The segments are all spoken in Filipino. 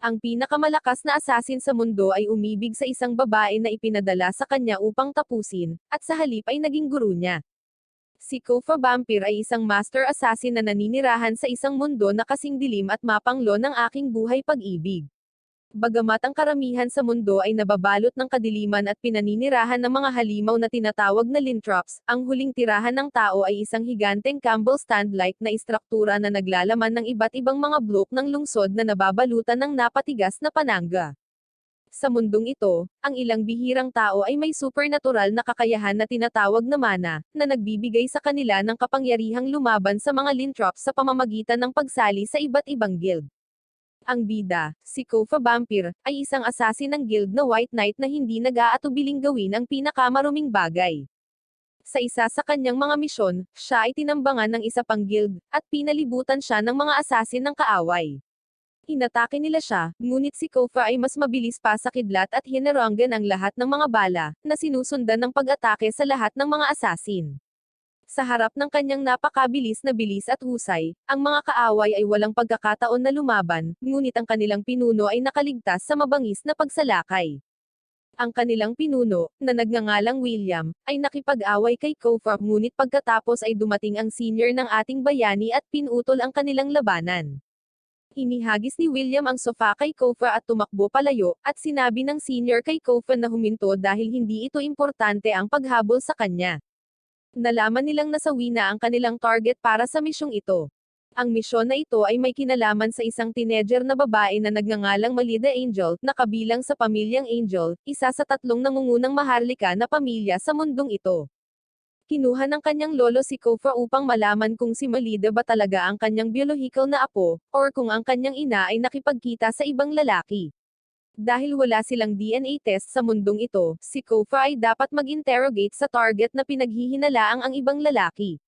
Ang pinakamalakas na assassin sa mundo ay umibig sa isang babae na ipinadala sa kanya upang tapusin, at sa halip ay naging guru niya. Si Kofa Vampir ay isang master assassin na naninirahan sa isang mundo na kasing dilim at mapanglo ng aking buhay pag-ibig. Bagamat ang karamihan sa mundo ay nababalot ng kadiliman at pinaninirahan ng mga halimaw na tinatawag na lintrops, ang huling tirahan ng tao ay isang higanteng Campbell stand-like na istruktura na naglalaman ng iba't ibang mga blok ng lungsod na nababalutan ng napatigas na panangga. Sa mundong ito, ang ilang bihirang tao ay may supernatural na kakayahan na tinatawag na mana, na nagbibigay sa kanila ng kapangyarihang lumaban sa mga lintrops sa pamamagitan ng pagsali sa iba't ibang guild. Ang bida, si Kofa Vampir, ay isang assassin ng guild na White Knight na hindi nag-aatubiling gawin ang pinakamaruming bagay. Sa isa sa kanyang mga misyon, siya ay tinambangan ng isa pang guild, at pinalibutan siya ng mga assassin ng kaaway. Inatake nila siya, ngunit si Kofa ay mas mabilis pa sa kidlat at hinaranggan ang lahat ng mga bala, na sinusundan ng pag-atake sa lahat ng mga assassin. Sa harap ng kanyang napakabilis na bilis at husay, ang mga kaaway ay walang pagkakataon na lumaban, ngunit ang kanilang pinuno ay nakaligtas sa mabangis na pagsalakay. Ang kanilang pinuno, na nagngangalang William, ay nakipag-away kay Kofa, ngunit pagkatapos ay dumating ang senior ng ating bayani at pinutol ang kanilang labanan. Inihagis ni William ang sofa kay Kofa at tumakbo palayo, at sinabi ng senior kay Kofa na huminto dahil hindi ito importante ang paghabol sa kanya. Nalaman nilang nasawi na ang kanilang target para sa misyong ito. Ang misyon na ito ay may kinalaman sa isang teenager na babae na nagngangalang Malida Angel, na kabilang sa pamilyang Angel, isa sa tatlong nangungunang maharlika na pamilya sa mundong ito. Kinuha ng kanyang lolo si Kofa upang malaman kung si Malida ba talaga ang kanyang biological na apo, or kung ang kanyang ina ay nakipagkita sa ibang lalaki. Dahil wala silang DNA test sa mundong ito, si Kofa ay dapat mag-interrogate sa target na pinaghihinalaang ang ibang lalaki.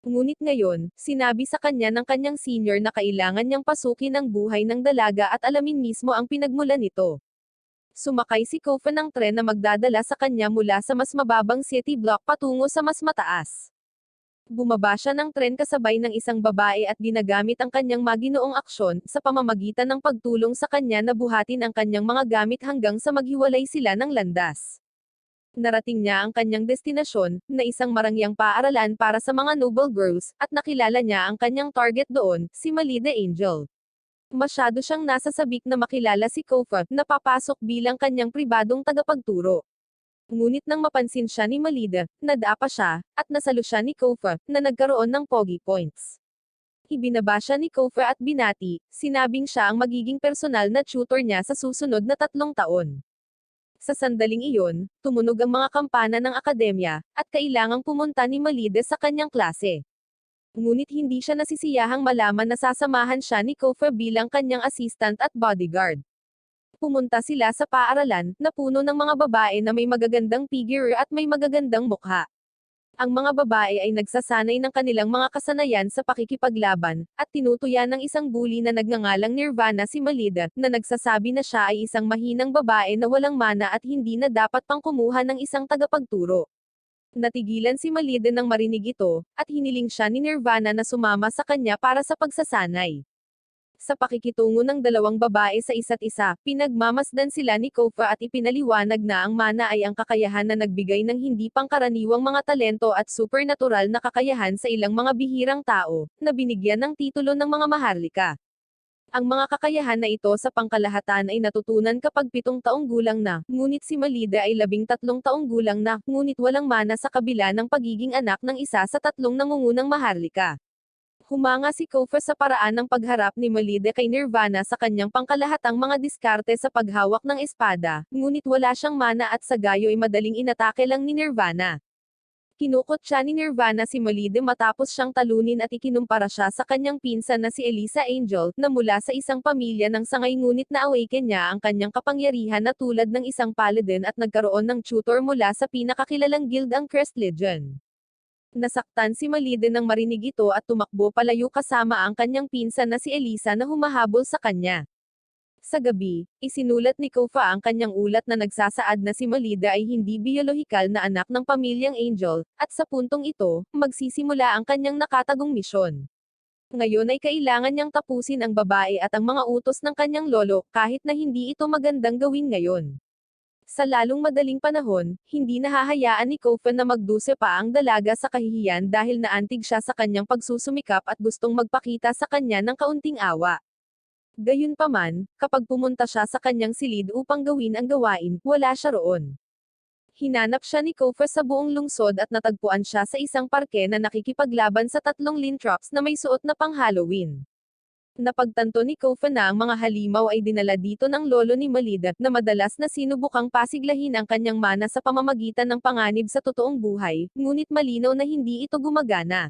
Ngunit ngayon, sinabi sa kanya ng kanyang senior na kailangan niyang pasukin ang buhay ng dalaga at alamin mismo ang pinagmulan nito. Sumakay si Kofa ng tren na magdadala sa kanya mula sa mas mababang city block patungo sa mas mataas. Bumaba siya ng tren kasabay ng isang babae at ginagamit ang kanyang maginoong aksyon, sa pamamagitan ng pagtulong sa kanya na buhatin ang kanyang mga gamit hanggang sa maghiwalay sila ng landas. Narating niya ang kanyang destinasyon, na isang marangyang paaralan para sa mga noble girls, at nakilala niya ang kanyang target doon, si Malida Angel. Masyado siyang nasasabik na makilala si Kofa, na papasok bilang kanyang pribadong tagapagturo. Ngunit nang mapansin siya ni Malida, nadapa siya, at nasalo siya ni Kofa, na nagkaroon ng pogi points. Ibinaba siya ni Kofa at binati, sinabing siya ang magiging personal na tutor niya sa susunod na 3 taon. Sa sandaling iyon, tumunog ang mga kampana ng akademya, at kailangang pumunta ni Malida sa kanyang klase. Ngunit hindi siya nasisiyahang malaman na sasamahan siya ni Kofa bilang kanyang assistant at bodyguard. Pumunta sila sa paaralan, na puno ng mga babae na may magagandang figure at may magagandang mukha. Ang mga babae ay nagsasanay ng kanilang mga kasanayan sa pakikipaglaban, at tinutuya ng isang bully na nagngangalang Nirvana si Malida, na nagsasabi na siya ay isang mahinang babae na walang mana at hindi na dapat pang kumuha ng isang tagapagturo. Natigilan si Malida nang marinig ito, at hiniling siya ni Nirvana na sumama sa kanya para sa pagsasanay. Sa pakikitungo ng dalawang babae sa isa't isa, pinagmamasdan sila ni Kofa at ipinaliwanag na ang mana ay ang kakayahan na nagbigay ng hindi pangkaraniwang mga talento at supernatural na kakayahan sa ilang mga bihirang tao, na binigyan ng titulo ng mga maharlika. Ang mga kakayahan na ito sa pangkalahatan ay natutunan kapag 7 taong gulang na, ngunit si Malida ay 13 taong gulang na, ngunit walang mana sa kabila ng pagiging anak ng isa sa 3 nangungunang maharlika. Humanga si Kofa sa paraan ng pagharap ni Malida kay Nirvana sa kanyang pangkalahatang mga diskarte sa paghawak ng espada, ngunit wala siyang mana at sa gayo ay madaling inatake lang ni Nirvana. Kinukot siya ni Nirvana si Malida matapos siyang talunin at ikinumpara siya sa kanyang pinsan na si Elisa Angel, na mula sa isang pamilya ng sangay ngunit na-awaken niya ang kanyang kapangyarihan na tulad ng isang paladin at nagkaroon ng tutor mula sa pinakakilalang guild ang Crest Legion. Nasaktan si Malida nang marinig ito at tumakbo palayo kasama ang kanyang pinsan na si Elisa na humahabol sa kanya. Sa gabi, isinulat ni Kofa ang kanyang ulat na nagsasaad na si Malida ay hindi biyolohikal na anak ng pamilyang Angel, at sa puntong ito, magsisimula ang kanyang nakatagong misyon. Ngayon ay kailangan niyang tapusin ang babae at ang mga utos ng kanyang lolo, kahit na hindi ito magandang gawin ngayon. Sa lalong madaling panahon, hindi nahahayaan ni Kofan na magduse pa ang dalaga sa kahihiyan dahil naantig siya sa kanyang pagsusumikap at gustong magpakita sa kanya ng kaunting awa. Gayunpaman, kapag pumunta siya sa kanyang silid upang gawin ang gawain, wala siya roon. Hinanap siya ni Kofa sa buong lungsod at natagpuan siya sa isang parke na nakikipaglaban sa 3 lintrops na may suot na pang-Halloween. Napagtanto ni Kofa na ang mga halimaw ay dinala dito ng lolo ni Malida, na madalas na sinubukang pasiglahin ang kanyang mana sa pamamagitan ng panganib sa totoong buhay, ngunit malinaw na hindi ito gumagana.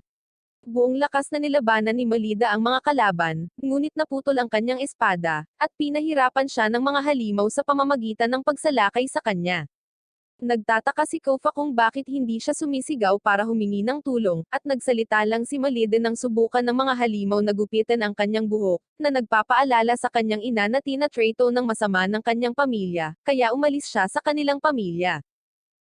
Buong lakas na nilabanan ni Malida ang mga kalaban, ngunit naputol ang kanyang espada, at pinahirapan siya ng mga halimaw sa pamamagitan ng pagsalakay sa kanya. Nagtataka si Kofa kung bakit hindi siya sumisigaw para humingi ng tulong, at nagsalita lang si Malide nang subukan ng mga halimaw na gupitan ang kanyang buhok, na nagpapaalala sa kanyang ina na tinatrato ng masama ng kanyang pamilya, kaya umalis siya sa kanilang pamilya.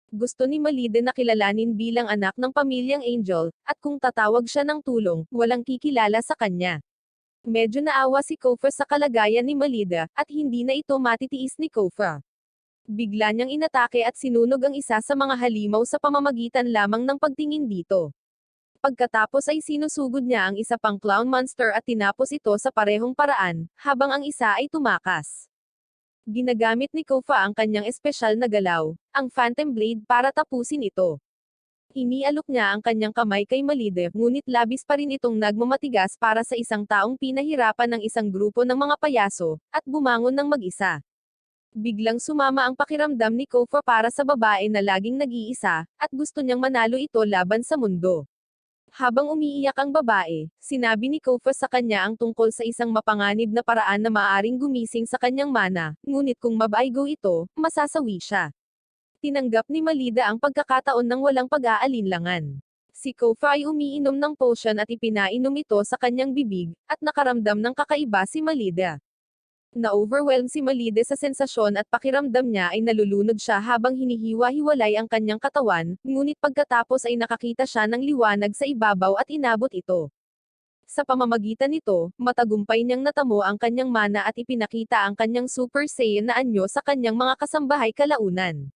Gusto ni Malide na kilalanin bilang anak ng pamilyang Angel, at kung tatawag siya ng tulong, walang kikilala sa kanya. Medyo naawa si Kofa sa kalagayan ni Malida, at hindi na ito matitiis ni Kofa. Bigla niyang inatake at sinunog ang isa sa mga halimaw sa pamamagitan lamang ng pagtingin dito. Pagkatapos ay sinusugod niya ang isa pang clown monster at tinapos ito sa parehong paraan, habang ang isa ay tumakas. Ginagamit ni Kofa ang kanyang espesyal na galaw, ang Phantom Blade, para tapusin ito. Inialok niya ang kanyang kamay kay Malide, ngunit labis pa rin itong nagmamatigas para sa isang taong pinahirapan ng isang grupo ng mga payaso, at bumangon ng mag-isa. Biglang sumama ang pakiramdam ni Kofa para sa babae na laging nag-iisa, at gusto niyang manalo ito laban sa mundo. Habang umiiyak ang babae, sinabi ni Kofa sa kanya ang tungkol sa isang mapanganib na paraan na maaring gumising sa kanyang mana, ngunit kung mabaygo ito, masasawi siya. Tinanggap ni Malida ang pagkakataon ng walang pag-aalinlangan. Si Kofa ay umiinom ng potion at ipinainom ito sa kanyang bibig, at nakaramdam ng kakaiba si Malida. Na-overwhelm si Malide sa sensasyon at pakiramdam niya ay nalulunod siya habang hinihiwa-hiwalay ang kanyang katawan, ngunit pagkatapos ay nakakita siya ng liwanag sa ibabaw at inabot ito. Sa pamamagitan nito, matagumpay niyang natamo ang kanyang mana at ipinakita ang kanyang Super Saiyan na anyo sa kanyang mga kasambahay kalaunan.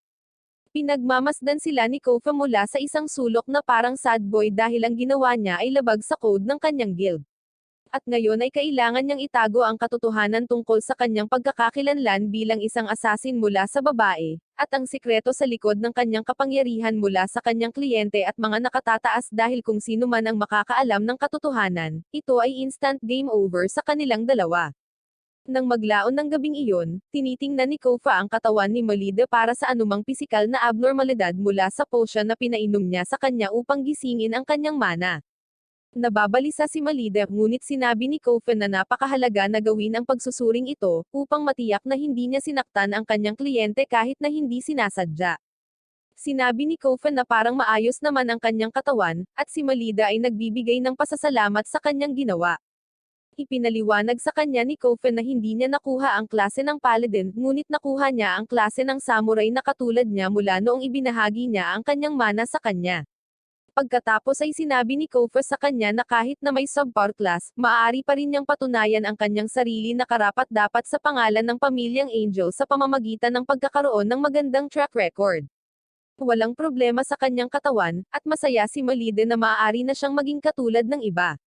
Pinagmamasdan sila ni Kofa mula sa isang sulok na parang sad boy dahil ang ginawa niya ay labag sa code ng kanyang guild. At ngayon ay kailangan niyang itago ang katotohanan tungkol sa kanyang pagkakakilanlan bilang isang assassin mula sa babae, at ang sikreto sa likod ng kanyang kapangyarihan mula sa kanyang kliyente at mga nakatataas dahil kung sino man ang makakaalam ng katotohanan, ito ay instant game over sa kanilang dalawa. Nang maglaon ng gabing iyon, tinitingnan ni Kofa ang katawan ni Malide para sa anumang pisikal na abnormalidad mula sa potion na pinainom niya sa kanya upang gisingin ang kanyang mana. Nababalisa si Malide, ngunit sinabi ni Kofa na napakahalaga na gawin ang pagsusuring ito, upang matiyak na hindi niya sinaktan ang kanyang kliyente kahit na hindi sinasadya. Sinabi ni Kofa na parang maayos naman ang kanyang katawan, at si Malida ay nagbibigay ng pasasalamat sa kanyang ginawa. Ipinaliwanag sa kanya ni Kofa na hindi niya nakuha ang klase ng paladin, ngunit nakuha niya ang klase ng samurai na katulad niya mula noong ibinahagi niya ang kanyang mana sa kanya. Pagkatapos ay sinabi ni Kofa sa kanya na kahit na may subpar class, maaari pa rin niyang patunayan ang kanyang sarili na karapat-dapat sa pangalan ng pamilyang Angel sa pamamagitan ng pagkakaroon ng magandang track record. Walang problema sa kanyang katawan, at masaya si Malide na maaari na siyang maging katulad ng iba.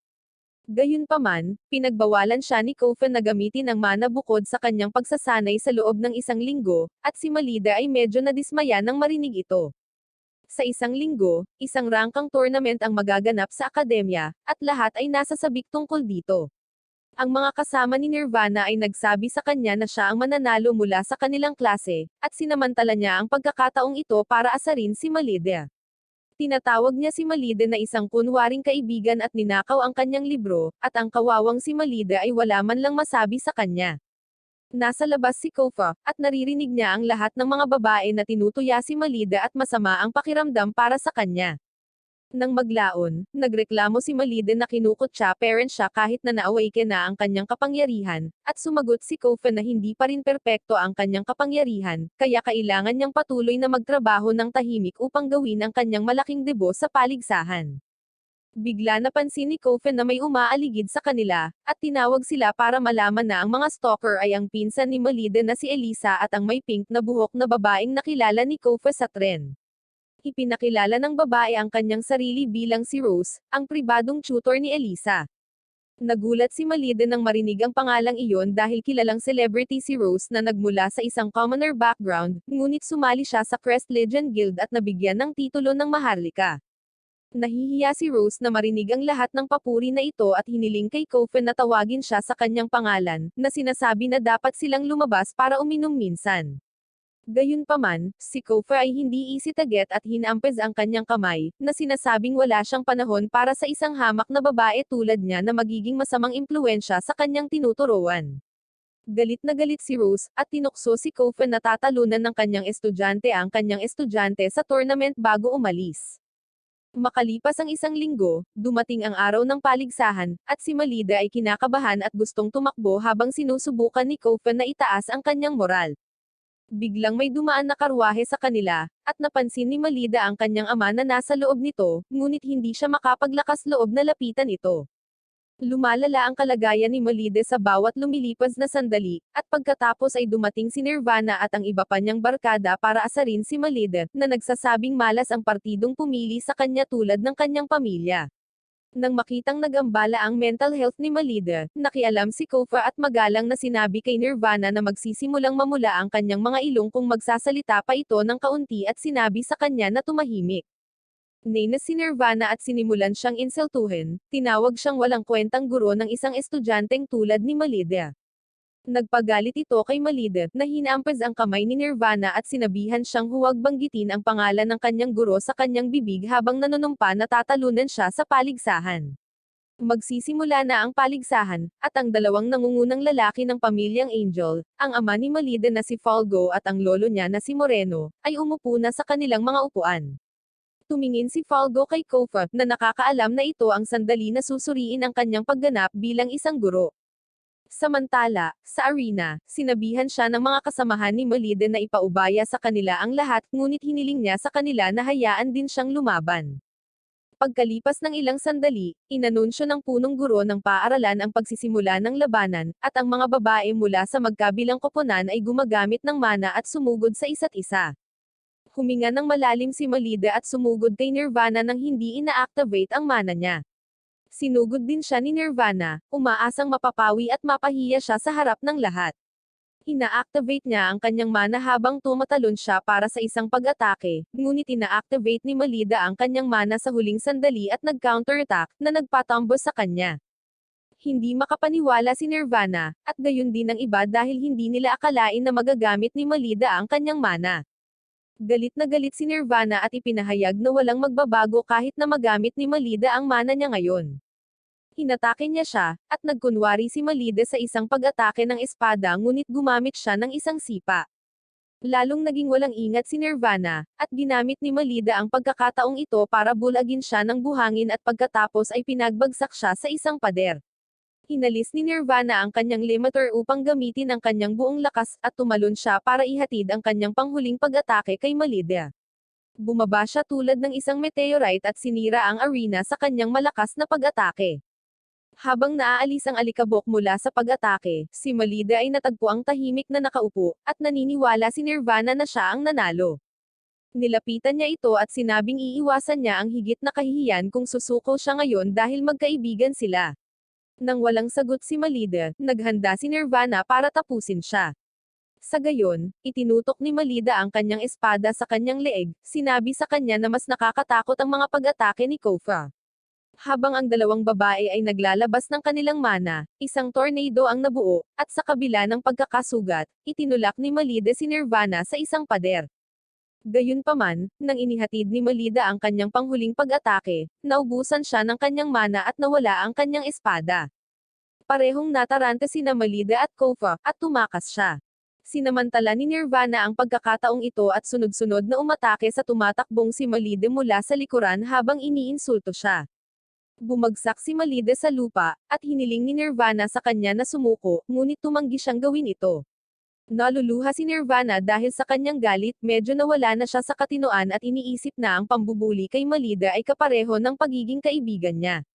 Gayunpaman, pinagbawalan siya ni Kofa na gamitin ang mana bukod sa kanyang pagsasanay sa loob ng 1 linggo, at si Malide ay medyo nadismaya nang marinig ito. Sa 1 linggo, isang rangkang tournament ang magaganap sa akademya, at lahat ay nasasabik tungkol dito. Ang mga kasama ni Nirvana ay nagsabi sa kanya na siya ang mananalo mula sa kanilang klase, at sinamantala niya ang pagkakataong ito para asarin si Malide. Tinatawag niya si Malide na isang kunwaring kaibigan at ninakaw ang kanyang libro, at ang kawawang si Malide ay wala man lang masabi sa kanya. Nasa labas si Kofa, at naririnig niya ang lahat ng mga babae na tinutuya si Malida at masama ang pakiramdam para sa kanya. Nang maglaon, nagreklamo si Malide na kinukutya parent siya kahit na na-awaken na ang kanyang kapangyarihan, at sumagot si Kofa na hindi pa rin perpekto ang kanyang kapangyarihan, kaya kailangan niyang patuloy na magtrabaho ng tahimik upang gawin ang kanyang malaking debo sa paligsahan. Bigla napansin ni Kofen na may umaaligid sa kanila, at tinawag sila para malaman na ang mga stalker ay ang pinsan ni Malida na si Elisa at ang may pink na buhok na babaeng nakilala ni Kofen sa tren. Ipinakilala ng babae ang kanyang sarili bilang si Rose, ang pribadong tutor ni Elisa. Nagulat si Malida nang marinig ang pangalang iyon dahil kilalang celebrity si Rose na nagmula sa isang commoner background, ngunit sumali siya sa Crest Legend Guild at nabigyan ng titulo ng Maharlika. Nahihiya si Rose na marinig ang lahat ng papuri na ito at hiniling kay Kofen na tawagin siya sa kanyang pangalan, na sinasabi na dapat silang lumabas para uminom minsan. Gayunpaman, si Kofen ay hindi isitaget at hinampes ang kanyang kamay, na sinasabing wala siyang panahon para sa isang hamak na babae tulad niya na magiging masamang impluensya sa kanyang tinuturuan. Galit na galit si Rose, at tinukso si Kofen na tatalunan ng kanyang estudyante ang kanyang estudyante sa tournament bago umalis. Makalipas ang isang linggo, dumating ang araw ng paligsahan, at si Malida ay kinakabahan at gustong tumakbo habang sinusubukan ni Kofen na itaas ang kanyang moral. Biglang may dumaan na karwahe sa kanila, at napansin ni Malida ang kanyang ama na nasa loob nito, ngunit hindi siya makapaglakas loob na lapitan ito. Lumalala ang kalagayan ni Malida sa bawat lumilipas na sandali, at pagkatapos ay dumating si Nirvana at ang iba pa niyang barkada para asarin si Malida, na nagsasabing malas ang partidong pumili sa kanya tulad ng kanyang pamilya. Nang makitang nagambala ang mental health ni Malida, nakialam si Kofa at magalang na sinabi kay Nirvana na magsisimulang mamula ang kanyang mga ilong kung magsasalita pa ito ng kaunti at sinabi sa kanya na tumahimik. Nainis si Nirvana at sinimulan siyang insultuhin, tinawag siyang walang kwentang guro ng isang estudyanteng tulad ni Malida. Nagpagalit ito kay Malida, na hinampes ang kamay ni Nirvana at sinabihan siyang huwag banggitin ang pangalan ng kanyang guro sa kanyang bibig habang nanunumpa na tatalunan siya sa paligsahan. Magsisimula na ang paligsahan, at ang dalawang nangungunang lalaki ng pamilyang Angel, ang ama ni Malida na si Falgo at ang lolo niya na si Moreno, ay umupo na sa kanilang mga upuan. Tumingin si Falgo kay Kofa, na nakakaalam na ito ang sandali na susuriin ang kanyang pagganap bilang isang guro. Samantala, sa arena, sinabihan siya ng mga kasamahan ni Malida na ipaubaya sa kanila ang lahat, ngunit hiniling niya sa kanila na hayaan din siyang lumaban. Pagkalipas ng ilang sandali, inanunsyo ng punong guro ng paaralan ang pagsisimula ng labanan, at ang mga babae mula sa magkabilang koponan ay gumagamit ng mana at sumugod sa isa't isa. Huminga ng malalim si Malida at sumugod kay Nirvana nang hindi ina-activate ang mana niya. Sinugod din siya ni Nirvana, umaasang mapapawi at mapahiya siya sa harap ng lahat. Ina-activate niya ang kanyang mana habang tumatalon siya para sa isang pag-atake, ngunit ina-activate ni Malida ang kanyang mana sa huling sandali at nag-counterattack, na nagpatambo sa kanya. Hindi makapaniwala si Nirvana, at gayon din ang iba dahil hindi nila akalain na magagamit ni Malida ang kanyang mana. Galit na galit si Nirvana at ipinahayag na walang magbabago kahit na magamit ni Malida ang mana niya ngayon. Hinatake niya siya, at nagkunwari si Malida sa isang pag-atake ng espada ngunit gumamit siya ng isang sipa. Lalong naging walang ingat si Nirvana, at ginamit ni Malida ang pagkakataong ito para bulagin siya ng buhangin at pagkatapos ay pinagbagsak siya sa isang pader. Inalis ni Nirvana ang kanyang limiter upang gamitin ang kanyang buong lakas, at tumalon siya para ihatid ang kanyang panghuling pag-atake kay Malida. Bumaba siya tulad ng isang meteorite at sinira ang arena sa kanyang malakas na pag-atake. Habang naaalis ang alikabok mula sa pag-atake, si Malida ay natagpo ang tahimik na nakaupo, at naniniwala si Nirvana na siya ang nanalo. Nilapitan niya ito at sinabing iiwasan niya ang higit na kahihiyan kung susuko siya ngayon dahil magkaibigan sila. Nang walang sagot si Malida, naghanda si Nirvana para tapusin siya. Sa gayon, itinutok ni Malida ang kanyang espada sa kanyang leeg, sinabi sa kanya na mas nakakatakot ang mga pag-atake ni Kofa. Habang ang dalawang babae ay naglalabas ng kanilang mana, isang tornado ang nabuo, at sa kabila ng pagkakasugat, itinulak ni Malida si Nirvana sa isang pader. Gayunpaman, nang inihatid ni Malida ang kanyang panghuling pag-atake, naubusan siya ng kanyang mana at nawala ang kanyang espada. Parehong nataranta sina Malida at Kofa, at tumakas siya. Sinamantala ni Nirvana ang pagkakataong ito at sunod-sunod na umatake sa tumatakbong si Malida mula sa likuran habang iniinsulto siya. Bumagsak si Malida sa lupa, at hiniling ni Nirvana sa kanya na sumuko, ngunit tumanggi siyang gawin ito. Naluluha si Nirvana dahil sa kanyang galit, medyo nawala na siya sa katinoan at iniisip na ang pambubuli kay Malida ay kapareho ng pagiging kaibigan niya.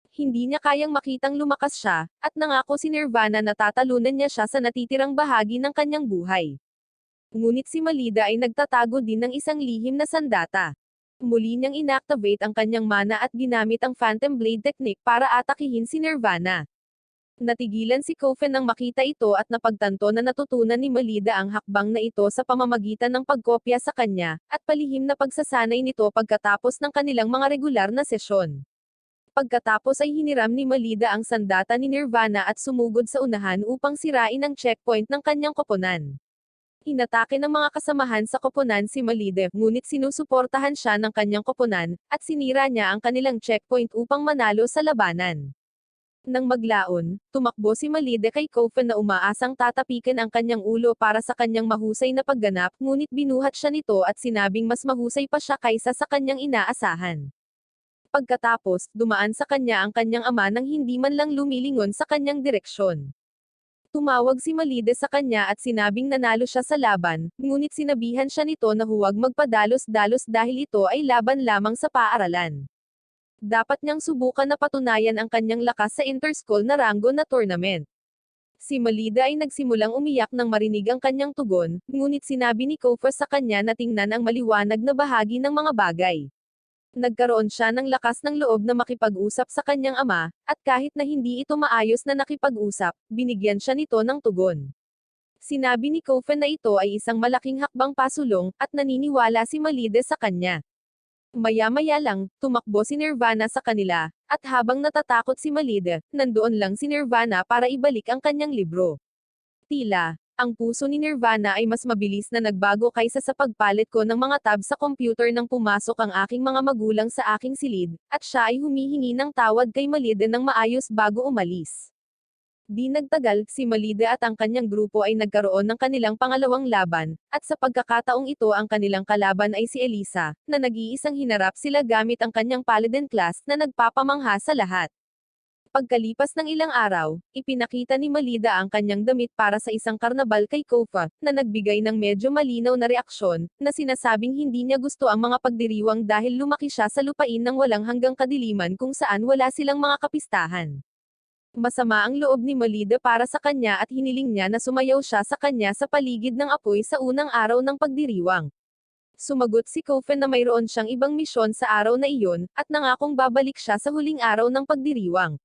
Hindi niya kayang makitang lumakas siya, at nangako si Nirvana na tatalunan niya siya sa natitirang bahagi ng kanyang buhay. Ngunit si Malida ay nagtatago din ng isang lihim na sandata. Muli niyang inactivate ang kanyang mana at ginamit ang Phantom Blade technique para atakihin si Nirvana. Natigilan si Kofen nang makita ito at napagtanto na natutunan ni Malida ang hakbang na ito sa pamamagitan ng pagkopya sa kanya, at palihim na pagsasanay nito pagkatapos ng kanilang mga regular na sesyon. Pagkatapos ay hiniram ni Malida ang sandata ni Nirvana at sumugod sa unahan upang sirain ang checkpoint ng kanyang koponan. Inatake ng mga kasamahan sa koponan si Malida, ngunit sinusuportahan siya ng kanyang koponan, at sinira niya ang kanilang checkpoint upang manalo sa labanan. Nang maglaon, tumakbo si Malida kay Kofen na umaasang tatapikan ang kanyang ulo para sa kanyang mahusay na pagganap, ngunit binuhat siya nito at sinabing mas mahusay pa siya kaysa sa kanyang inaasahan. Pagkatapos, dumaan sa kanya ang kanyang ama nang hindi man lang lumilingon sa kanyang direksyon. Tumawag si Malida sa kanya at sinabing nanalo siya sa laban, ngunit sinabihan siya nito na huwag magpadalos-dalos dahil ito ay laban lamang sa paaralan. Dapat niyang subukan na patunayan ang kanyang lakas sa inter-school na ranggo na tournament. Si Malida ay nagsimulang umiyak nang marinig ang kanyang tugon, ngunit sinabi ni Kofa sa kanya na tingnan ang maliwanag na bahagi ng mga bagay. Nagkaroon siya ng lakas ng loob na makipag-usap sa kanyang ama, at kahit na hindi ito maayos na nakipag-usap, binigyan siya nito ng tugon. Sinabi ni Kofa na ito ay isang malaking hakbang pasulong, at naniniwala si Malida sa kanya. Maya-maya lang, tumakbo si Nirvana sa kanila, at habang natatakot si Malida, nandoon lang si Nirvana para ibalik ang kanyang libro. Tila, ang puso ni Nirvana ay mas mabilis na nagbago kaysa sa pagpalit ko ng mga tab sa computer nang pumasok ang aking mga magulang sa aking silid, at siya ay humihingi ng tawad kay Malida ng maayos bago umalis. Di nagtagal, si Malida at ang kanyang grupo ay nagkaroon ng kanilang pangalawang laban, at sa pagkakataong ito ang kanilang kalaban ay si Elisa, na nag-iisang hinarap sila gamit ang kanyang Paladin class na nagpapamangha sa lahat. Pagkalipas ng ilang araw, ipinakita ni Malida ang kanyang damit para sa isang karnabal kay Kofa, na nagbigay ng medyo malinaw na reaksyon, na sinasabing hindi niya gusto ang mga pagdiriwang dahil lumaki siya sa lupain ng walang hanggang kadiliman kung saan wala silang mga kapistahan. Masama ang loob ni Malida para sa kanya at hiniling niya na sumayaw siya sa kanya sa paligid ng apoy sa unang araw ng pagdiriwang. Sumagot si Kofen na mayroon siyang ibang misyon sa araw na iyon, at nangakong babalik siya sa huling araw ng pagdiriwang.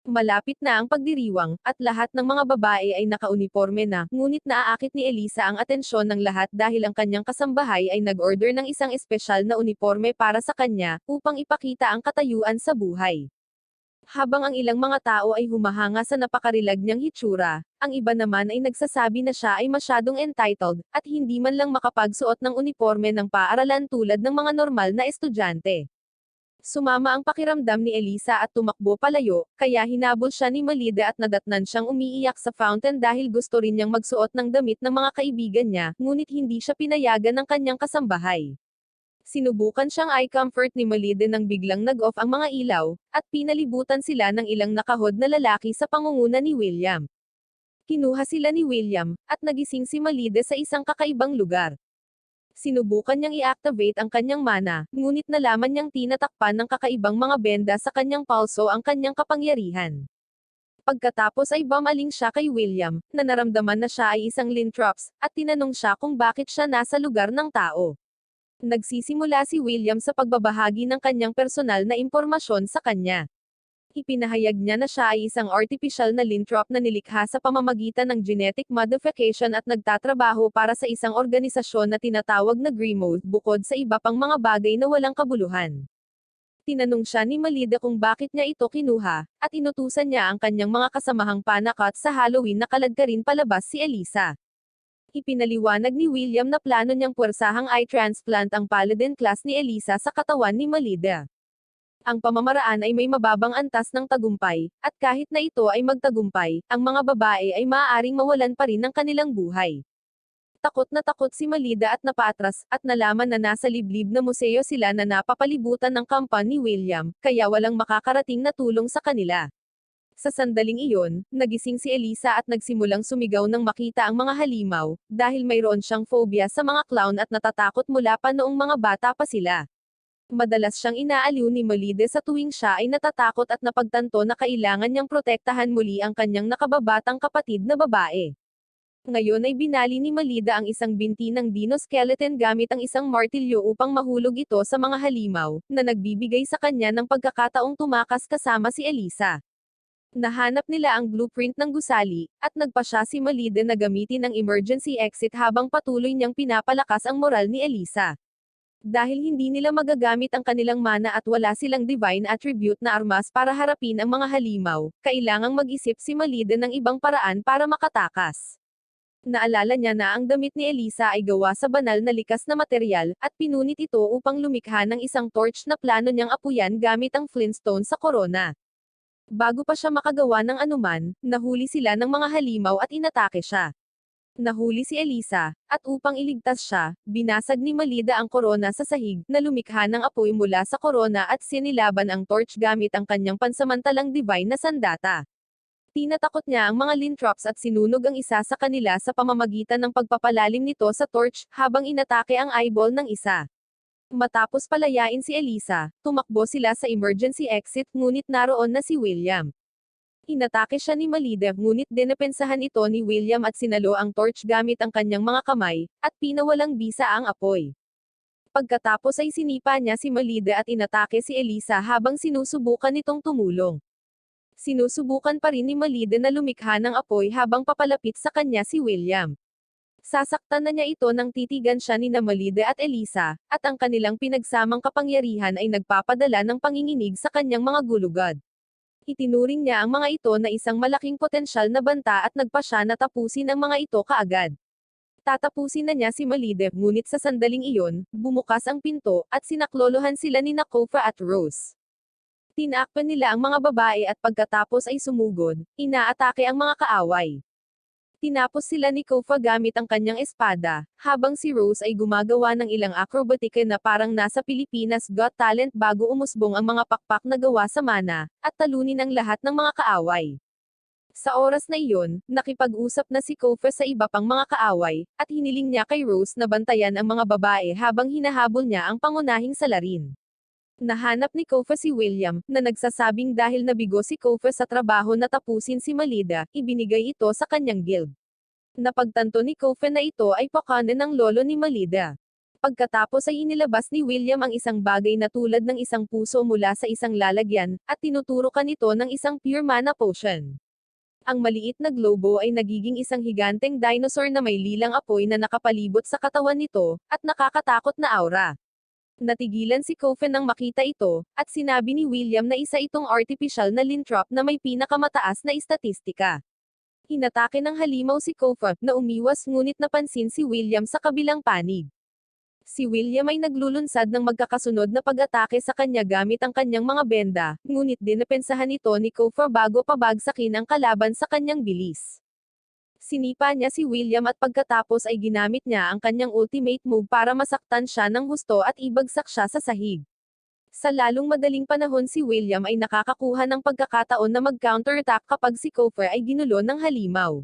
Malapit na ang pagdiriwang, at lahat ng mga babae ay nakauniporme na, ngunit naaakit ni Elisa ang atensyon ng lahat dahil ang kanyang kasambahay ay nag-order ng isang espesyal na uniporme para sa kanya, upang ipakita ang katayuan sa buhay. Habang ang ilang mga tao ay humahanga sa napakarilag niyang hitsura, ang iba naman ay nagsasabi na siya ay masyadong entitled, at hindi man lang makapagsuot ng uniporme ng paaralan tulad ng mga normal na estudyante. Sumama ang pakiramdam ni Elisa at tumakbo palayo, kaya hinabol siya ni Malida at nadatnan siyang umiiyak sa fountain dahil gusto rin niyang magsuot ng damit ng mga kaibigan niya, ngunit hindi siya pinayagan ng kanyang kasambahay. Sinubukan siyang eye comfort ni Malida nang biglang nag-off ang mga ilaw, at pinalibutan sila ng ilang nakahod na lalaki sa pangunguna ni William. Kinuha sila ni William, at nagising si Malida sa isang kakaibang lugar. Sinubukan niyang i-activate ang kanyang mana, ngunit nalaman niyang tinatakpan ng kakaibang mga benda sa kanyang palso ang kanyang kapangyarihan. Pagkatapos ay bumaling siya kay William, na naramdaman na siya ay isang Lintrops, at tinanong siya kung bakit siya nasa lugar ng tao. Nagsisimula si William sa pagbabahagi ng kanyang personal na impormasyon sa kanya. Ipinahayag niya na siya ay isang artificial na lintrop na nilikha sa pamamagitan ng genetic modification at nagtatrabaho para sa isang organisasyon na tinatawag na Grimold bukod sa iba pang mga bagay na walang kabuluhan. Tinanong siya ni Malida kung bakit niya ito kinuha, at inutusan niya ang kanyang mga kasamahang panakot sa Halloween na kaladkarin palabas si Elisa. Ipinaliwanag ni William na plano niyang puwersahang i-transplant ang Paladin class ni Elisa sa katawan ni Malida. Ang pamamaraan ay may mababang antas ng tagumpay, at kahit na ito ay magtagumpay, ang mga babae ay maaaring mawalan pa rin ng kanilang buhay. Takot na takot si Malida at napaatras, at nalaman na nasa liblib na museo sila na napapalibutan ng kampan ni William, kaya walang makakarating na tulong sa kanila. Sa sandaling iyon, nagising si Elisa at nagsimulang sumigaw nang makita ang mga halimaw, dahil mayroon siyang phobia sa mga clown at natatakot mula pa noong mga bata pa sila. Madalas siyang inaaliw ni Malide sa tuwing siya ay natatakot at napagtanto na kailangan niyang protektahan muli ang kanyang nakababatang kapatid na babae. Ngayon ay binali ni Malida ang isang binti ng dino skeleton gamit ang isang martilyo upang mahulog ito sa mga halimaw, na nagbibigay sa kanya ng pagkakataong tumakas kasama si Elisa. Nahanap nila ang blueprint ng gusali, at nagpasya si Malide na gamitin ang emergency exit habang patuloy niyang pinapalakas ang moral ni Elisa. Dahil hindi nila magagamit ang kanilang mana at wala silang divine attribute na armas para harapin ang mga halimaw, kailangang mag-isip si Malide ng ibang paraan para makatakas. Naalala niya na ang damit ni Elisa ay gawa sa banal na likas na materyal, at pinunit ito upang lumikha ng isang torch na plano niyang apuyan gamit ang flintstone sa korona. Bago pa siya makagawa ng anuman, nahuli sila ng mga halimaw at inatake siya. Nahuli si Elisa, at upang iligtas siya, binasag ni Malida ang korona sa sahig, na lumikha ng apoy mula sa korona at sinilaban ang torch gamit ang kanyang pansamantalang divine na sandata. Tinatakot niya ang mga lintrops at sinunog ang isa sa kanila sa pamamagitan ng pagpapalalim nito sa torch, habang inatake ang eyeball ng isa. Matapos palayain si Elisa, tumakbo sila sa emergency exit ngunit naroon na si William. Inatake siya ni Malide ngunit dinepensahan ito ni William at sinalo ang torch gamit ang kanyang mga kamay, at pinawalang bisa ang apoy. Pagkatapos ay sinipa niya si Malide at inatake si Elisa habang sinusubukan nitong tumulong. Sinusubukan pa rin ni Malide na lumikha ng apoy habang papalapit sa kanya si William. Sasaktan na niya ito nang titigan siya ni Malide at Elisa, at ang kanilang pinagsamang kapangyarihan ay nagpapadala ng panginginig sa kanyang mga gulugod. Itinuring niya ang mga ito na isang malaking potensyal na banta at nagpasya na tapusin ang mga ito kaagad. Tatapusin na niya si Malide, ngunit sa sandaling iyon, bumukas ang pinto, at sinaklolohan sila ni Kofa at Rose. Tinakpan nila ang mga babae at pagkatapos ay sumugod, inaatake ang mga kaaway. Tinapos sila ni Kofa gamit ang kanyang espada, habang si Rose ay gumagawa ng ilang acrobatic na parang nasa Pilipinas Got Talent bago umusbong ang mga pakpak na gawa sa mana, at talunin ang lahat ng mga kaaway. Sa oras na iyon, nakipag-usap na si Kofa sa iba pang mga kaaway, at hiniling niya kay Rose na bantayan ang mga babae habang hinahabol niya ang pangunahing salarin. Nahanap ni Kofa si William, na nagsasabing dahil nabigo si Kofa sa trabaho na tapusin si Malida, ibinigay ito sa kanyang guild. Napagtanto ni Kofa na ito ay pakana ng lolo ni Malida. Pagkatapos ay inilabas ni William ang isang bagay na tulad ng isang puso mula sa isang lalagyan, at tinuturukan ito ng isang pure mana potion. Ang maliit na globo ay nagiging isang higanteng dinosaur na may lilang apoy na nakapalibot sa katawan nito, at nakakatakot na aura. Natigilan si Kofa nang makita ito, at sinabi ni William na isa itong artificial na lintrop na may pinakamataas na istatistika. Hinatake ng halimaw si Kofa, na umiwas ngunit napansin si William sa kabilang panig. Si William ay naglulunsad ng magkakasunod na pag-atake sa kanya gamit ang kanyang mga benda, ngunit dinepensahan ito ni Kofa bago pabagsakin ang kalaban sa kanyang bilis. Sinipa niya si William at pagkatapos ay ginamit niya ang kanyang ultimate move para masaktan siya ng husto at ibagsak siya sa sahig. Sa lalong madaling panahon si William ay nakakakuha ng pagkakataon na mag-counterattack kapag si Kofa ay ginulo ng halimaw.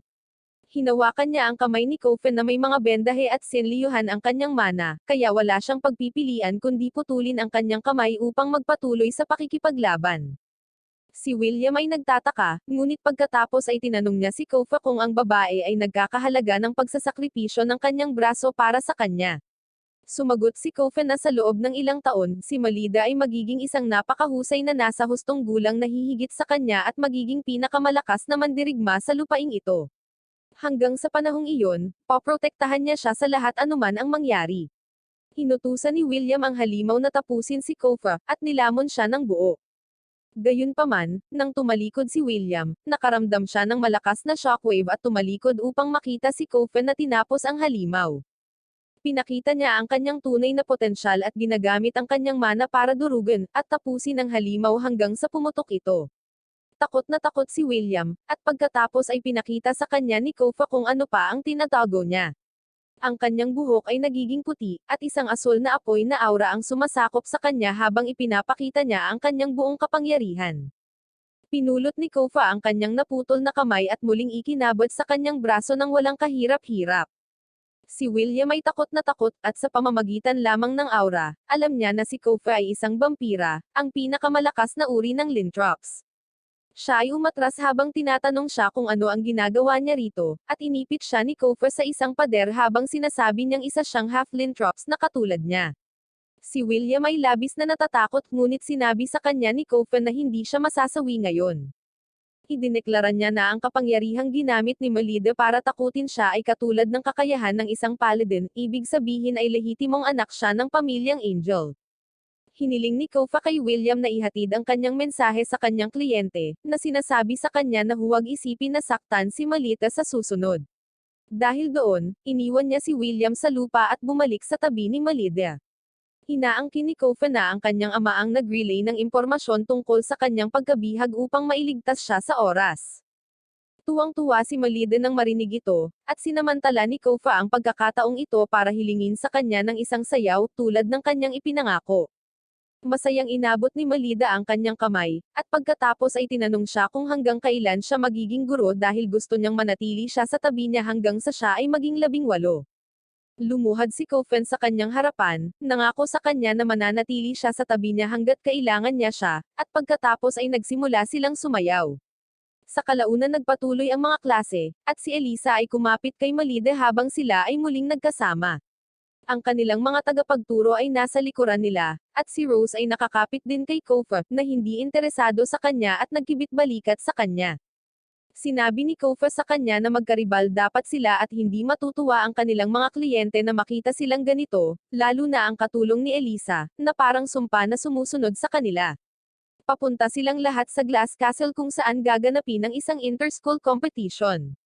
Hinawakan niya ang kamay ni Kofa na may mga bendahe at sinliyuhan ang kanyang mana, kaya wala siyang pagpipilian kundi putulin ang kanyang kamay upang magpatuloy sa pakikipaglaban. Si William ay nagtataka, ngunit pagkatapos ay tinanong niya si Kofa kung ang babae ay nagkakahalaga ng pagsasakripisyo ng kanyang braso para sa kanya. Sumagot si Kofa na sa loob ng ilang taon, si Malida ay magiging isang napakahusay na nasa hustong gulang na hihigit sa kanya at magiging pinakamalakas na mandirigma sa lupaing ito. Hanggang sa panahong iyon, poprotektahan niya siya sa lahat anuman ang mangyari. Inutusan ni William ang halimaw na tapusin si Kofa, at nilamon siya ng buo. Gayunpaman, nang tumalikod si William, nakaramdam siya ng malakas na shockwave at tumalikod upang makita si Kofa na tinapos ang halimaw. Pinakita niya ang kanyang tunay na potensyal at ginagamit ang kanyang mana para durugan, at tapusin ang halimaw hanggang sa pumutok ito. Takot na takot si William, at pagkatapos ay pinakita sa kanya ni Kofa kung ano pa ang tinatago niya. Ang kanyang buhok ay nagiging puti, at isang asul na apoy na aura ang sumasakop sa kanya habang ipinapakita niya ang kanyang buong kapangyarihan. Pinulot ni Kofa ang kanyang naputol na kamay at muling ikinabot sa kanyang braso ng walang kahirap-hirap. Si William ay takot na takot, at sa pamamagitan lamang ng aura, alam niya na si Kofa ay isang vampira, ang pinakamalakas na uri ng Lintrops. Siya ay umatras habang tinatanong siya kung ano ang ginagawa niya rito, at inipit siya ni Kofa sa isang pader habang sinasabi niyang isa siyang half-Lintrops na katulad niya. Si William ay labis na natatakot, ngunit sinabi sa kanya ni Kofa na hindi siya masasawi ngayon. Idineklara niya na ang kapangyarihang ginamit ni Melida para takutin siya ay katulad ng kakayahan ng isang paladin, ibig sabihin ay lehitimong anak siya ng pamilyang Angel. Hiniling ni Kofa kay William na ihatid ang kanyang mensahe sa kanyang kliyente, na sinasabi sa kanya na huwag isipin na saktan si Melita sa susunod. Dahil doon, iniwan niya si William sa lupa at bumalik sa tabi ni Melida. Inaangkin ni Kofa na ang kanyang ama ang nag-relay ng impormasyon tungkol sa kanyang pagkabihag upang mailigtas siya sa oras. Tuwang-tuwa si Melida nang marinig ito, at sinamantala ni Kofa ang pagkakataong ito para hilingin sa kanya ng isang sayaw tulad ng kanyang ipinangako. Masayang inabot ni Melida ang kanyang kamay, at pagkatapos ay tinanong siya kung hanggang kailan siya magiging guro dahil gusto niyang manatili siya sa tabi niya hanggang sa siya ay maging 18. Lumuhad si Kofen sa kanyang harapan, nangako sa kanya na mananatili siya sa tabi niya hanggat kailangan niya siya, at pagkatapos ay nagsimula silang sumayaw. Sa kalaunan nagpatuloy ang mga klase, at si Elisa ay kumapit kay Melida habang sila ay muling nagkasama. Ang kanilang mga tagapagturo ay nasa likuran nila, at si Rose ay nakakapit din kay Kofa, na hindi interesado sa kanya at nagkibit-balikat sa kanya. Sinabi ni Kofa sa kanya na magkaribal dapat sila at hindi matutuwa ang kanilang mga kliyente na makita silang ganito, lalo na ang katulong ni Elisa, na parang sumpa na sumusunod sa kanila. Papunta silang lahat sa Glass Castle kung saan gaganapin ang isang inter-school competition.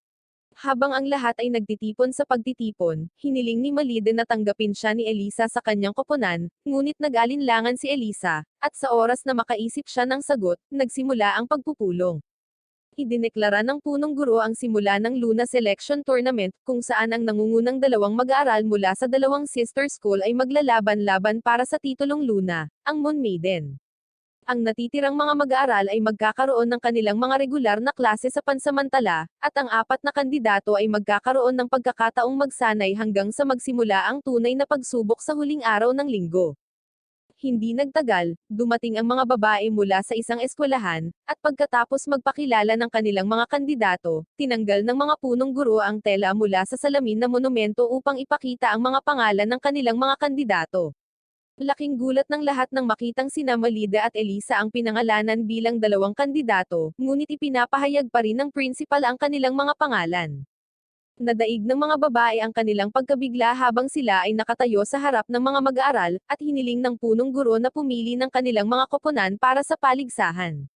Habang ang lahat ay nagtitipon sa pagtitipon, hiniling ni Melida na tanggapin siya ni Elisa sa kanyang koponan, ngunit nag-alinlangan si Elisa, at sa oras na makaisip siya ng sagot, nagsimula ang pagpupulong. Idineklara ng punong guro ang simula ng Luna Selection Tournament, kung saan ang nangungunang dalawang mag-aaral mula sa dalawang sister school ay maglalaban-laban para sa titulong Luna, ang Moon Maiden. Ang natitirang mga mag-aaral ay magkakaroon ng kanilang mga regular na klase sa pansamantala, at ang 4 na kandidato ay magkakaroon ng pagkakataong magsanay hanggang sa magsimula ang tunay na pagsubok sa huling araw ng linggo. Hindi nagtagal, dumating ang mga babae mula sa isang eskwelahan, at pagkatapos magpakilala ng kanilang mga kandidato, tinanggal ng mga punong guro ang tela mula sa salamin na monumento upang ipakita ang mga pangalan ng kanilang mga kandidato. Laking gulat ng lahat nang makitang sina Melida at Elisa ang pinangalanan bilang dalawang kandidato, ngunit ipinapahayag pa rin ng principal ang kanilang mga pangalan. Nadaig ng mga babae ang kanilang pagkabigla habang sila ay nakatayo sa harap ng mga mag-aaral, at hiniling ng punong guro na pumili ng kanilang mga koponan para sa paligsahan.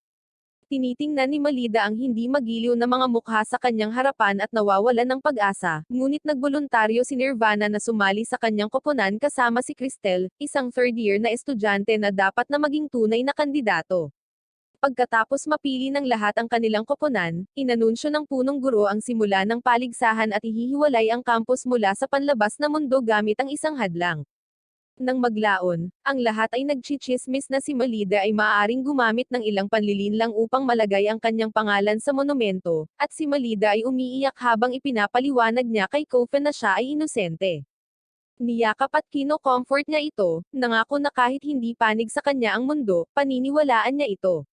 Tinitingnan ni Melida ang hindi magiliw na mga mukha sa kanyang harapan at nawawalan ng pag-asa, ngunit nagboluntaryo si Nirvana na sumali sa kanyang koponan kasama si Cristel, isang third-year na estudyante na dapat na maging tunay na kandidato. Pagkatapos mapili ng lahat ang kanilang koponan, inanunsyo ng punong guro ang simula ng paligsahan at ihihiwalay ang campus mula sa panlabas na mundo gamit ang isang hadlang. Nang maglaon, ang lahat ay nagchichismis na si Melida ay maaaring gumamit ng ilang panlilinlang upang malagay ang kanyang pangalan sa monumento, at si Melida ay umiiyak habang ipinapaliwanag niya kay Kofa na siya ay inosente. Niyakap at kino-comfort niya ito, nangako na kahit hindi panig sa kanya ang mundo, paniniwalaan niya ito.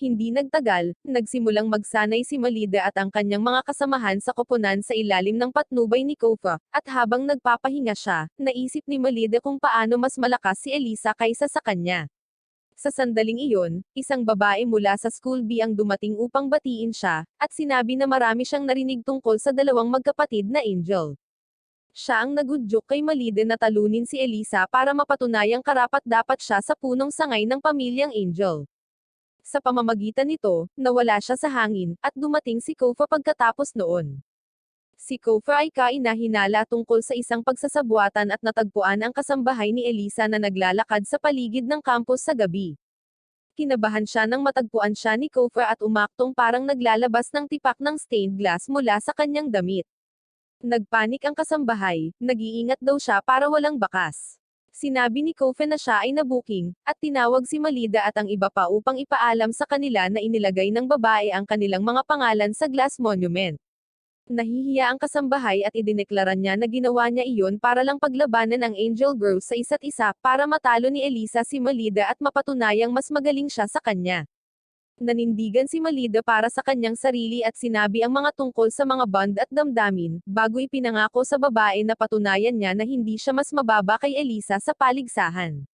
Hindi nagtagal, nagsimulang magsanay si Melida at ang kanyang mga kasamahan sa koponan sa ilalim ng patnubay ni Kofa, at habang nagpapahinga siya, naisip ni Melida kung paano mas malakas si Elisa kaysa sa kanya. Sa sandaling iyon, isang babae mula sa School B ang dumating upang batiin siya, at sinabi na marami siyang narinig tungkol sa dalawang magkapatid na Angel. Siya ang nagudyok kay Melida na talunin si Elisa para mapatunayang karapat-dapat siya sa punong sangay ng pamilyang Angel. Sa pamamagitan nito, nawala siya sa hangin, at dumating si Kofa pagkatapos noon. Si Kofa ay kainahinala tungkol sa isang pagsasabuatan at natagpuan ang kasambahay ni Elisa na naglalakad sa paligid ng campus sa gabi. Kinabahan siya nang matagpuan siya ni Kofa at umaktong parang naglalabas ng tipak ng stained glass mula sa kanyang damit. Nagpanik ang kasambahay, nag-iingat daw siya para walang bakas. Sinabi ni Kofen na siya ay nabuking, at tinawag si Malida at ang iba pa upang ipaalam sa kanila na inilagay ng babae ang kanilang mga pangalan sa glass monument. Nahihiya ang kasambahay at idineklara niya na ginawa niya iyon para lang paglabanan ang Angel Girls sa isa't isa para matalo ni Elisa si Malida at mapatunayang mas magaling siya sa kanya. Nanindigan si Malida para sa kanyang sarili at sinabi ang mga tungkol sa mga bond at damdamin, bago ipinangako sa babae na patunayan niya na hindi siya mas mababa kay Elisa sa paligsahan.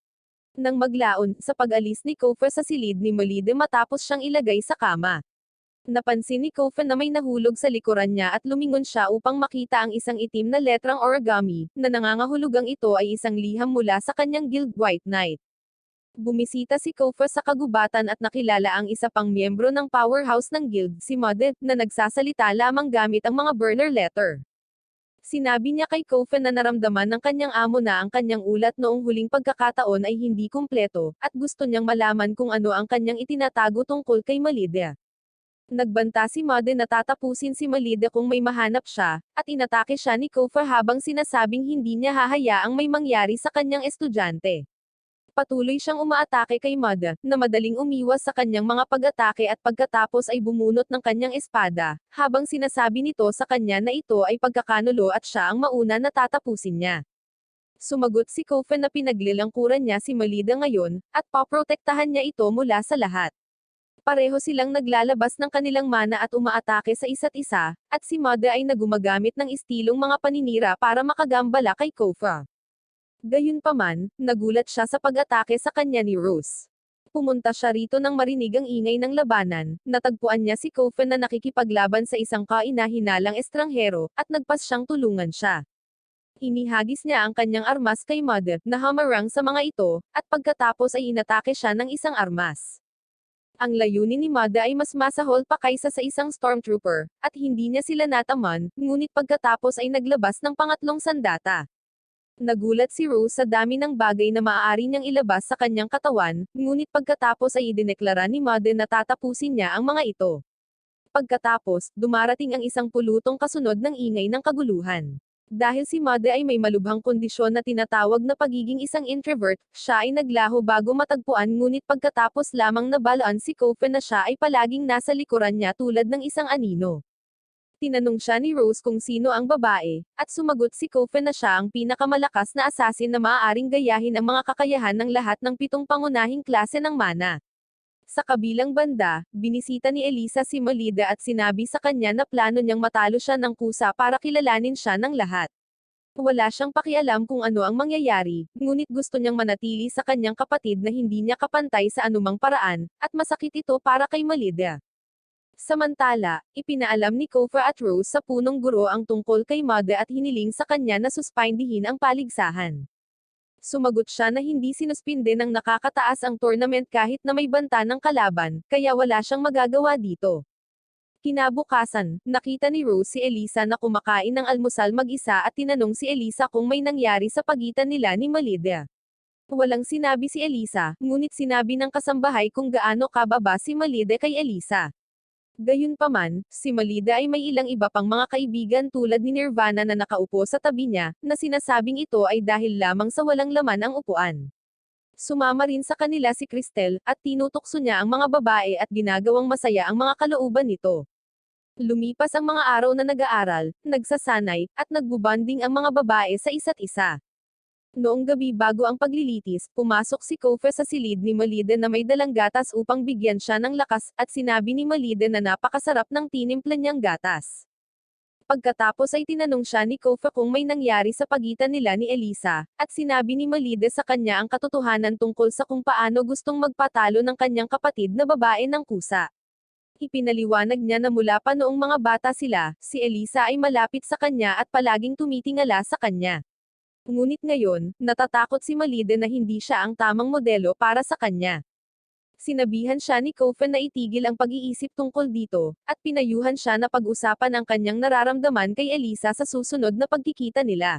Nang maglaon, sa pag-alis ni Kofa sa silid ni Malida matapos siyang ilagay sa kama. Napansin ni Kofa na may nahulog sa likuran niya at lumingon siya upang makita ang isang itim na letrang origami, na nangangahulugang ito ay isang liham mula sa kanyang Guild White Knight. Bumisita si Kofa sa kagubatan at nakilala ang isa pang miyembro ng powerhouse ng guild, si Moded, na nagsasalita lamang gamit ang mga burner letter. Sinabi niya kay Kofa na naramdaman ng kanyang amo na ang kanyang ulat noong huling pagkakataon ay hindi kumpleto, at gusto niyang malaman kung ano ang kanyang itinatago tungkol kay Malida. Nagbanta si Moded na tatapusin si Malida kung may mahanap siya, at inatake siya ni Kofa habang sinasabing hindi niya hahayaang may mangyari sa kanyang estudyante. Patuloy siyang umaatake kay Mada, na madaling umiwas sa kanyang mga pag-atake at pagkatapos ay bumunot ng kanyang espada, habang sinasabi nito sa kanya na ito ay pagkakanulo at siya ang mauna na tatapusin niya. Sumagot si Kofa na pinaglilangkuran niya si Malida ngayon, at paprotektahan niya ito mula sa lahat. Pareho silang naglalabas ng kanilang mana at umaatake sa isa't isa, at si Mada ay nagumagamit ng istilong mga paninira para makagambala kay Kofa. Gayunpaman, nagulat siya sa pag-atake sa kanya ni Rose. Pumunta siya rito nang marinig ang ingay ng labanan, natagpuan niya si Kofen na nakikipaglaban sa isang kaina-hinalang estranghero, at nagpas siyang tulungan siya. Inihagis niya ang kanyang armas kay Mada, na hamarang sa mga ito, at pagkatapos ay inatake siya ng isang armas. Ang layunin ni Mada ay mas masahol pa kaysa sa isang stormtrooper, at hindi niya sila nataman, ngunit pagkatapos ay naglabas ng pangatlong sandata. Nagulat si Rose sa dami ng bagay na maaari niyang ilabas sa kanyang katawan, ngunit pagkatapos ay idineklara ni Mada na tatapusin niya ang mga ito. Pagkatapos, dumarating ang isang pulutong kasunod ng ingay ng kaguluhan. Dahil si Mada ay may malubhang kondisyon na tinatawag na pagiging isang introvert, siya ay naglaho bago matagpuan ngunit pagkatapos lamang nabalaan si Kofa na siya ay palaging nasa likuran niya tulad ng isang anino. Tinanong siya ni Rose kung sino ang babae, at sumagot si Kofa na siya ang pinakamalakas na assassin na maaaring gayahin ang mga kakayahan ng lahat ng 7 pangunahing klase ng mana. Sa kabilang banda, binisita ni Elisa si Malida at sinabi sa kanya na plano niyang matalo siya ng kusa para kilalanin siya ng lahat. Wala siyang pakialam kung ano ang mangyayari, ngunit gusto niyang manatili sa kanyang kapatid na hindi niya kapantay sa anumang paraan, at masakit ito para kay Malida. Samantala, ipinaalam ni Kofa at Rose sa punong guro ang tungkol kay Mada at hiniling sa kanya na suspindihin ang paligsahan. Sumagot siya na hindi sinuspinde ng nakakataas ang tournament kahit na may banta ng kalaban, kaya wala siyang magagawa dito. Kinabukasan, nakita ni Rose si Elisa na kumakain ng almusal mag-isa at tinanong si Elisa kung may nangyari sa pagitan nila ni Malida. Walang sinabi si Elisa, ngunit sinabi ng kasambahay kung gaano kababa si Malida kay Elisa. Gayunpaman, si Malida ay may ilang iba pang mga kaibigan tulad ni Nirvana na nakaupo sa tabi niya, na sinasabing ito ay dahil lamang sa walang laman ang upuan. Sumama rin sa kanila si Cristel, at tinutukso niya ang mga babae at ginagawang masaya ang mga kalooban nito. Lumipas ang mga araw na nag-aaral, nagsasanay, at nagbubanding ang mga babae sa isa't isa. Noong gabi bago ang paglilitis, pumasok si Kofa sa silid ni Malida na may dalang gatas upang bigyan siya ng lakas, at sinabi ni Malida na napakasarap ng tinimpla niyang gatas. Pagkatapos ay tinanong siya ni Kofa kung may nangyari sa pagitan nila ni Elisa, at sinabi ni Malida sa kanya ang katotohanan tungkol sa kung paano gustong magpatalo ng kanyang kapatid na babae ng kusa. Ipinaliwanag niya na mula pa noong mga bata sila, si Elisa ay malapit sa kanya at palaging tumitingala sa kanya. Ngunit ngayon, natatakot si Malida na hindi siya ang tamang modelo para sa kanya. Sinabihan siya ni Kofa na itigil ang pag-iisip tungkol dito, at pinayuhan siya na pag-usapan ang kanyang nararamdaman kay Elisa sa susunod na pagkikita nila.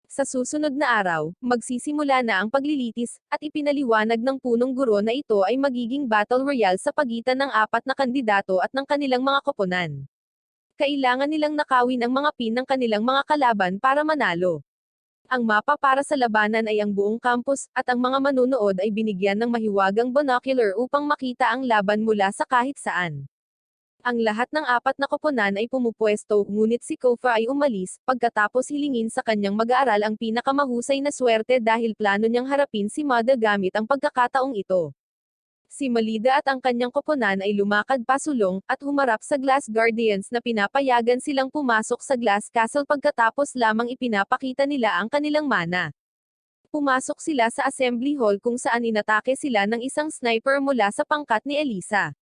Sa susunod na araw, magsisimula na ang paglilitis, at ipinaliwanag ng punong guro na ito ay magiging battle royale sa pagitan ng 4 na kandidato at ng kanilang mga koponan. Kailangan nilang nakawin ang mga pin ng kanilang mga kalaban para manalo. Ang mapa para sa labanan ay ang buong campus, at ang mga manunood ay binigyan ng mahiwagang binocular upang makita ang laban mula sa kahit saan. Ang lahat ng apat na koponan ay pumupwesto, ngunit si Kofa ay umalis, pagkatapos hilingin sa kanyang mag-aaral ang pinakamahusay na swerte dahil plano niyang harapin si Mada gamit ang pagkakataong ito. Si Malida at ang kanyang koponan ay lumakad pasulong, at humarap sa Glass Guardians na pinapayagan silang pumasok sa Glass Castle pagkatapos lamang ipinapakita nila ang kanilang mana. Pumasok sila sa assembly hall kung saan inatake sila ng isang sniper mula sa pangkat ni Elisa.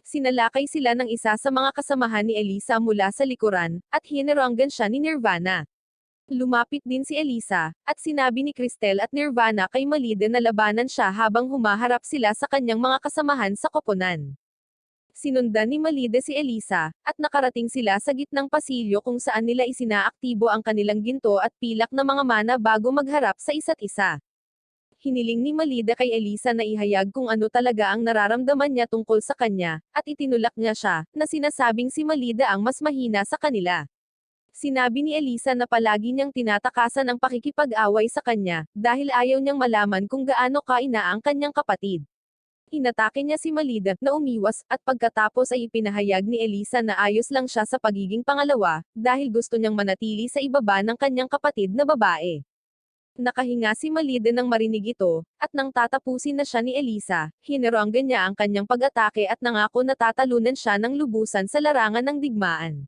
Sinalakay sila ng isa sa mga kasamahan ni Elisa mula sa likuran, at hineranggan siya ni Nirvana. Lumapit din si Elisa, at sinabi ni Cristel at Nirvana kay Malida na labanan siya habang humaharap sila sa kanyang mga kasamahan sa koponan. Sinundan ni Malida si Elisa, at nakarating sila sa gitnang pasilyo kung saan nila isinaaktibo ang kanilang ginto at pilak na mga mana bago magharap sa isa't isa. Hiniling ni Malida kay Elisa na ihayag kung ano talaga ang nararamdaman niya tungkol sa kanya, at itinulak niya siya, na sinasabing si Malida ang mas mahina sa kanila. Sinabi ni Elisa na palagi niyang tinatakasan ang pakikipag-away sa kanya, dahil ayaw niyang malaman kung gaano kaina ang kanyang kapatid. Inatake niya si Malida, na umiwas, at pagkatapos ay ipinahayag ni Elisa na ayos lang siya sa pagiging pangalawa, dahil gusto niyang manatili sa ibaba ng kanyang kapatid na babae. Nakahinga si Malida nang marinig ito, at nang tatapusin na siya ni Elisa, hineranggan niya ang kanyang pag-atake at nangako na tatalunan siya ng lubusan sa larangan ng digmaan.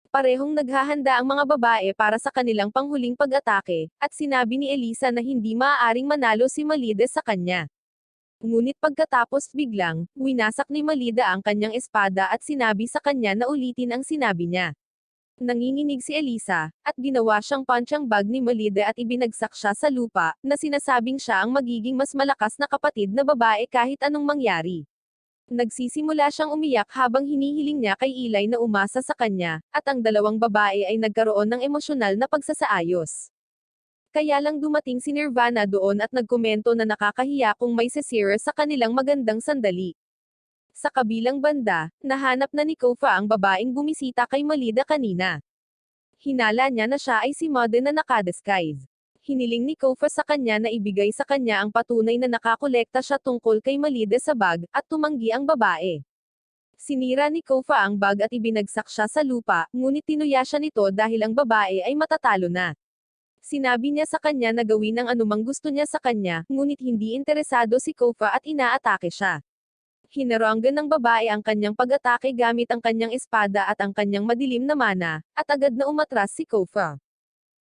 Parehong naghahanda ang mga babae para sa kanilang panghuling pag-atake, at sinabi ni Elisa na hindi maaaring manalo si Malida sa kanya. Ngunit pagkatapos biglang, winasak ni Malida ang kanyang espada at sinabi sa kanya na ulitin ang sinabi niya. Nanginginig si Elisa, at ginawa siyang punching bag ni Malida at ibinagsak siya sa lupa, na sinasabing siya ang magiging mas malakas na kapatid na babae kahit anong mangyari. Nagsisimula siyang umiyak habang hinihiling niya kay Eli na umasa sa kanya, at ang dalawang babae ay nagkaroon ng emosyonal na pagsasaayos. Kaya lang dumating si Nirvana doon at nagkomento na nakakahiya kung may sisira sa kanilang magandang sandali. Sa kabilang banda, nahanap na ni Kofa ang babaeng bumisita kay Malida kanina. Hinala niya na siya ay si Mada na nakadisguise. Hiniling ni Kofa sa kanya na ibigay sa kanya ang patunay na nakakolekta siya tungkol kay Malida sa bag, at tumanggi ang babae. Sinira ni Kofa ang bag at ibinagsak siya sa lupa, ngunit tinuya siya nito dahil ang babae ay matatalo na. Sinabi niya sa kanya na gawin ang anumang gusto niya sa kanya, ngunit hindi interesado si Kofa at inaatake siya. Hinaranggan ng babae ang kanyang pag-atake gamit ang kanyang espada at ang kanyang madilim na mana, at agad na umatras si Kofa.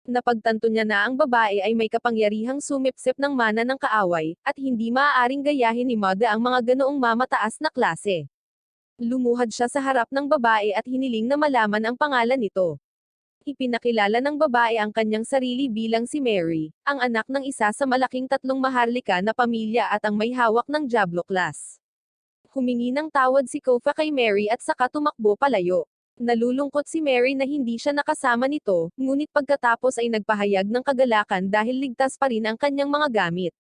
Napagtanto niya na ang babae ay may kapangyarihang sumipsip ng mana ng kaaway, at hindi maaaring gayahin ni Mada ang mga ganoong mamataas na klase. Lumuhad siya sa harap ng babae at hiniling na malaman ang pangalan nito. Ipinakilala ng babae ang kanyang sarili bilang si Mary, ang anak ng isa sa malaking tatlong maharlika na pamilya at ang may hawak ng Diablo class. Humingi ng tawad si Kofa kay Mary at saka tumakbo palayo. Nalulungkot si Mary na hindi siya nakasama nito, ngunit pagkatapos ay nagpahayag ng kagalakan dahil ligtas pa rin ang kanyang mga gamit.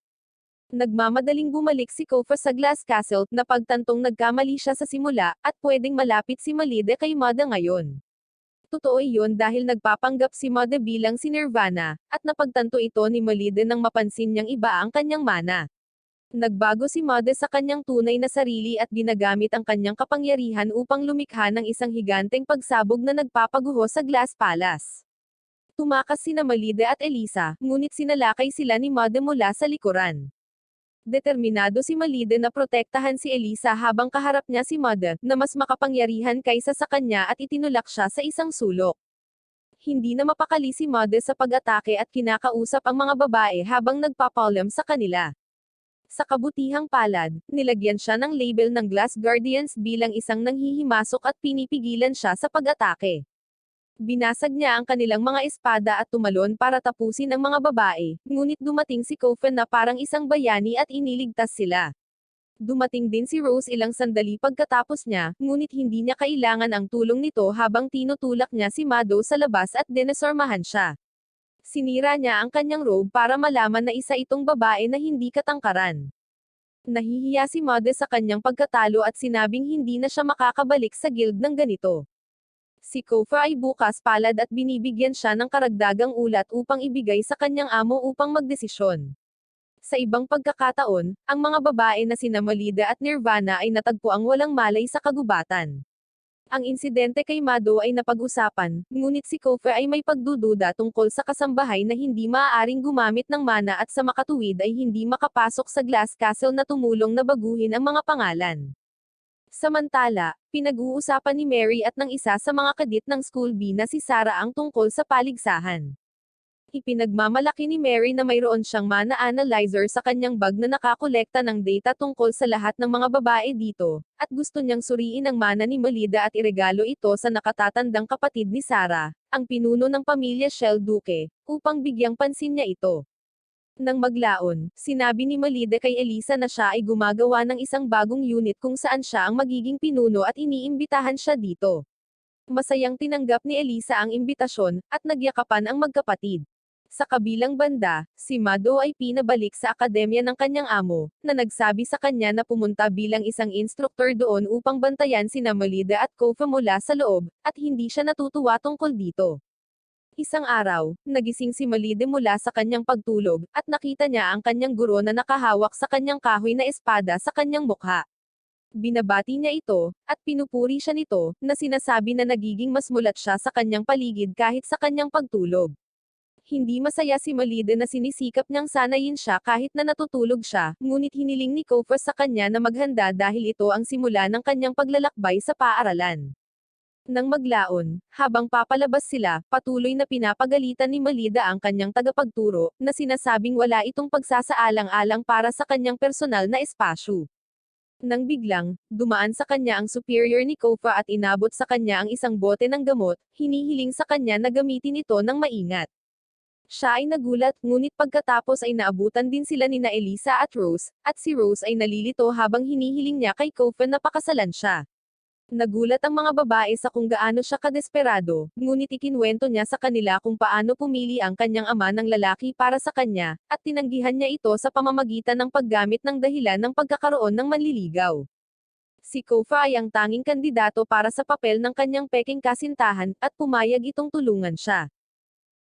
Nagmamadaling bumalik si Kofa sa Glass Castle, na pagtantong nagkamali siya sa simula, at pwedeng malapit si Malida kay Mada ngayon. Totoo iyon dahil nagpapanggap si Mada bilang si Nirvana, at napagtanto ito ni Malida nang mapansin niyang iba ang kanyang mana. Nagbago si Mada sa kanyang tunay na sarili at ginagamit ang kanyang kapangyarihan upang lumikha ng isang higanteng pagsabog na nagpapaguho sa Glass Palace. Tumakas sina Malida at Elisa, ngunit sinalakay sila ni Mada mula sa likuran. Determinado si Malida na protektahan si Elisa habang kaharap niya si Mada, na mas makapangyarihan kaysa sa kanya at itinulak siya sa isang sulok. Hindi na mapakali si Mada sa pag-atake at kinakausap ang mga babae habang nagpapalam sa kanila. Sa kabutihang palad, nilagyan siya ng label ng Glass Guardians bilang isang nanghihimasok at pinipigilan siya sa pag-atake. Binasag niya ang kanilang mga espada at tumalon para tapusin ang mga babae, ngunit dumating si Kofa na parang isang bayani at iniligtas sila. Dumating din si Rose ilang sandali pagkatapos niya, ngunit hindi niya kailangan ang tulong nito habang tinutulak niya si Mado sa labas at dinasormahan siya. Sinira niya ang kanyang robe para malaman na isa itong babae na hindi katangkaran. Nahihiya si Mada sa kanyang pagkatalo at sinabing hindi na siya makakabalik sa guild ng ganito. Si Kofa ay bukas palad at binibigyan siya ng karagdagang ulat upang ibigay sa kanyang amo upang magdesisyon. Sa ibang pagkakataon, ang mga babae na sina Malida at Nirvana ay natagpuang walang malay sa kagubatan. Ang insidente kay Mado ay napag-usapan, ngunit si Kofa ay may pagdududa tungkol sa kasambahay na hindi maaaring gumamit ng mana at sa makatuwid ay hindi makapasok sa Glass Castle na tumulong na baguhin ang mga pangalan. Samantala, pinag-uusapan ni Mary at ng isa sa mga kadit ng School B na si Sarah ang tungkol sa paligsahan. Ipinagmamalaki ni Mary na mayroon siyang mana analyzer sa kanyang bag na nakakolekta ng data tungkol sa lahat ng mga babae dito, at gusto niyang suriin ang mana ni Malida at iregalo ito sa nakatatandang kapatid ni Sarah, ang pinuno ng pamilya Shell Duque, upang bigyang pansin niya ito. Nang maglaon, sinabi ni Malida kay Elisa na siya ay gumagawa ng isang bagong unit kung saan siya ang magiging pinuno at iniimbitahan siya dito. Masayang tinanggap ni Elisa ang imbitasyon, at nagyakapan ang magkapatid. Sa kabilang banda, si Mado ay pinabalik sa akademya ng kanyang amo, na nagsabi sa kanya na pumunta bilang isang instruktor doon upang bantayan sina Malida at Kofa mula sa loob, at hindi siya natutuwa tungkol dito. Isang araw, nagising si Malide mula sa kanyang pagtulog, at nakita niya ang kanyang guro na nakahawak sa kanyang kahoy na espada sa kanyang mukha. Binabati niya ito, at pinupuri siya nito, na sinasabi na nagiging mas mulat siya sa kanyang paligid kahit sa kanyang pagtulog. Hindi masaya si Malide na sinisikap niyang sanayin siya kahit na natutulog siya, ngunit hiniling ni Kofa sa kanya na maghanda dahil ito ang simula ng kanyang paglalakbay sa paaralan. Nang maglaon, habang papalabas sila, patuloy na pinapagalitan ni Malida ang kanyang tagapagturo, na sinasabing wala itong pagsasaalang-alang para sa kanyang personal na espasyo. Nang biglang, dumaan sa kanya ang superior ni Kofa at inabot sa kanya ang isang bote ng gamot, hinihiling sa kanya na gamitin ito ng maingat. Siya ay nagulat, ngunit pagkatapos ay naabutan din sila nina Elisa at Rose, at si Rose ay nalilito habang hinihiling niya kay Kofa na pakasalan siya. Nagulat ang mga babae sa kung gaano siya kadesperado, ngunit ikinwento niya sa kanila kung paano pumili ang kanyang ama ng lalaki para sa kanya, at tinanggihan niya ito sa pamamagitan ng paggamit ng dahilan ng pagkakaroon ng manliligaw. Si Kofa ay ang tanging kandidato para sa papel ng kanyang peking kasintahan, at pumayag itong tulungan siya.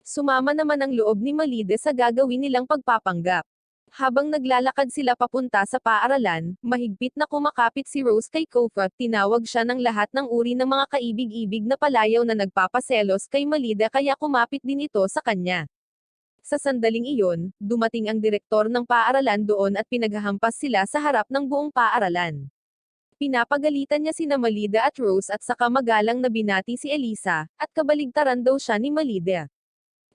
Sumama naman ang loob ni Malide sa gagawin nilang pagpapanggap. Habang naglalakad sila papunta sa paaralan, mahigpit na kumakapit si Rose kay Kofa, tinawag siya ng lahat ng uri ng mga kaibig-ibig na palayaw na nagpapaselos kay Malida kaya kumapit din ito sa kanya. Sa sandaling iyon, dumating ang direktor ng paaralan doon at pinaghahampas sila sa harap ng buong paaralan. Pinapagalitan niya sina Malida at Rose at saka magalang na binati si Elisa, at kabaligtaran daw siya ni Malida.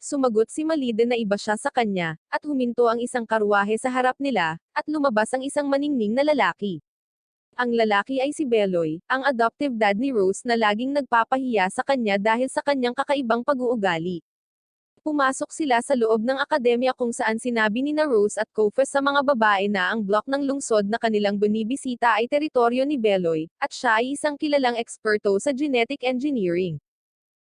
Sumagot si Malide na iba siya sa kanya, at huminto ang isang karwahe sa harap nila, at lumabas ang isang maningning na lalaki. Ang lalaki ay si Beloy, ang adoptive dad ni Rose na laging nagpapahiya sa kanya dahil sa kanyang kakaibang pag-uugali. Pumasok sila sa loob ng akademya kung saan sinabi ni na Rose at Kofa sa mga babae na ang block ng lungsod na kanilang binibisita ay teritoryo ni Beloy, at siya ay isang kilalang eksperto sa genetic engineering.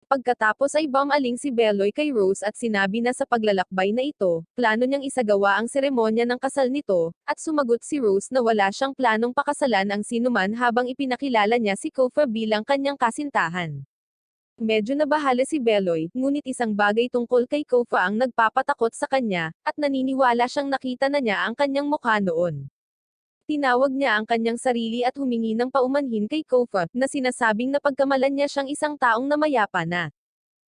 Pagkatapos ay bumaling si Beloy kay Rose at sinabi na sa paglalakbay na ito, plano niyang isagawa ang seremonya ng kasal nito, at sumagot si Rose na wala siyang planong pakasalan ang sinuman habang ipinakilala niya si Kofa bilang kanyang kasintahan. Medyo nabahala si Beloy, ngunit isang bagay tungkol kay Kofa ang nagpapatakot sa kanya, at naniniwala siyang nakita na niya ang kanyang mukha noon. Tinawag niya ang kanyang sarili at humingi ng paumanhin kay Kofa, na sinasabing napagkamalan niya siyang isang taong namayapa na.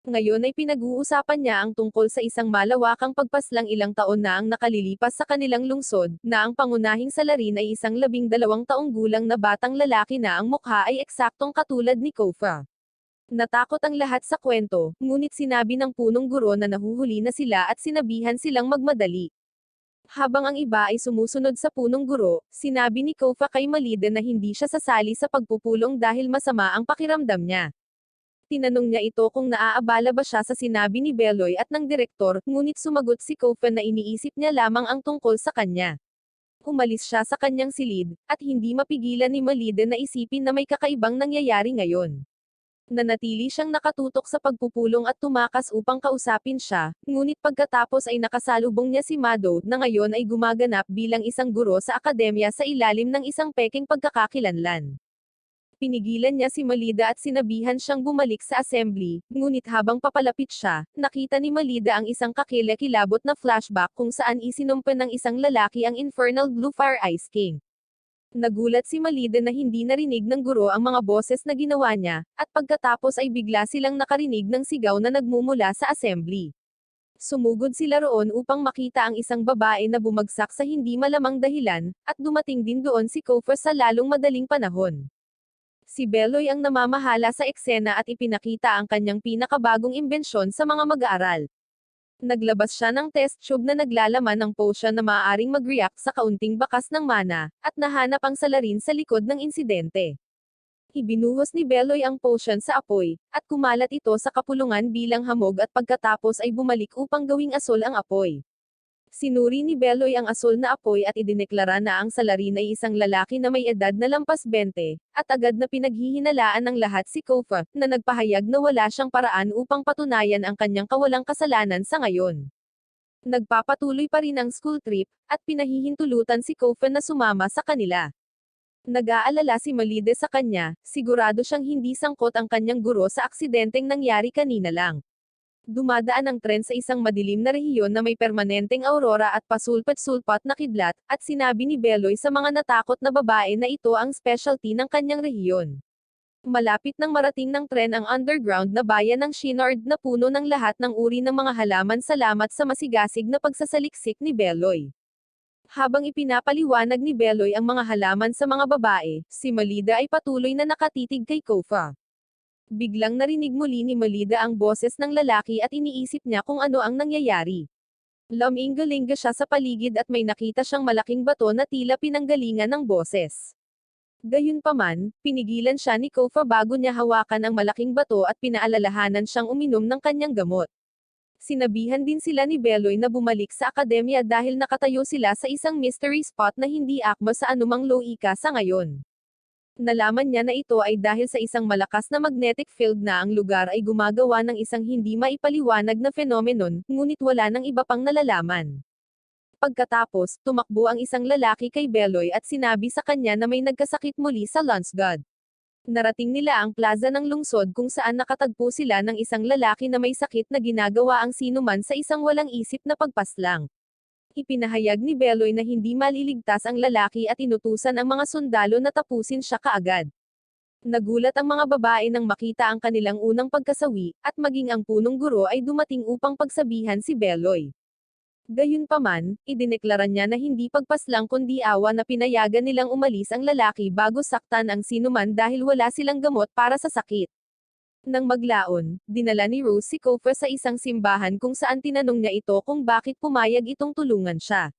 Ngayon ay pinag-uusapan niya ang tungkol sa isang malawakang pagpaslang ilang taon na ang nakalilipas sa kanilang lungsod, na ang pangunahing salarin ay isang 12 taong gulang na batang lalaki na ang mukha ay eksaktong katulad ni Kofa. Natakot ang lahat sa kwento, ngunit sinabi ng punong guro na nahuhuli na sila at sinabihan silang magmadali. Habang ang iba ay sumusunod sa punong guro, sinabi ni Kofa kay Malide na hindi siya sasali sa pagpupulong dahil masama ang pakiramdam niya. Tinanong niya ito kung naaabala ba siya sa sinabi ni Beloy at ng direktor, ngunit sumagot si Kofa na iniisip niya lamang ang tungkol sa kanya. Umalis siya sa kanyang silid, at hindi mapigilan ni Malide na isipin na may kakaibang nangyayari ngayon. Nanatili siyang nakatutok sa pagpupulong at tumakas upang kausapin siya, ngunit pagkatapos ay nakasalubong niya si Mado, na ngayon ay gumaganap bilang isang guro sa akademya sa ilalim ng isang peking pagkakakilanlan. Pinigilan niya si Malida at sinabihan siyang bumalik sa assembly, ngunit habang papalapit siya, nakita ni Malida ang isang kakilakilabot na flashback kung saan isinumpa ng isang lalaki ang Infernal Blue Fire Ice King. Nagulat si Malida na hindi narinig ng guro ang mga boses na ginawa niya, at pagkatapos ay bigla silang nakarinig ng sigaw na nagmumula sa assembly. Sumugod sila roon upang makita ang isang babae na bumagsak sa hindi malamang dahilan, at dumating din doon si Kofa sa lalong madaling panahon. Si Beloy ang namamahala sa eksena at ipinakita ang kanyang pinakabagong imbensyon sa mga mag-aaral. Naglabas siya ng test tube na naglalaman ng potion na maaaring mag-react sa kaunting bakas ng mana, at nahanap ang salarin sa likod ng insidente. Ibinuhos ni Beloy ang potion sa apoy, at kumalat ito sa kapulungan bilang hamog at pagkatapos ay bumalik upang gawing asol ang apoy. Sinuri ni Beloy ang asol na apoy at idineklara na ang salarin ay isang lalaki na may edad na lampas 20, at agad na pinaghihinalaan ng lahat si Kofa, na nagpahayag na wala siyang paraan upang patunayan ang kanyang kawalang kasalanan sa ngayon. Nagpapatuloy pa rin ang school trip, at pinahihintulutan si Kofa na sumama sa kanila. Nag-aalala si Malide sa kanya, sigurado siyang hindi sangkot ang kanyang guro sa aksidenteng nangyari kanina lang. Dumadaan ang tren sa isang madilim na rehiyon na may permanenteng aurora at pasulpat-sulpat na kidlat, at sinabi ni Beloy sa mga natakot na babae na ito ang specialty ng kanyang rehiyon. Malapit nang marating ng tren ang underground na bayan ng Shinard na puno ng lahat ng uri ng mga halaman salamat sa masigasig na pagsasaliksik ni Beloy. Habang ipinapaliwanag ni Beloy ang mga halaman sa mga babae, si Malida ay patuloy na nakatitig kay Kofa. Biglang narinig muli ni Malida ang boses ng lalaki at iniisip niya kung ano ang nangyayari. Lumingalinga siya sa paligid at may nakita siyang malaking bato na tila pinanggalingan ng boses. Gayunpaman, pinigilan siya ni Kofa bago niya hawakan ang malaking bato at pinaalalahanan siyang uminom ng kanyang gamot. Sinabihan din sila ni Beloy na bumalik sa akademya dahil nakatayo sila sa isang mystery spot na hindi akma sa anumang loika sa ngayon. Nalaman niya na ito ay dahil sa isang malakas na magnetic field na ang lugar ay gumagawa ng isang hindi maipaliwanag na phenomenon, ngunit wala nang iba pang nalalaman. Pagkatapos, tumakbo ang isang lalaki kay Beloy at sinabi sa kanya na may nagkasakit muli sa Lance God. Narating nila ang plaza ng lungsod kung saan nakatagpo sila ng isang lalaki na may sakit na ginagawa ang sinuman sa isang walang isip na pagpaslang. Ipinahayag ni Beloy na hindi maliligtas ang lalaki at inutusan ang mga sundalo na tapusin siya kaagad. Nagulat ang mga babae nang makita ang kanilang unang pagkasawi, at maging ang punong guro ay dumating upang pagsabihan si Beloy. Gayunpaman, idineklara niya na hindi pagpaslang kundi awa na pinayagan nilang umalis ang lalaki bago saktan ang sinuman dahil wala silang gamot para sa sakit. Nang maglaon, dinala ni Rose si Kofa sa isang simbahan kung saan tinanong niya ito kung bakit pumayag itong tulungan siya.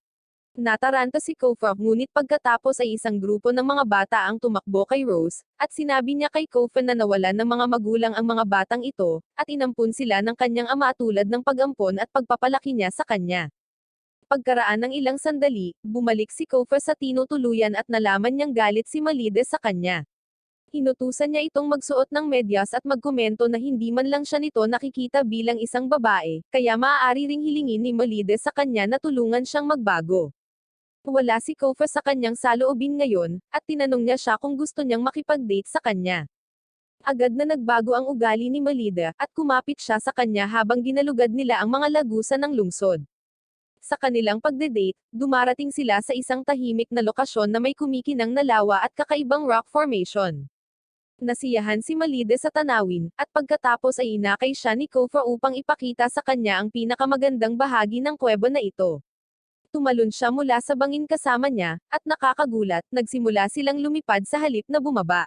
Nataranta si Kofa ngunit pagkatapos ay isang grupo ng mga bata ang tumakbo kay Rose, at sinabi niya kay Kofa na nawalan ng mga magulang ang mga batang ito, at inampun sila ng kanyang ama tulad ng pag-ampon at pagpapalaki niya sa kanya. Pagkaraan ng ilang sandali, bumalik si Kofa sa tinutuluyan at nalaman niyang galit si Malide sa kanya. Inutusan niya itong magsuot ng medyas at magkomento na hindi man lang siya nito nakikita bilang isang babae, kaya maaari ring hilingin ni Malide sa kanya na tulungan siyang magbago. Wala si Kofa sa kanyang saloobin ngayon, at tinanong niya siya kung gusto niyang makipag-date sa kanya. Agad na nagbago ang ugali ni Malida, at kumapit siya sa kanya habang ginalugad nila ang mga lagusan ng lungsod. Sa kanilang pagde-date, dumarating sila sa isang tahimik na lokasyon na may kumikinang na lawa at kakaibang rock formation. Nasiyahan si Malide sa tanawin, at pagkatapos ay inakay siya ni Kofa upang ipakita sa kanya ang pinakamagandang bahagi ng kuweba na ito. Tumalon siya mula sa bangin kasama niya, at nakakagulat, nagsimula silang lumipad sa halip na bumaba.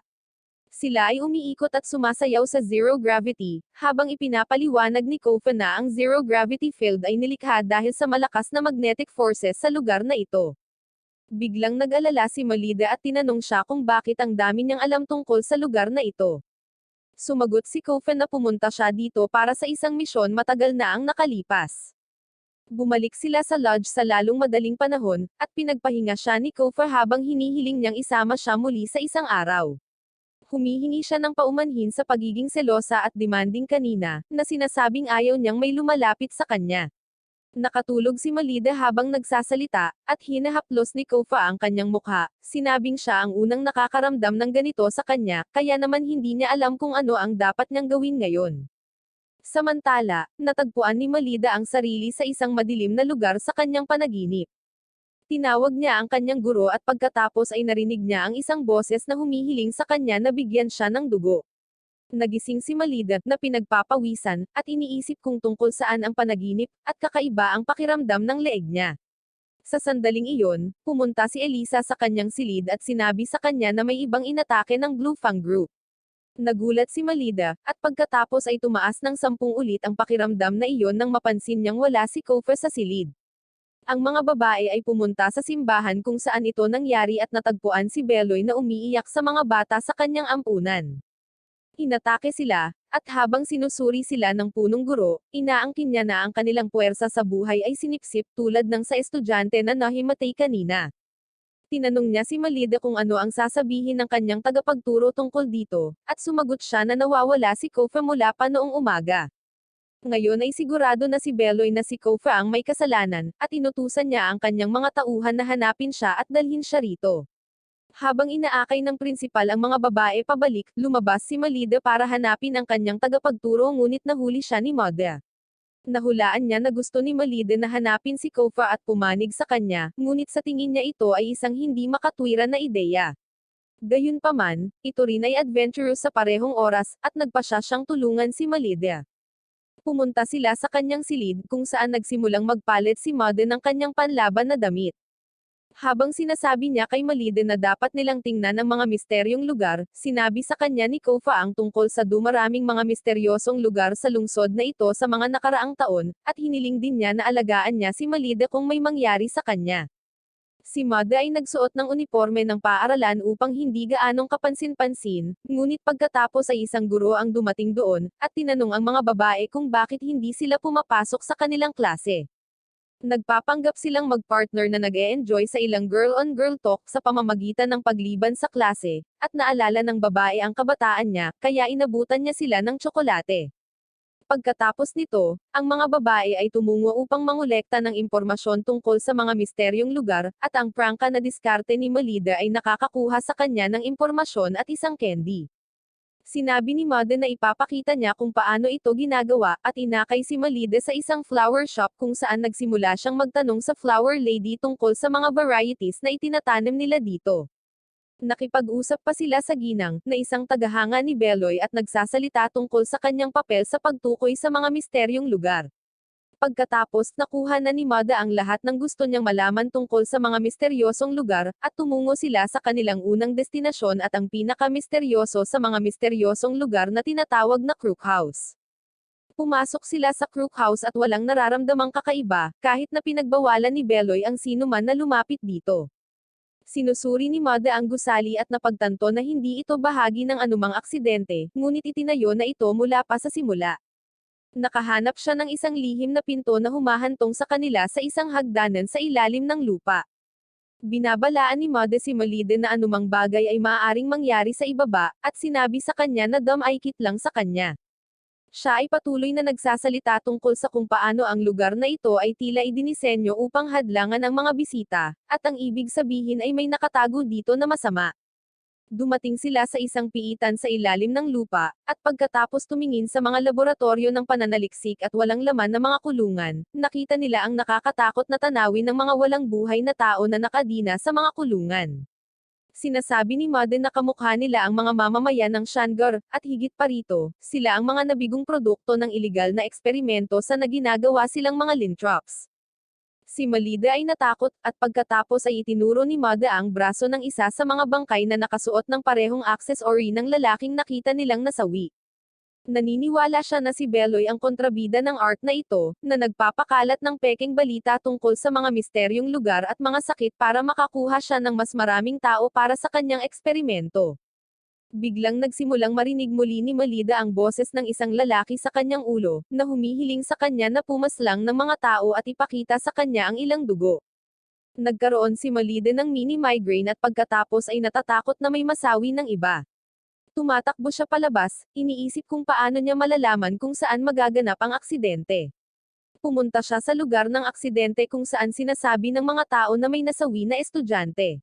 Sila ay umiikot at sumasayaw sa zero gravity, habang ipinapaliwanag ni Kofa na ang zero gravity field ay nilikha dahil sa malakas na magnetic forces sa lugar na ito. Biglang nag-alala si Malida at tinanong siya kung bakit ang dami niyang alam tungkol sa lugar na ito. Sumagot si Kofa na pumunta siya dito para sa isang misyon matagal na ang nakalipas. Bumalik sila sa lodge sa lalong madaling panahon, at pinagpahinga siya ni Kofa habang hinihiling niyang isama siya muli sa isang araw. Humihingi siya ng paumanhin sa pagiging selosa at demanding kanina, na sinasabing ayaw niyang may lumalapit sa kanya. Nakatulog si Malida habang nagsasalita, at hinahaplos ni Kofa ang kanyang mukha, sinabing siya ang unang nakakaramdam ng ganito sa kanya, kaya naman hindi niya alam kung ano ang dapat niyang gawin ngayon. Samantala, natagpuan ni Malida ang sarili sa isang madilim na lugar sa kanyang panaginip. Tinawag niya ang kanyang guro at pagkatapos ay narinig niya ang isang boses na humihiling sa kanya na bigyan siya ng dugo. Nagising si Malida, na pinagpapawisan, at iniisip kung tungkol saan ang panaginip, at kakaiba ang pakiramdam ng leeg niya. Sa sandaling iyon, pumunta si Elisa sa kanyang silid at sinabi sa kanya na may ibang inatake ng Blue Fang Group. Nagulat si Malida, at pagkatapos ay tumaas ng 10 ulit ang pakiramdam na iyon nang mapansin niyang wala si Kofa sa silid. Ang mga babae ay pumunta sa simbahan kung saan ito nangyari at natagpuan si Beloy na umiiyak sa mga bata sa kanyang ampunan. Inatake sila, at habang sinusuri sila ng punong guro, inaangkin niya na ang kanilang puwersa sa buhay ay sinipsip tulad ng sa estudyante na nahimatay kanina. Tinanong niya si Malida kung ano ang sasabihin ng kanyang tagapagturo tungkol dito, at sumagot siya na nawawala si Kofa mula pa noong umaga. Ngayon ay sigurado na si Beloy na si Kofa ang may kasalanan, at inutusan niya ang kanyang mga tauhan na hanapin siya at dalhin siya rito. Habang inaakay ng prinsipal ang mga babae pabalik, lumabas si Malida para hanapin ang kanyang tagapagturo ngunit nahuli siya ni Mada. Nahulaan niya na gusto ni Malida na hanapin si Kofa at pumanig sa kanya, ngunit sa tingin niya ito ay isang hindi makatwiran na ideya. Gayunpaman, ito rin ay adventurous sa parehong oras, at nagpasya siyang tulungan si Malida. Pumunta sila sa kanyang silid kung saan nagsimulang magpalit si Mada ng kanyang panlaban na damit. Habang sinasabi niya kay Malida na dapat nilang tingnan ang mga misteryong lugar, sinabi sa kanya ni Kofa ang tungkol sa dumaraming mga misteryosong lugar sa lungsod na ito sa mga nakaraang taon, at hiniling din niya na alagaan niya si Malida kung may mangyari sa kanya. Si Mada ay nagsuot ng uniforme ng paaralan upang hindi gaanong kapansin-pansin, ngunit pagkatapos ay isang guro ang dumating doon, at tinanong ang mga babae kung bakit hindi sila pumapasok sa kanilang klase. Nagpapanggap silang mag-partner na nag-e-enjoy sa ilang girl-on-girl talk sa pamamagitan ng pagliban sa klase, at naalala ng babae ang kabataan niya, kaya inabutan niya sila ng tsokolate. Pagkatapos nito, ang mga babae ay tumungo upang mangolekta ng impormasyon tungkol sa mga misteryong lugar, at ang prangka na diskarte ni Malida ay nakakakuha sa kanya ng impormasyon at isang candy. Sinabi ni Mada na ipapakita niya kung paano ito ginagawa, at inakay si Malida sa isang flower shop kung saan nagsimula siyang magtanong sa flower lady tungkol sa mga varieties na itinatanim nila dito. Nakipag-usap pa sila sa ginang, na isang tagahanga ni Beloy at nagsasalita tungkol sa kanyang papel sa pagtukoy sa mga misteryong lugar. Pagkatapos, nakuha na ni Mada ang lahat ng gusto niyang malaman tungkol sa mga misteryosong lugar, at tumungo sila sa kanilang unang destinasyon at ang pinaka-misteryoso sa mga misteryosong lugar na tinatawag na Crook House. Pumasok sila sa Crook House at walang nararamdamang kakaiba, kahit na pinagbawalan ni Beloy ang sino man na lumapit dito. Sinusuri ni Mada ang gusali at napagtanto na hindi ito bahagi ng anumang aksidente, ngunit itinayo na ito mula pa sa simula. Nakahanap siya ng isang lihim na pinto na humahantong sa kanila sa isang hagdanan sa ilalim ng lupa. Binabalaan ni Mada si Malida na anumang bagay ay maaaring mangyari sa ibaba, at sinabi sa kanya na dam-aikit lang sa kanya. Siya ay patuloy na nagsasalita tungkol sa kung paano ang lugar na ito ay tila idinisenyo upang hadlangan ang mga bisita, at ang ibig sabihin ay may nakatago dito na masama. Dumating sila sa isang piitan sa ilalim ng lupa, at pagkatapos tumingin sa mga laboratorio ng pananaliksik at walang laman na mga kulungan, nakita nila ang nakakatakot na tanawin ng mga walang buhay na tao na nakadina sa mga kulungan. Sinasabi ni Mada na kamukha nila ang mga mamamayan ng Shangar, at higit pa rito, sila ang mga nabigong produkto ng iligal na eksperimento sa naginagawa silang mga lintrops. Si Malida ay natakot, at pagkatapos ay itinuro ni Mada ang braso ng isa sa mga bangkay na nakasuot ng parehong accessory ng lalaking nakita nilang nasawi. Naniniwala siya na si Beloy ang kontrabida ng art na ito, na nagpapakalat ng pekeng balita tungkol sa mga misteryong lugar at mga sakit para makakuha siya ng mas maraming tao para sa kanyang eksperimento. Biglang nagsimulang marinig muli ni Malida ang boses ng isang lalaki sa kanyang ulo, na humihiling sa kanya na pumaslang ng mga tao at ipakita sa kanya ang ilang dugo. Nagkaroon si Malida ng mini-migraine at pagkatapos ay natatakot na may masawi ng iba. Tumatakbo siya palabas, iniisip kung paano niya malalaman kung saan magaganap ang aksidente. Pumunta siya sa lugar ng aksidente kung saan sinasabi ng mga tao na may nasawi na estudyante.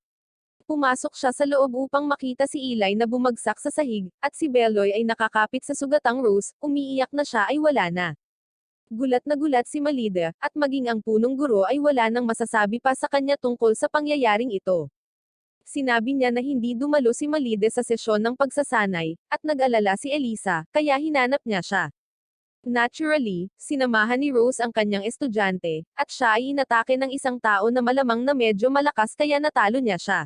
Pumasok siya sa loob upang makita si Eli na bumagsak sa sahig, at si Beloy ay nakakapit sa sugatang Rose, umiiyak na siya ay wala na. Gulat na gulat si Malida, at maging ang punong guro ay wala nang masasabi pa sa kanya tungkol sa pangyayaring ito. Sinabi niya na hindi dumalo si Malida sa sesyon ng pagsasanay, at nag-alala si Elisa, kaya hinanap niya siya. Naturally, sinamahan ni Rose ang kanyang estudyante, at siya ay inatake ng isang tao na malamang na medyo malakas kaya natalo niya siya.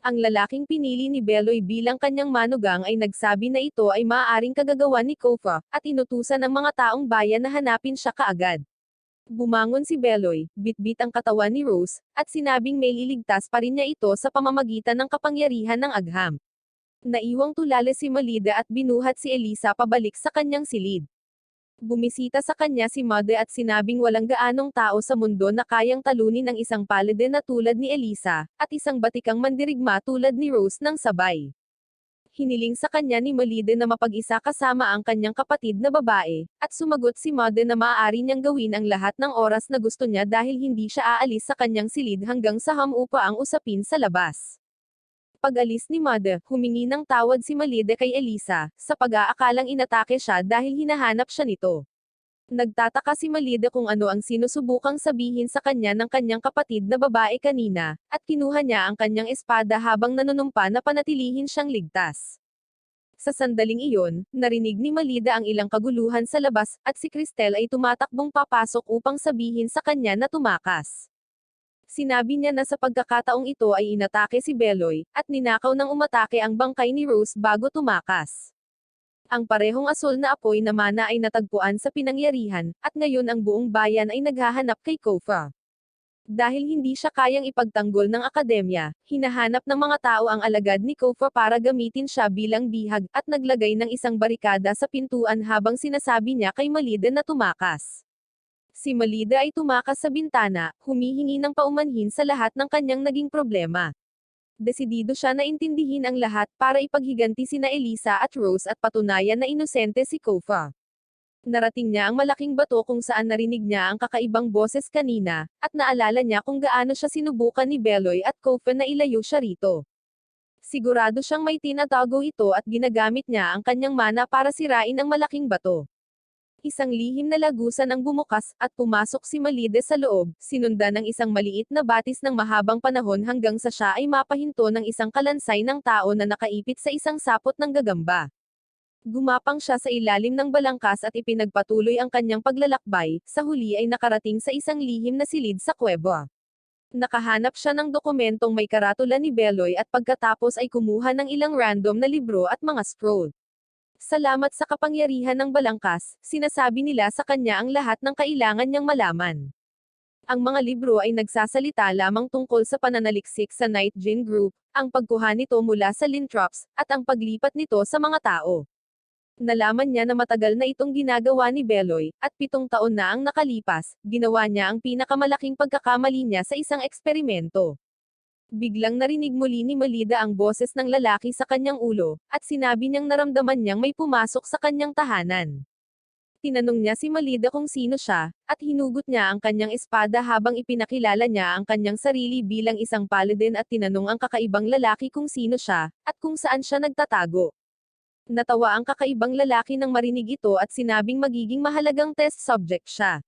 Ang lalaking pinili ni Beloy bilang kanyang manugang ay nagsabi na ito ay maaaring kagagawan ni Kofa, at inutusan ng mga taong bayan na hanapin siya kaagad. Bumangon si Beloy, bitbit ang katawan ni Rose, at sinabing may liligtas pa rin niya ito sa pamamagitan ng kapangyarihan ng agham. Naiwang tulala si Malida at binuhat si Elisa pabalik sa kanyang silid. Bumisita sa kanya si Mother at sinabing walang gaanong tao sa mundo na kayang talunin ang isang paladin na tulad ni Elisa, at isang batikang mandirigma tulad ni Rose ng sabay. Hiniling sa kanya ni Malide na mapag-isa kasama ang kanyang kapatid na babae, at sumagot si Mother na maaari niyang gawin ang lahat ng oras na gusto niya dahil hindi siya aalis sa kanyang silid hanggang sa hamupa ang usapin sa labas. Pag-alis ni Mother, humingi ng tawad si Malide kay Elisa, sa pag-aakalang inatake siya dahil hinahanap siya nito. Nagtataka si Malide kung ano ang sinusubukang sabihin sa kanya ng kanyang kapatid na babae kanina, at kinuha niya ang kanyang espada habang nanunumpa na panatilihin siyang ligtas. Sa sandaling iyon, narinig ni Malida ang ilang kaguluhan sa labas, at si Cristel ay tumatakbong papasok upang sabihin sa kanya na tumakas. Sinabi niya na sa pagkakataong ito ay inatake si Beloy, at ninakaw ng umatake ang bangkay ni Rose bago tumakas. Ang parehong asul na apoy na mana ay natagpuan sa pinangyarihan, at ngayon ang buong bayan ay naghahanap kay Kofa. Dahil hindi siya kayang ipagtanggol ng akademya, hinahanap ng mga tao ang alagad ni Kofa para gamitin siya bilang bihag, at naglagay ng isang barikada sa pintuan habang sinasabi niya kay Malida na tumakas. Si Malida ay tumakas sa bintana, humihingi ng paumanhin sa lahat ng kanyang naging problema. Desidido siya na intindihin ang lahat para ipaghiganti sina Elisa at Rose at patunayan na inosente si Kofa. Narating niya ang malaking bato kung saan narinig niya ang kakaibang boses kanina, at naalala niya kung gaano siya sinubukan ni Beloy at Kofa na ilayo siya rito. Sigurado siyang may tinatago ito at ginagamit niya ang kanyang mana para sirain ang malaking bato. Isang lihim na lagusan ang bumukas, at pumasok si Malide sa loob, sinundan ng isang maliit na batis ng mahabang panahon hanggang sa siya ay mapahinto ng isang kalansay ng tao na nakaipit sa isang sapot ng gagamba. Gumapang siya sa ilalim ng balangkas at ipinagpatuloy ang kanyang paglalakbay, sa huli ay nakarating sa isang lihim na silid sa kuweba. Nakahanap siya ng dokumentong may karatula ni Beloy at pagkatapos ay kumuha ng ilang random na libro at mga scroll. Salamat sa kapangyarihan ng balangkas, sinasabi nila sa kanya ang lahat ng kailangan niyang malaman. Ang mga libro ay nagsasalita lamang tungkol sa pananaliksik sa Night Djinn Group, ang pagkuha nito mula sa Lintrops, at ang paglipat nito sa mga tao. Nalaman niya na matagal na itong ginagawa ni Beloy, at 7 taon na ang nakalipas, ginawa niya ang pinakamalaking pagkakamali niya sa isang eksperimento. Biglang narinig muli ni Malida ang boses ng lalaki sa kanyang ulo, at sinabi niyang naramdaman niyang may pumasok sa kanyang tahanan. Tinanong niya si Malida kung sino siya, at hinugot niya ang kanyang espada habang ipinakilala niya ang kanyang sarili bilang isang paladin at tinanong ang kakaibang lalaki kung sino siya, at kung saan siya nagtatago. Natawa ang kakaibang lalaki nang marinig ito at sinabing magiging mahalagang test subject siya.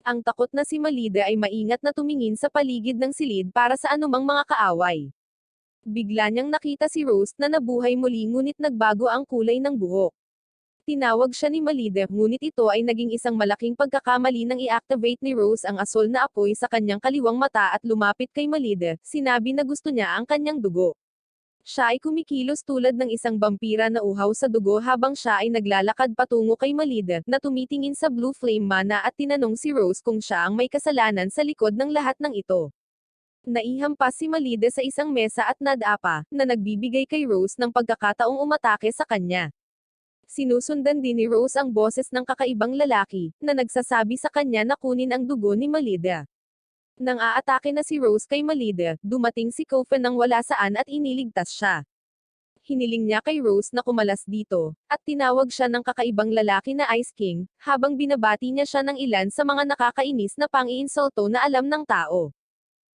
Ang takot na si Malida ay maingat na tumingin sa paligid ng silid para sa anumang mga kaaway. Bigla niyang nakita si Rose na nabuhay muli ngunit nagbago ang kulay ng buhok. Tinawag siya ni Malida, ngunit ito ay naging isang malaking pagkakamali nang i-activate ni Rose ang asul na apoy sa kanyang kaliwang mata at lumapit kay Malida, sinabi na gusto niya ang kanyang dugo. Siya ay kumikilos tulad ng isang vampira na uhaw sa dugo habang siya ay naglalakad patungo kay Malida, na tumitingin sa blue flame mana at tinanong si Rose kung siya ang may kasalanan sa likod ng lahat ng ito. Naihampas si Malida sa isang mesa at nadapa, na nagbibigay kay Rose ng pagkakataong umatake sa kanya. Sinusundan din ni Rose ang boses ng kakaibang lalaki, na nagsasabi sa kanya na kunin ang dugo ni Malida. Nang aatake na si Rose kay Malida, dumating si Kofa nang wala saan at iniligtas siya. Hiniling niya kay Rose na kumalas dito, at tinawag siya ng kakaibang lalaki na Ice King, habang binabati niya siya ng ilan sa mga nakakainis na pang-iinsulto na alam ng tao.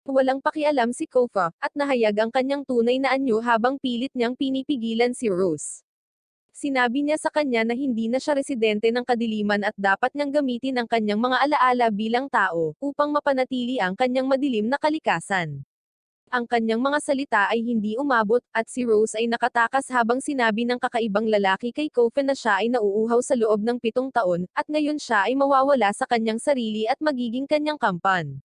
Walang pakialam si Kofa, at nahayag ang kanyang tunay na anyo habang pilit niyang pinipigilan si Rose. Sinabi niya sa kanya na hindi na siya residente ng kadiliman at dapat niyang gamitin ang kanyang mga alaala bilang tao, upang mapanatili ang kanyang madilim na kalikasan. Ang kanyang mga salita ay hindi umabot, at si Rose ay nakatakas habang sinabi ng kakaibang lalaki kay Kofa na siya ay nauuhaw sa loob ng 7 taon, at ngayon siya ay mawawala sa kanyang sarili at magiging kanyang kampan.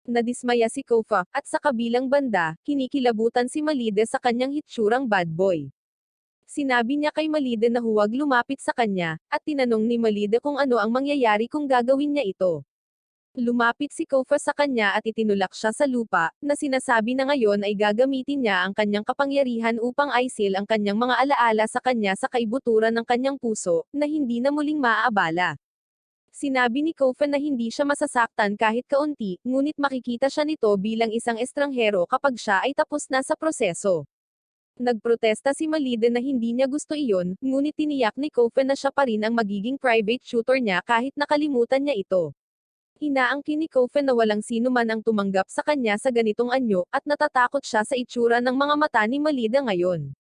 Nadismaya si Kofa, at sa kabilang banda, kinikilabutan si Malide sa kanyang hitsurang bad boy. Sinabi niya kay Malide na huwag lumapit sa kanya, at tinanong ni Malide kung ano ang mangyayari kung gagawin niya ito. Lumapit si Kofa sa kanya at itinulak siya sa lupa, na sinasabi na ngayon ay gagamitin niya ang kanyang kapangyarihan upang aisil ang kanyang mga alaala sa kanya sa kaibuturan ng kanyang puso, na hindi na muling maaabala. Sinabi ni Kofa na hindi siya masasaktan kahit kaunti, ngunit makikita siya nito bilang isang estranghero kapag siya ay tapos na sa proseso. Nagprotesta si Malide na hindi niya gusto iyon, ngunit tiniyak ni Kofa na siya pa rin ang magiging private tutor niya kahit nakalimutan niya ito. Inaangkin ni Kofa na walang sino man ang tumanggap sa kanya sa ganitong anyo, at natatakot siya sa itsura ng mga mata ni Malide ngayon.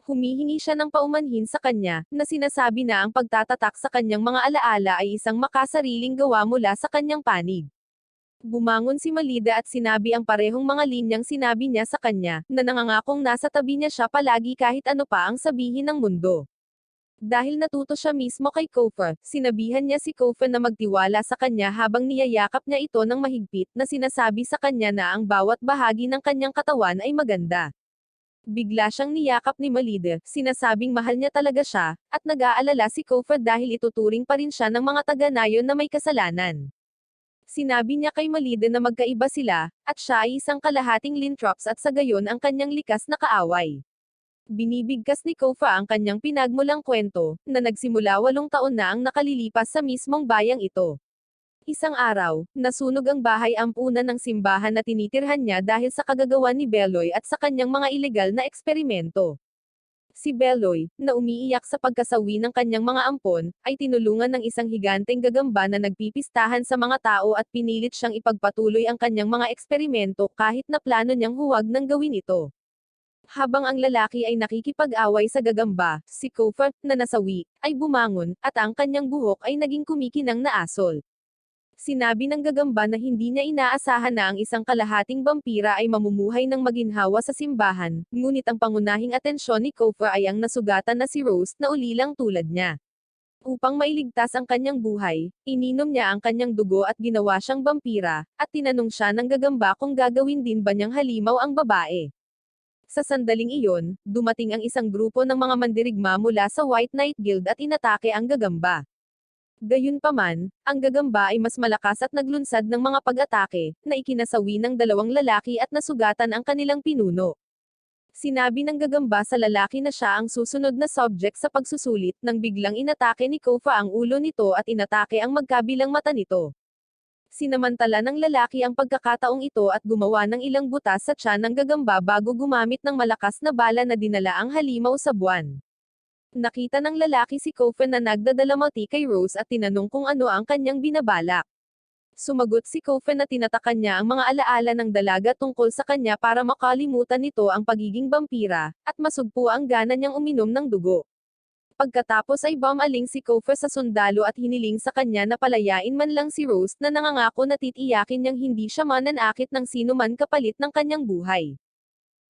Humihingi siya ng paumanhin sa kanya, na sinasabi na ang pagtatatak sa kanyang mga alaala ay isang makasariling gawa mula sa kanyang panig. Bumangon si Malide at sinabi ang parehong mga linyang sinabi niya sa kanya, na nangangakong nasa tabi niya siya palagi kahit ano pa ang sabihin ng mundo. Dahil natuto siya mismo kay Kofa, sinabihan niya si Kofa na magtiwala sa kanya habang niyayakap niya ito ng mahigpit, na sinasabi sa kanya na ang bawat bahagi ng kanyang katawan ay maganda. Bigla siyang niyakap ni Malide, sinasabing mahal niya talaga siya, at nag-aalala si Kofa dahil ituturing pa rin siya ng mga taga-nayon na may kasalanan. Sinabi niya kay Malide na magkaiba sila, at siya ay isang kalahating Lintrops at sa gayon ang kanyang likas na kaaway. Binibigkas ni Kofa ang kanyang pinagmulang kwento, na nagsimula 8 taon na ang nakalilipas sa mismong bayang ito. Isang araw, nasunog ang bahay ampunan ng simbahan na tinitirhan niya dahil sa kagagawan ni Beloy at sa kanyang mga ilegal na eksperimento. Si Beloy, na umiiyak sa pagkasawi ng kanyang mga ampon, ay tinulungan ng isang higanteng gagamba na nagpipistahan sa mga tao at pinilit siyang ipagpatuloy ang kanyang mga eksperimento kahit na plano niyang huwag nang gawin ito. Habang ang lalaki ay nakikipag-away sa gagamba, si Kofa, na nasawi, ay bumangon, at ang kanyang buhok ay naging kumikinang na asol. Sinabi ng gagamba na hindi niya inaasahan na ang isang kalahating vampira ay mamumuhay ng maginhawa sa simbahan, ngunit ang pangunahing atensyon ni Kofa ay ang nasugatan na si Rose na ulilang tulad niya. Upang mailigtas ang kanyang buhay, ininom niya ang kanyang dugo at ginawa siyang vampira, at tinanong siya ng gagamba kung gagawin din ba niyang halimaw ang babae. Sa sandaling iyon, dumating ang isang grupo ng mga mandirigma mula sa White Knight Guild at inatake ang gagamba. Gayunpaman, ang gagamba ay mas malakas at naglunsad ng mga pag-atake, na ikinasawi ng 2 lalaki at nasugatan ang kanilang pinuno. Sinabi ng gagamba sa lalaki na siya ang susunod na subject sa pagsusulit, nang biglang inatake ni Kofa ang ulo nito at inatake ang magkabilang mata nito. Sinamantala ng lalaki ang pagkakataong ito at gumawa ng ilang butas sa tiyan ng gagamba bago gumamit ng malakas na bala na dinala ang halimaw sa buwan. Nakita ng lalaki si Kofa na nagdadalamati kay Rose at tinanong kung ano ang kanyang binabalak. Sumagot si Kofa na tinatakan niya ang mga alaala ng dalaga tungkol sa kanya para makalimutan nito ang pagiging vampira, at masugpo ang gana niyang uminom ng dugo. Pagkatapos ay bumaling si Kofa sa sundalo at hiniling sa kanya na palayain man lang si Rose, na nangangako na titiyakin niyang hindi siya mananakit ng sino man kapalit ng kanyang buhay.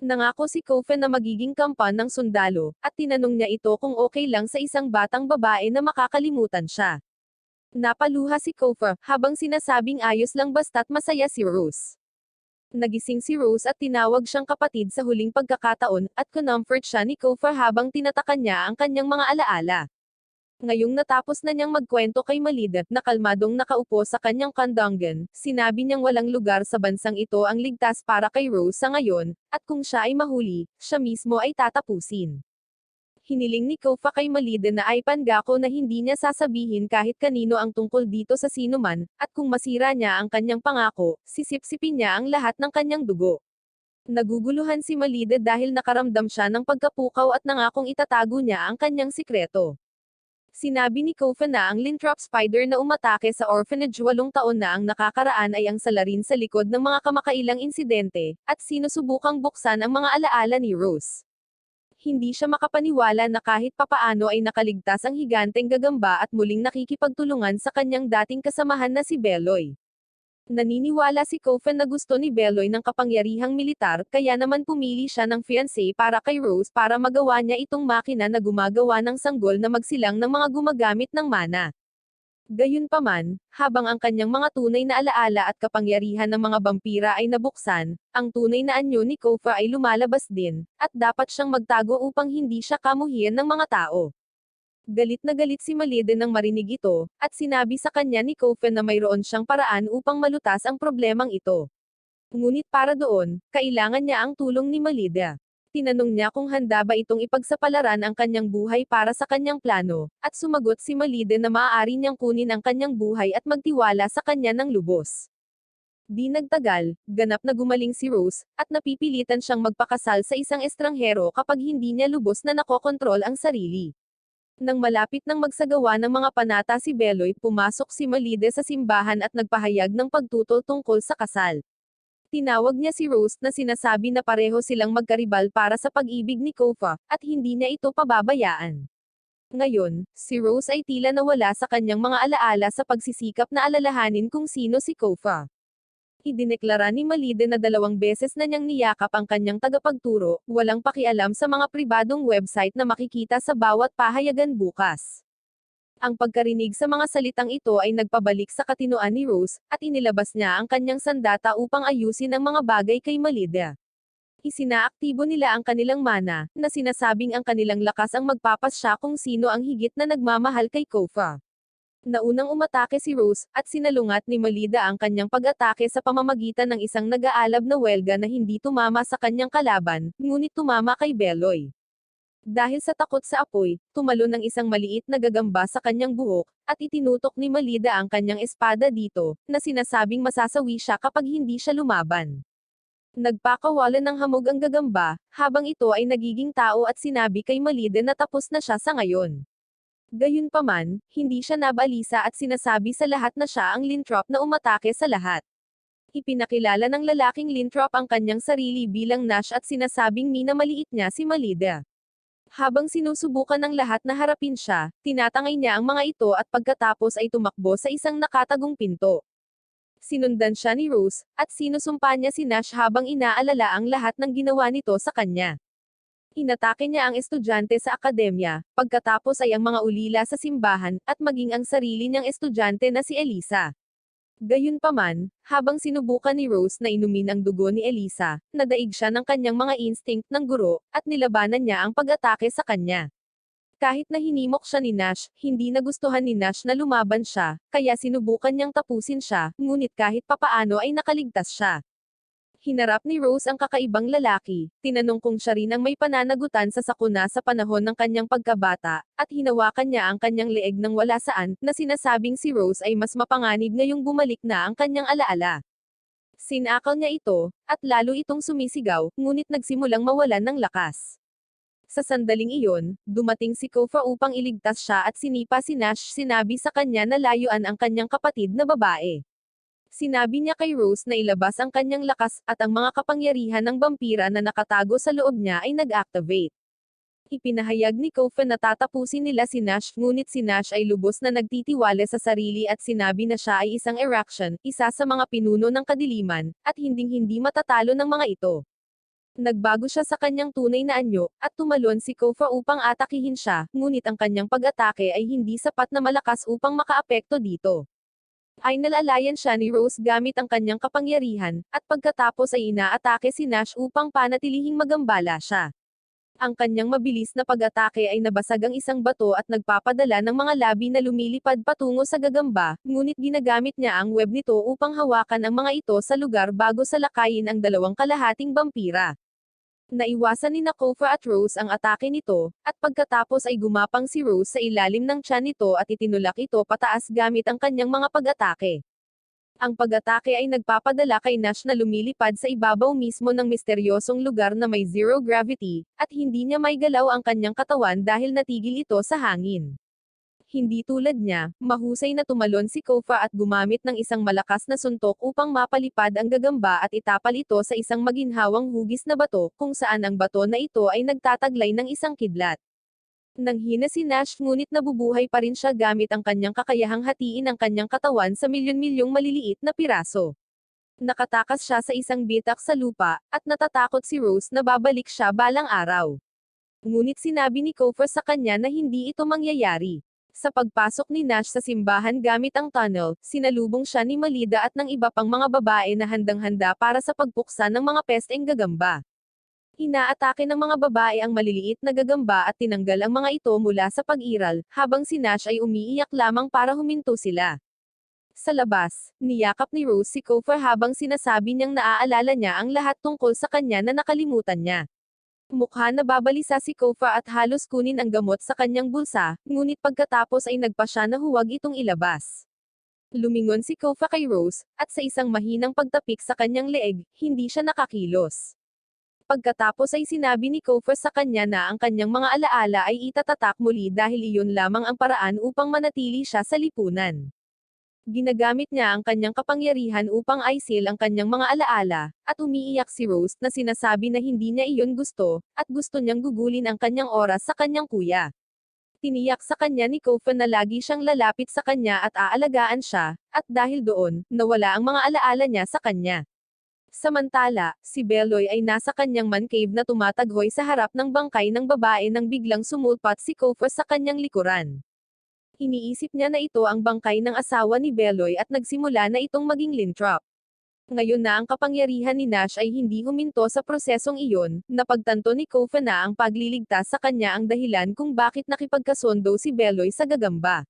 Nangako si Kofa na magiging kampan ng sundalo, at tinanong niya ito kung okay lang sa isang batang babae na makakalimutan siya. Napaluha si Kofa, habang sinasabing ayos lang basta't masaya si Rose. Nagising si Rose at tinawag siyang kapatid sa huling pagkakataon, at comfort siya ni Kofa habang tinatakan niya ang kanyang mga alaala. Ngayong natapos na niyang magkwento kay Malide, na kalmadong nakaupo sa kanyang kandanggan, sinabi niyang walang lugar sa bansang ito ang ligtas para kay Rose sa ngayon, at kung siya ay mahuli, siya mismo ay tatapusin. Hiniling ni Kofa kay Malide na ay pangako na hindi niya sasabihin kahit kanino ang tungkol dito sa sinuman, at kung masira niya ang kanyang pangako, sisipsipin niya ang lahat ng kanyang dugo. Naguguluhan si Malide dahil nakaramdam siya ng pagkapukaw at nangakong itatago niya ang kanyang sikreto. Sinabi ni Kofa na ang Lintrop Spider na umatake sa orphanage 8 taon na ang nakakaraan ay ang salarin sa likod ng mga kamakailang insidente, at sinusubukang buksan ang mga alaala ni Rose. Hindi siya makapaniwala na kahit papaano ay nakaligtas ang higanteng gagamba at muling nakikipagtulungan sa kanyang dating kasamahan na si Beloy. Naniniwala si Kofa na gusto ni Beloy ng kapangyarihang militar, kaya naman pumili siya ng fiancé para kay Rose para magawa niya itong makina na gumagawa ng sanggol na magsilang ng mga gumagamit ng mana. Gayunpaman, habang ang kanyang mga tunay na alaala at kapangyarihan ng mga vampira ay nabuksan, ang tunay na anyo ni Kofa ay lumalabas din, at dapat siyang magtago upang hindi siya kamuhian ng mga tao. Galit na galit si Malide nang marinig ito, at sinabi sa kanya ni Kofa na mayroon siyang paraan upang malutas ang problemang ito. Ngunit para doon, kailangan niya ang tulong ni Malide. Tinanong niya kung handa ba itong ipagsapalaran ang kanyang buhay para sa kanyang plano, at sumagot si Malide na maaari niyang kunin ang kanyang buhay at magtiwala sa kanya ng lubos. Di nagtagal, ganap na gumaling si Rose, at napipilitan siyang magpakasal sa isang estranghero kapag hindi niya lubos na nakokontrol ang sarili. Nang malapit nang magsagawa ng mga panata si Beloy, pumasok si Malide sa simbahan at nagpahayag ng pagtutol tungkol sa kasal. Tinawag niya si Rose na sinasabi na pareho silang magkaribal para sa pag-ibig ni Kofa, at hindi niya ito pababayaan. Ngayon, si Rose ay tila nawala sa kanyang mga alaala sa pagsisikap na alalahanin kung sino si Kofa. Idineklara ni Malide na 2 beses na niyang niyakap ang kanyang tagapagturo, walang pakialam sa mga pribadong website na makikita sa bawat pahayagan bukas. Ang pagkarinig sa mga salitang ito ay nagpabalik sa katinoan ni Rose, at inilabas niya ang kanyang sandata upang ayusin ang mga bagay kay Malide. Isinaaktibo nila ang kanilang mana, na sinasabing ang kanilang lakas ang magpapasya kung sino ang higit na nagmamahal kay Kofa. Naunang umatake si Rose, at sinalungat ni Malide ang kanyang pag-atake sa pamamagitan ng isang nag-aalab na welga na hindi tumama sa kanyang kalaban, ngunit tumama kay Beloy. Dahil sa takot sa apoy, tumalon ng isang maliit na gagamba sa kanyang buhok, at itinutok ni Malide ang kanyang espada dito, na sinasabing masasawi siya kapag hindi siya lumaban. Nagpakawalan ng hamog ang gagamba, habang ito ay nagiging tao at sinabi kay Malide na tapos na siya sa ngayon. Gayunpaman, hindi siya nabalisa at sinasabi sa lahat na siya ang Lintrop na umatake sa lahat. Ipinakilala ng lalaking Lintrop ang kanyang sarili bilang Nash at sinasabing minamaliit niya si Malide. Habang sinusubukan ng lahat na harapin siya, tinatangay niya ang mga ito at pagkatapos ay tumakbo sa isang nakatagong pinto. Sinundan siya ni Rose, at sinusumpa niya si Nash habang inaalala ang lahat ng ginawa nito sa kanya. Inatake niya ang estudyante sa akademya, pagkatapos ay ang mga ulila sa simbahan, at maging ang sarili niyang estudyante na si Elisa. Gayunpaman, habang sinubukan ni Rose na inumin ang dugo ni Elisa, nadaig siya ng kanyang mga instinct ng guro, at nilabanan niya ang pag-atake sa kanya. Kahit na hinimok siya ni Nash, hindi nagustuhan ni Nash na lumaban siya, kaya sinubukan niyang tapusin siya, ngunit kahit papaano ay nakaligtas siya. Hinarap ni Rose ang kakaibang lalaki, tinanong kung siya rin ang may pananagutan sa sakuna sa panahon ng kanyang pagkabata, at hinawakan niya ang kanyang leeg ng wala saan, na sinasabing si Rose ay mas mapanganib ngayong bumalik na ang kanyang alaala. Sinakal niya ito, at lalo itong sumisigaw, ngunit nagsimulang mawalan ng lakas. Sa sandaling iyon, dumating si Kofa upang iligtas siya at sinipa si Nash, sinabi sa kanya na layuan ang kanyang kapatid na babae. Sinabi niya kay Rose na ilabas ang kanyang lakas, at ang mga kapangyarihan ng vampira na nakatago sa loob niya ay nag-activate. Ipinahayag ni Kofa na tatapusin nila si Nash, ngunit si Nash ay lubos na nagtitiwala sa sarili at sinabi na siya ay isang Eraction, isa sa mga pinuno ng kadiliman, at hinding-hindi matatalo ng mga ito. Nagbago siya sa kanyang tunay na anyo, at tumalon si Kofa upang atakihin siya, ngunit ang kanyang pag-atake ay hindi sapat na malakas upang makaapekto dito. Ay nalalayan siya ni Rose gamit ang kanyang kapangyarihan, at pagkatapos ay inaatake si Nash upang panatilihing magambala siya. Ang kanyang mabilis na pag-atake ay nabasag ang isang bato at nagpapadala ng mga labi na lumilipad patungo sa gagamba, ngunit ginagamit niya ang web nito upang hawakan ang mga ito sa lugar bago salakayin ang 2 kalahating vampira. Naiwasan ni Kofa at Rose ang atake nito, at pagkatapos ay gumapang si Rose sa ilalim ng tiyan nito at itinulak ito pataas gamit ang kanyang mga pag-atake. Ang pag-atake ay nagpapadala kay Nash na lumilipad sa ibabaw mismo ng misteryosong lugar na may zero gravity, at hindi niya maigalaw ang kanyang katawan dahil natigil ito sa hangin. Hindi tulad niya, mahusay na tumalon si Kofa at gumamit ng isang malakas na suntok upang mapalipad ang gagamba at itapal ito sa isang maginhawang hugis na bato, kung saan ang bato na ito ay nagtataglay ng isang kidlat. Nanghina si Nash ngunit nabubuhay pa rin siya gamit ang kanyang kakayahang hatiin ang kanyang katawan sa milyon-milyong maliliit na piraso. Nakatakas siya sa isang bitak sa lupa, at natatakot si Rose na babalik siya balang araw. Ngunit sinabi ni Kofa sa kanya na hindi ito mangyayari. Sa pagpasok ni Nash sa simbahan gamit ang tunnel, sinalubong siya ni Malida at ng iba pang mga babae na handang-handa para sa pagpuksa ng mga pesteng gagamba. Inaatake ng mga babae ang maliliit na gagamba at tinanggal ang mga ito mula sa pag-iral, habang si Nash ay umiiyak lamang para huminto sila. Sa labas, niyakap ni Rose si Kofa habang sinasabi niyang naaalala niya ang lahat tungkol sa kanya na nakalimutan niya. Mukha na babalisa si Kofa at halos kunin ang gamot sa kanyang bulsa, ngunit pagkatapos ay nagpa siya na huwag itong ilabas. Lumingon si Kofa kay Rose, at sa isang mahinang pagtapik sa kanyang leeg, hindi siya nakakilos. Pagkatapos ay sinabi ni Kofa sa kanya na ang kanyang mga alaala ay itatatak muli dahil iyon lamang ang paraan upang manatili siya sa lipunan. Ginagamit niya ang kanyang kapangyarihan upang aisil ang kanyang mga alaala, at umiiyak si Rose na sinasabi na hindi niya iyon gusto, at gusto niyang gugulin ang kanyang oras sa kanyang kuya. Tiniyak sa kanya ni Kofa na lagi siyang lalapit sa kanya at aalagaan siya, at dahil doon, nawala ang mga alaala niya sa kanya. Samantala, si Beloy ay nasa kanyang man cave na tumataghoy sa harap ng bangkay ng babae nang biglang sumulpat si Kofa sa kanyang likuran. Iniisip niya na ito ang bangkay ng asawa ni Beloy at nagsimula na itong maging lintrap. Ngayon na ang kapangyarihan ni Nash ay hindi huminto sa prosesong iyon, napagtanto ni Kofa na ang pagliligtas sa kanya ang dahilan kung bakit nakipagkasundo si Beloy sa gagamba.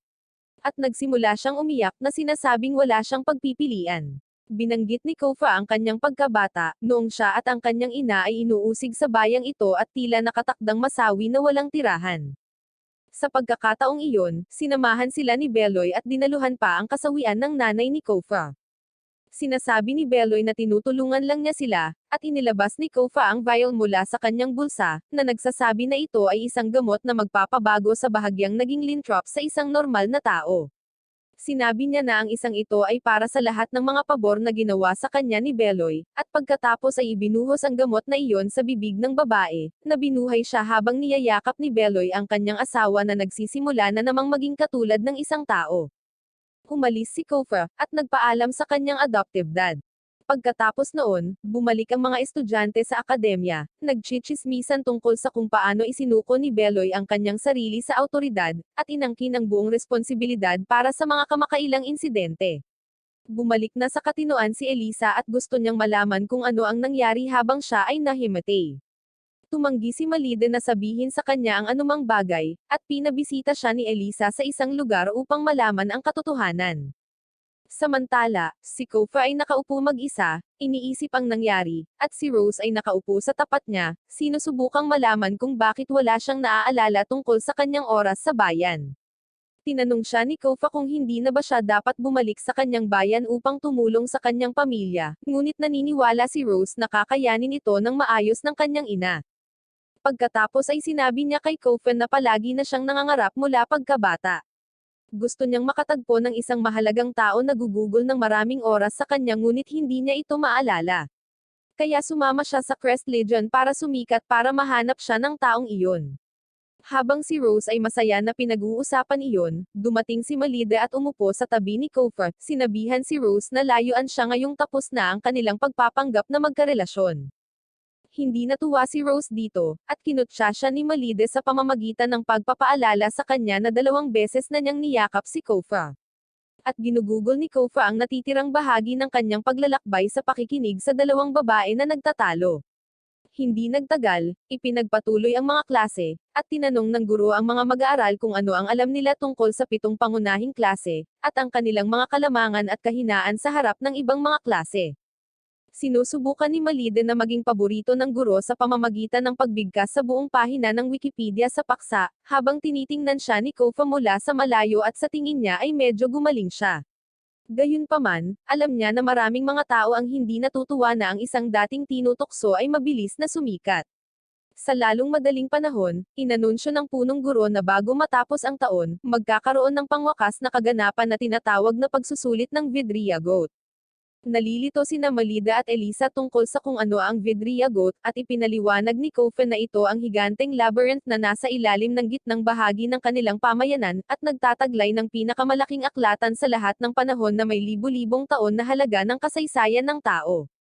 At nagsimula siyang umiyak na sinasabing wala siyang pagpipilian. Binanggit ni Kofa ang kanyang pagkabata, noong siya at ang kanyang ina ay inuusig sa bayang ito at tila nakatakdang masawi na walang tirahan. Sa pagkakataong iyon, sinamahan sila ni Beloy at dinaluhan pa ang kasawian ng nanay ni Kofa. Sinasabi ni Beloy na tinutulungan lang niya sila, at inilabas ni Kofa ang vial mula sa kanyang bulsa, na nagsasabi na ito ay isang gamot na magpapabago sa bahagyang naging lintrap sa isang normal na tao. Sinabi niya na ang isang ito ay para sa lahat ng mga pabor na ginawa sa kanya ni Beloy, at pagkatapos ay ibinuhos ang gamot na iyon sa bibig ng babae, na binuhay siya habang niyayakap ni Beloy ang kanyang asawa na nagsisimula na namang maging katulad ng isang tao. Umalis si Kofa, at nagpaalam sa kanyang adoptive dad. Pagkatapos noon, bumalik ang mga estudyante sa akademya, nagchichismisan tungkol sa kung paano isinuko ni Beloy ang kanyang sarili sa awtoridad, at inangkin ang buong responsibilidad para sa mga kamakailang insidente. Bumalik na sa katinoan si Elisa at gusto niyang malaman kung ano ang nangyari habang siya ay nahimatay. Tumanggi si Malide na sabihin sa kanya ang anumang bagay, at pinabisita siya ni Elisa sa isang lugar upang malaman ang katotohanan. Samantala, si Kofa ay nakaupo mag-isa, iniisip ang nangyari, at si Rose ay nakaupo sa tapat niya, sinusubukang malaman kung bakit wala siyang naaalala tungkol sa kanyang oras sa bayan. Tinanong siya ni Kofa kung hindi na ba siya dapat bumalik sa kanyang bayan upang tumulong sa kanyang pamilya, ngunit naniniwala si Rose na kakayanin ito ng maayos ng kanyang ina. Pagkatapos ay sinabi niya kay Kofa na palagi na siyang nangangarap mula pagkabata. Gusto niyang makatagpo ng isang mahalagang tao na gugugol ng maraming oras sa kanya ngunit hindi niya ito maalala. Kaya sumama siya sa Crest Legion para sumikat para mahanap siya ng taong iyon. Habang si Rose ay masaya na pinag-uusapan iyon, dumating si Malida at umupo sa tabi ni Kofa, sinabihan si Rose na layuan siya ngayong tapos na ang kanilang pagpapanggap na magkarelasyon. Hindi natuwa si Rose dito, at kinutya siya ni Malide sa pamamagitan ng pagpapaalala sa kanya na 2 beses na niyang niyakap si Kofa. At ginugugol ni Kofa ang natitirang bahagi ng kanyang paglalakbay sa pakikinig sa 2 babae na nagtatalo. Hindi nagtagal, ipinagpatuloy ang mga klase, at tinanong ng guro ang mga mag-aaral kung ano ang alam nila tungkol sa 7 pangunahing klase, at ang kanilang mga kalamangan at kahinaan sa harap ng ibang mga klase. Sinusubukan ni Malide na maging paborito ng guro sa pamamagitan ng pagbigkas sa buong pahina ng Wikipedia sa paksa, habang tinitingnan siya ni Kofa mula sa malayo at sa tingin niya ay medyo gumaling siya. Gayunpaman, alam niya na maraming mga tao ang hindi natutuwa na ang isang dating tinutokso ay mabilis na sumikat. Sa lalong madaling panahon, inanunsyo ng punong guro na bago matapos ang taon, magkakaroon ng pangwakas na kaganapan na tinatawag na pagsusulit ng Vidria Goat. Nalilito sina Malida at Elisa tungkol sa kung ano ang Vidria Goat, at ipinaliwanag ni Cofen na ito ang higanteng labyrinth na nasa ilalim ng gitnang bahagi ng kanilang pamayanan, at nagtataglay ng pinakamalaking aklatan sa lahat ng panahon na may libu-libong taon na halaga ng kasaysayan ng tao.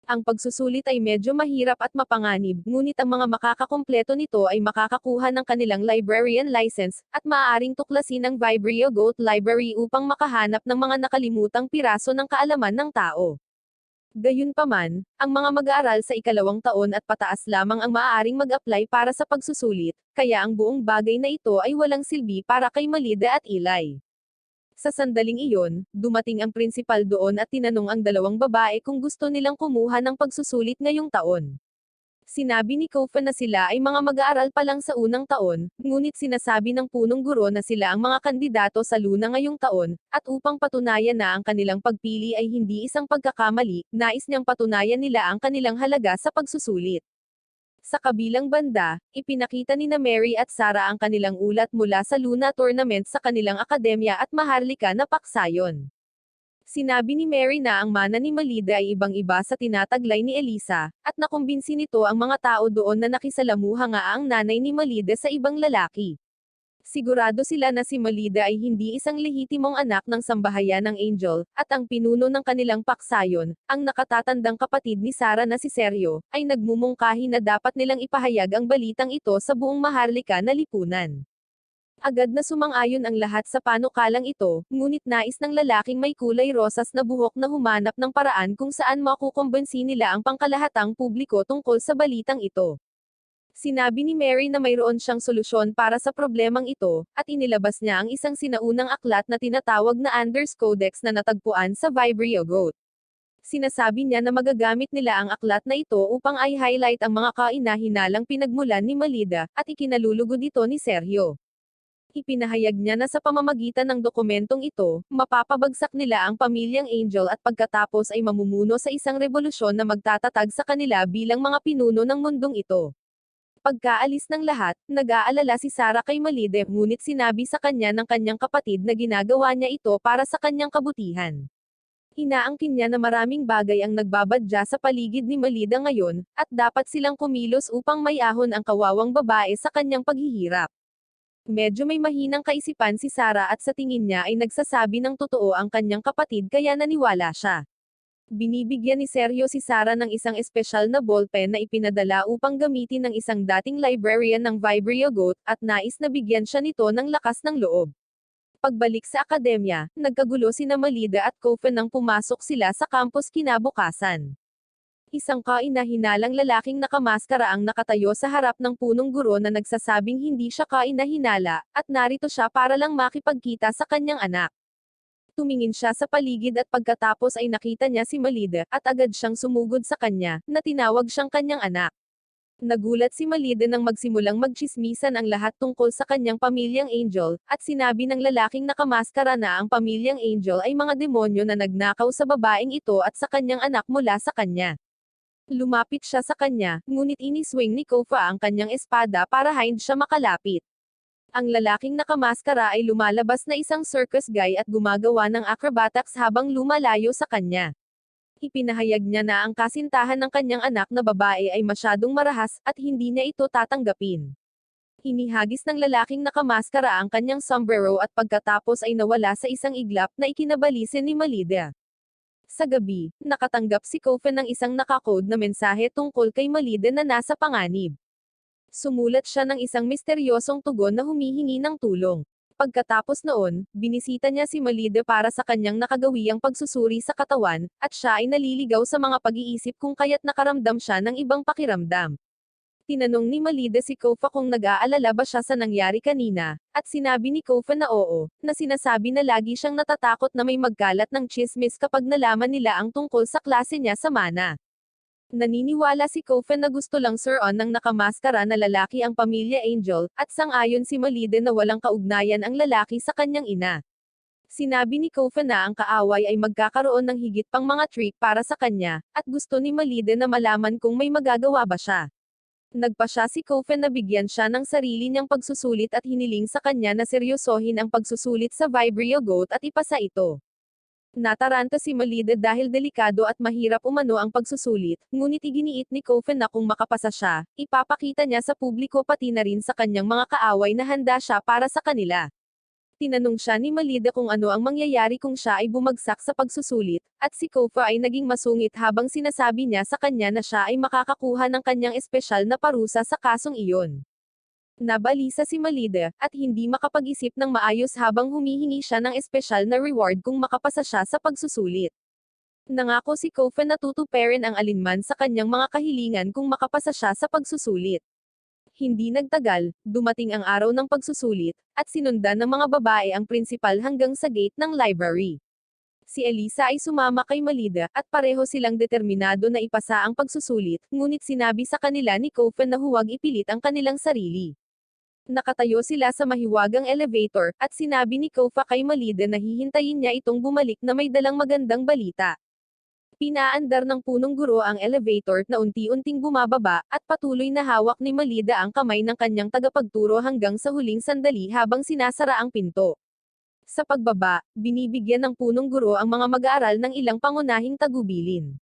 Ang pagsusulit ay medyo mahirap at mapanganib, ngunit ang mga makakakumpleto nito ay makakakuha ng kanilang librarian license, at maaaring tuklasin ang Vibrio Goat Library upang makahanap ng mga nakalimutang piraso ng kaalaman ng tao. Gayunpaman, ang mga mag-aaral sa ikalawang taon at pataas lamang ang maaaring mag-apply para sa pagsusulit, kaya ang buong bagay na ito ay walang silbi para kay Malida at Eli. Sa sandaling iyon, dumating ang prinsipal doon at tinanong ang dalawang babae kung gusto nilang kumuha ng pagsusulit ngayong taon. Sinabi ni Cofen na sila ay mga mag-aaral pa lang sa unang taon, ngunit sinasabi ng punong guro na sila ang mga kandidato sa Luna ngayong taon, at upang patunayan na ang kanilang pagpili ay hindi isang pagkakamali, nais niyang patunayan nila ang kanilang halaga sa pagsusulit. Sa kabilang banda, ipinakita ni na Mary at Sarah ang kanilang ulat mula sa Luna Tournament sa kanilang akademya at maharlika na paksayon. Sinabi ni Mary na ang mana ni Malida ay ibang-iba sa tinataglay ni Elisa, at nakumbinsi nito ang mga tao doon na nakisalamuha nga ang nanay ni Malida sa ibang lalaki. Sigurado sila na si Malida ay hindi isang lehitimong anak ng sambahayan ng Angel, at ang pinuno ng kanilang paksayon, ang nakatatandang kapatid ni Sarah na si Sergio, ay nagmumungkahi na dapat nilang ipahayag ang balitang ito sa buong maharlika na lipunan. Agad na sumang-ayon ang lahat sa panukalang ito, ngunit nais ng lalaking may kulay rosas na buhok na humanap ng paraan kung saan makukumbensi nila ang pangkalahatang publiko tungkol sa balitang ito. Sinabi ni Mary na mayroon siyang solusyon para sa problemang ito, at inilabas niya ang isang sinaunang aklat na tinatawag na Anders Codex na natagpuan sa Vibrio Goat. Sinasabi niya na magagamit nila ang aklat na ito upang i-highlight ang mga kaina-hinalang pinagmulan ni Malida, at ikinalulugod ito ni Sergio. Ipinahayag niya na sa pamamagitan ng dokumentong ito, mapapabagsak nila ang pamilyang Angel at pagkatapos ay mamumuno sa isang revolusyon na magtatatag sa kanila bilang mga pinuno ng mundong ito. Pagkaalis ng lahat, nag-aalala si Sarah kay Malide, ngunit sinabi sa kanya ng kanyang kapatid na ginagawa niya ito para sa kanyang kabutihan. Inaangkin niya na maraming bagay ang nagbabadya sa paligid ni Malida ngayon, at dapat silang kumilos upang maiahon ang kawawang babae sa kanyang paghihirap. Medyo may mahinang kaisipan si Sarah at sa tingin niya ay nagsasabi ng totoo ang kanyang kapatid kaya naniwala siya. Binibigyan ni Sergio si Sarah ng isang espesyal na ballpen na ipinadala upang gamitin ng isang dating librarian ng Vibrio Goat, at nais na bigyan siya nito ng lakas ng loob. Pagbalik sa akademya, nagkagulo sina Malida at Cofen nang pumasok sila sa campus kinabukasan. Isang kaina-hinalang lalaking nakamaskara ang nakatayo sa harap ng punong guro na nagsasabing hindi siya kaina-hinala, at narito siya para lang makipagkita sa kanyang anak. Tumingin siya sa paligid at pagkatapos ay nakita niya si Malida, at agad siyang sumugod sa kanya, na tinawag siyang kanyang anak. Nagulat si Malida nang magsimulang magtsismisan ang lahat tungkol sa kanyang pamilyang Angel, at sinabi ng lalaking nakamaskara na ang pamilyang Angel ay mga demonyo na nagnakaw sa babaeng ito at sa kanyang anak mula sa kanya. Lumapit siya sa kanya, ngunit iniswing ni Kofa ang kanyang espada para hindi siya makalapit. Ang lalaking nakamaskara ay lumalabas na isang circus guy at gumagawa ng acrobatics habang lumalayo sa kanya. Ipinahayag niya na ang kasintahan ng kanyang anak na babae ay masyadong marahas, at hindi niya ito tatanggapin. Inihagis ng lalaking nakamaskara ang kanyang sombrero at pagkatapos ay nawala sa isang iglap na ikinabalisin ni Malida. Sa gabi, nakatanggap si Cofen ng isang nakakode na mensahe tungkol kay Malida na nasa panganib. Sumulat siya ng isang misteryosong tugon na humihingi ng tulong. Pagkatapos noon, binisita niya si Malida para sa kanyang nakagawiyang pagsusuri sa katawan, at siya ay naliligaw sa mga pag-iisip kung kaya't nakaramdam siya ng ibang pakiramdam. Tinanong ni Malida si Kofa kung nag-aalala ba siya sa nangyari kanina, at sinabi ni Kofa na oo, na sinasabi na lagi siyang natatakot na may magkalat ng chismis kapag nalaman nila ang tungkol sa klase niya sa mana. Naniniwala si Cofen na gusto lang suruan ng nakamaskara na lalaki ang pamilya Angel, at sang-ayon si Malide na walang kaugnayan ang lalaki sa kanyang ina. Sinabi ni Kofa na ang kaaway ay magkakaroon ng higit pang mga trick para sa kanya, at gusto ni Malide na malaman kung may magagawa ba siya. Nagpa siya si Kofa na bigyan siya ng sarili niyang pagsusulit at hiniling sa kanya na seryosohin ang pagsusulit sa Vibrio Goat at ipasa ito. Nataranta si Malide dahil delikado at mahirap umano ang pagsusulit, ngunit iginiit ni Kofa na kung makapasa siya, ipapakita niya sa publiko pati na rin sa kanyang mga kaaway na handa siya para sa kanila. Tinanong siya ni Malida kung ano ang mangyayari kung siya ay bumagsak sa pagsusulit, at si Kofa ay naging masungit habang sinasabi niya sa kanya na siya ay makakakuha ng kanyang espesyal na parusa sa kasong iyon. Nabalisa si Malida, at hindi makapag-isip ng maayos habang humihingi siya ng espesyal na reward kung makapasa siya sa pagsusulit. Nangako si Kofa na tutuparin ang alinman sa kanyang mga kahilingan kung makapasa siya sa pagsusulit. Hindi nagtagal, dumating ang araw ng pagsusulit, at sinundan ng mga babae ang prinsipal hanggang sa gate ng library. Si Elisa ay sumama kay Malida, at pareho silang determinado na ipasa ang pagsusulit, ngunit sinabi sa kanila ni Kofa na huwag ipilit ang kanilang sarili. Nakatayo sila sa mahiwagang elevator, at sinabi ni Kofa kay Malida na hihintayin niya itong bumalik na may dalang magandang balita. Pinaandar ng punong guro ang elevator na unti-unting bumababa, at patuloy na hawak ni Malida ang kamay ng kanyang tagapagturo hanggang sa huling sandali habang sinasara ang pinto. Sa pagbaba, binibigyan ng punong guro ang mga mag-aaral ng ilang pangunahing tagubilin.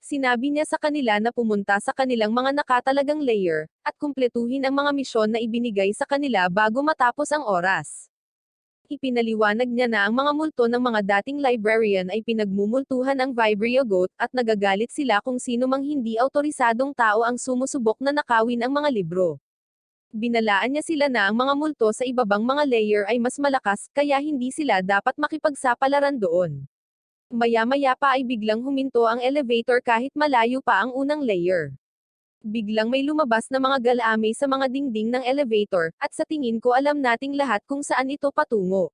Sinabi niya sa kanila na pumunta sa kanilang mga nakatalagang layer, at kumpletuhin ang mga misyon na ibinigay sa kanila bago matapos ang oras. Ipinaliwanag niya na ang mga multo ng mga dating librarian ay pinagmumultuhan ang Vibrio Goat, at nagagalit sila kung sino mang hindi autorisadong tao ang sumusubok na nakawin ang mga libro. Binalaan niya sila na ang mga multo sa ibabang mga layer ay mas malakas, kaya hindi sila dapat makipagsapalaran doon. Maya-maya pa ay biglang huminto ang elevator kahit malayo pa ang unang layer. Biglang may lumabas na mga galamay sa mga dingding ng elevator, at sa tingin ko alam nating lahat kung saan ito patungo.